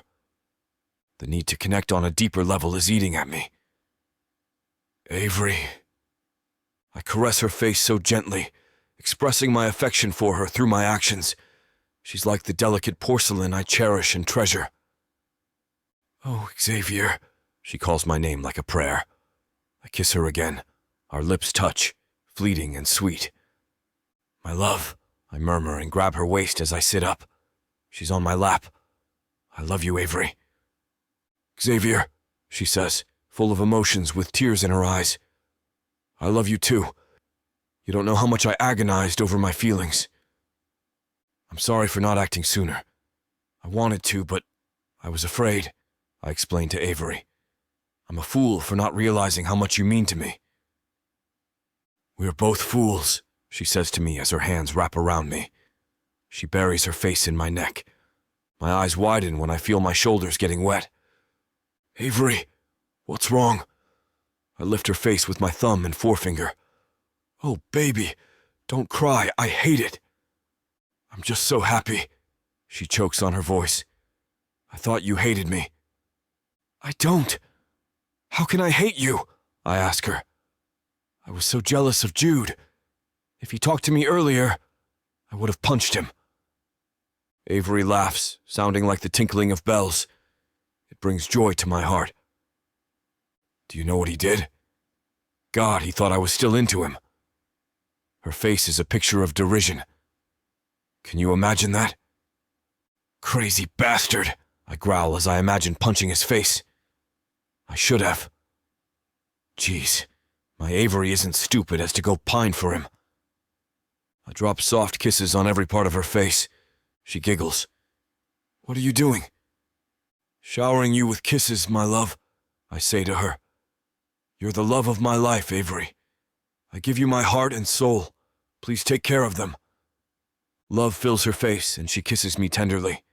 The need to connect on a deeper level is eating at me. Avery. I caress her face so gently, expressing my affection for her through my actions. She's like the delicate porcelain I cherish and treasure. Oh, Xavier, she calls my name like a prayer. I kiss her again. Our lips touch, fleeting and sweet. My love, I murmur and grab her waist as I sit up. She's on my lap. I love you, Avery. Xavier, she says, full of emotions with tears in her eyes. I love you too. You don't know how much I agonized over my feelings. I'm sorry for not acting sooner. I wanted to, but I was afraid, I explained to Avery. I'm a fool for not realizing how much you mean to me. We're both fools, she says to me as her hands wrap around me. She buries her face in my neck. My eyes widen when I feel my shoulders getting wet. Avery, what's wrong? I lift her face with my thumb and forefinger. Oh, baby, don't cry, I hate it. I'm just so happy, she chokes on her voice. I thought you hated me. I don't. How can I hate you? I ask her. I was so jealous of Jude. If he talked to me earlier, I would have punched him. Avery laughs, sounding like the tinkling of bells. It brings joy to my heart. Do you know what he did? God, he thought I was still into him. Her face is a picture of derision. Can you imagine that? Crazy bastard, I growl as I imagine punching his face. I should have. Jeez, my Avery isn't stupid as to go pine for him. I drop soft kisses on every part of her face. She giggles. What are you doing? Showering you with kisses, my love, I say to her. You're the love of my life, Avery. I give you my heart and soul. Please take care of them. Love fills her face, and she kisses me tenderly.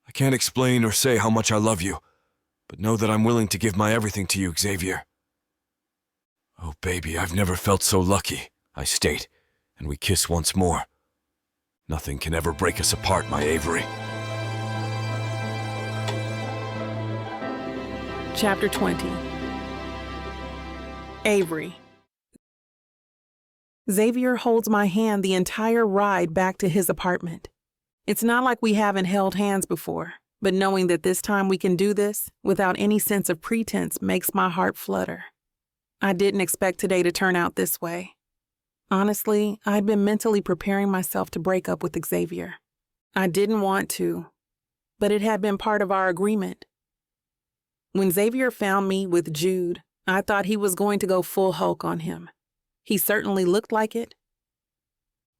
I can't explain or say how much I love you, but know that I'm willing to give my everything to you, Xavier. Oh, baby, I've never felt so lucky, I state, and we kiss once more. Nothing can ever break us apart, my Avery. Chapter 20. Avery. Xavier holds my hand the entire ride back to his apartment. It's not like we haven't held hands before, but knowing that this time we can do this without any sense of pretense makes my heart flutter. I didn't expect today to turn out this way. Honestly, I'd been mentally preparing myself to break up with Xavier. I didn't want to, but it had been part of our agreement. When Xavier found me with Jude, I thought he was going to go full Hulk on him. He certainly looked like it.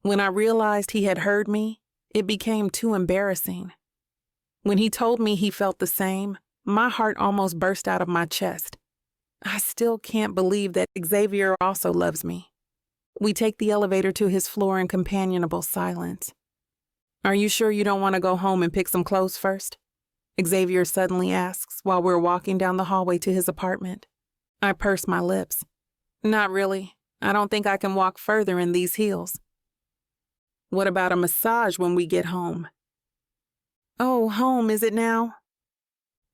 When I realized he had heard me, it became too embarrassing. When he told me he felt the same, my heart almost burst out of my chest. I still can't believe that Xavier also loves me. We take the elevator to his floor in companionable silence. Are you sure you don't want to go home and pick some clothes first? Xavier suddenly asks while we're walking down the hallway to his apartment. I purse my lips. Not really. I don't think I can walk further in these heels. What about a massage when we get home? Oh, home, is it now?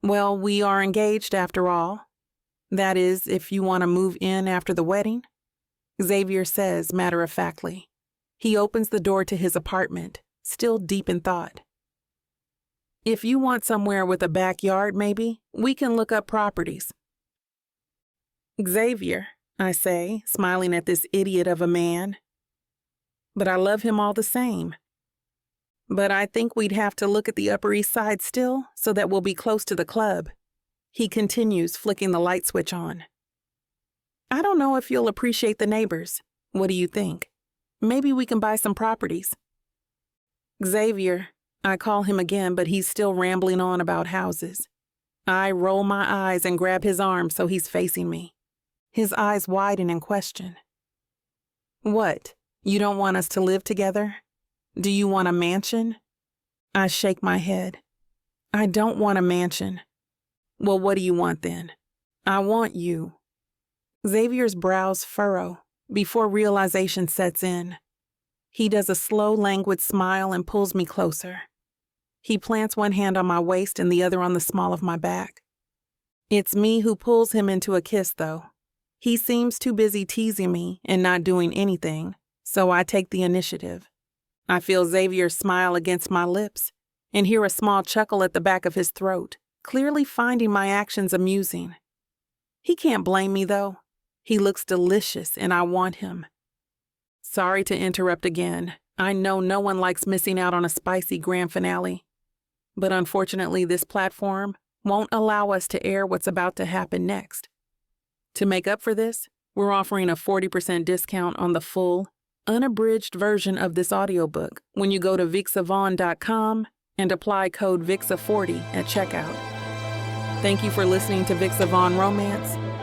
Well, we are engaged after all. That is, if you want to move in after the wedding, Xavier says matter-of-factly. He opens the door to his apartment, still deep in thought. If you want somewhere with a backyard, maybe, we can look up properties. Xavier, I say, smiling at this idiot of a man. But I love him all the same. But I think we'd have to look at the Upper East Side still, so that we'll be close to the club. He continues, flicking the light switch on. I don't know if you'll appreciate the neighbors. What do you think? Maybe we can buy some properties. Xavier, I call him again, but he's still rambling on about houses. I roll my eyes and grab his arm so he's facing me. His eyes widen in question. What? You don't want us to live together? Do you want a mansion? I shake my head. I don't want a mansion. Well, what do you want then? I want you. Xavier's brows furrow before realization sets in. He does a slow, languid smile and pulls me closer. He plants one hand on my waist and the other on the small of my back. It's me who pulls him into a kiss, though. He seems too busy teasing me and not doing anything, so I take the initiative. I feel Xavier's smile against my lips and hear a small chuckle at the back of his throat, clearly finding my actions amusing. He can't blame me, though. He looks delicious and I want him. Sorry to interrupt again. I know no one likes missing out on a spicy grand finale. But unfortunately, this platform won't allow us to air what's about to happen next. To make up for this, we're offering a 40% discount on the full, unabridged version of this audiobook when you go to vixavon.com and apply code VIXA40 at checkout. Thank you for listening to Vixavon Romance.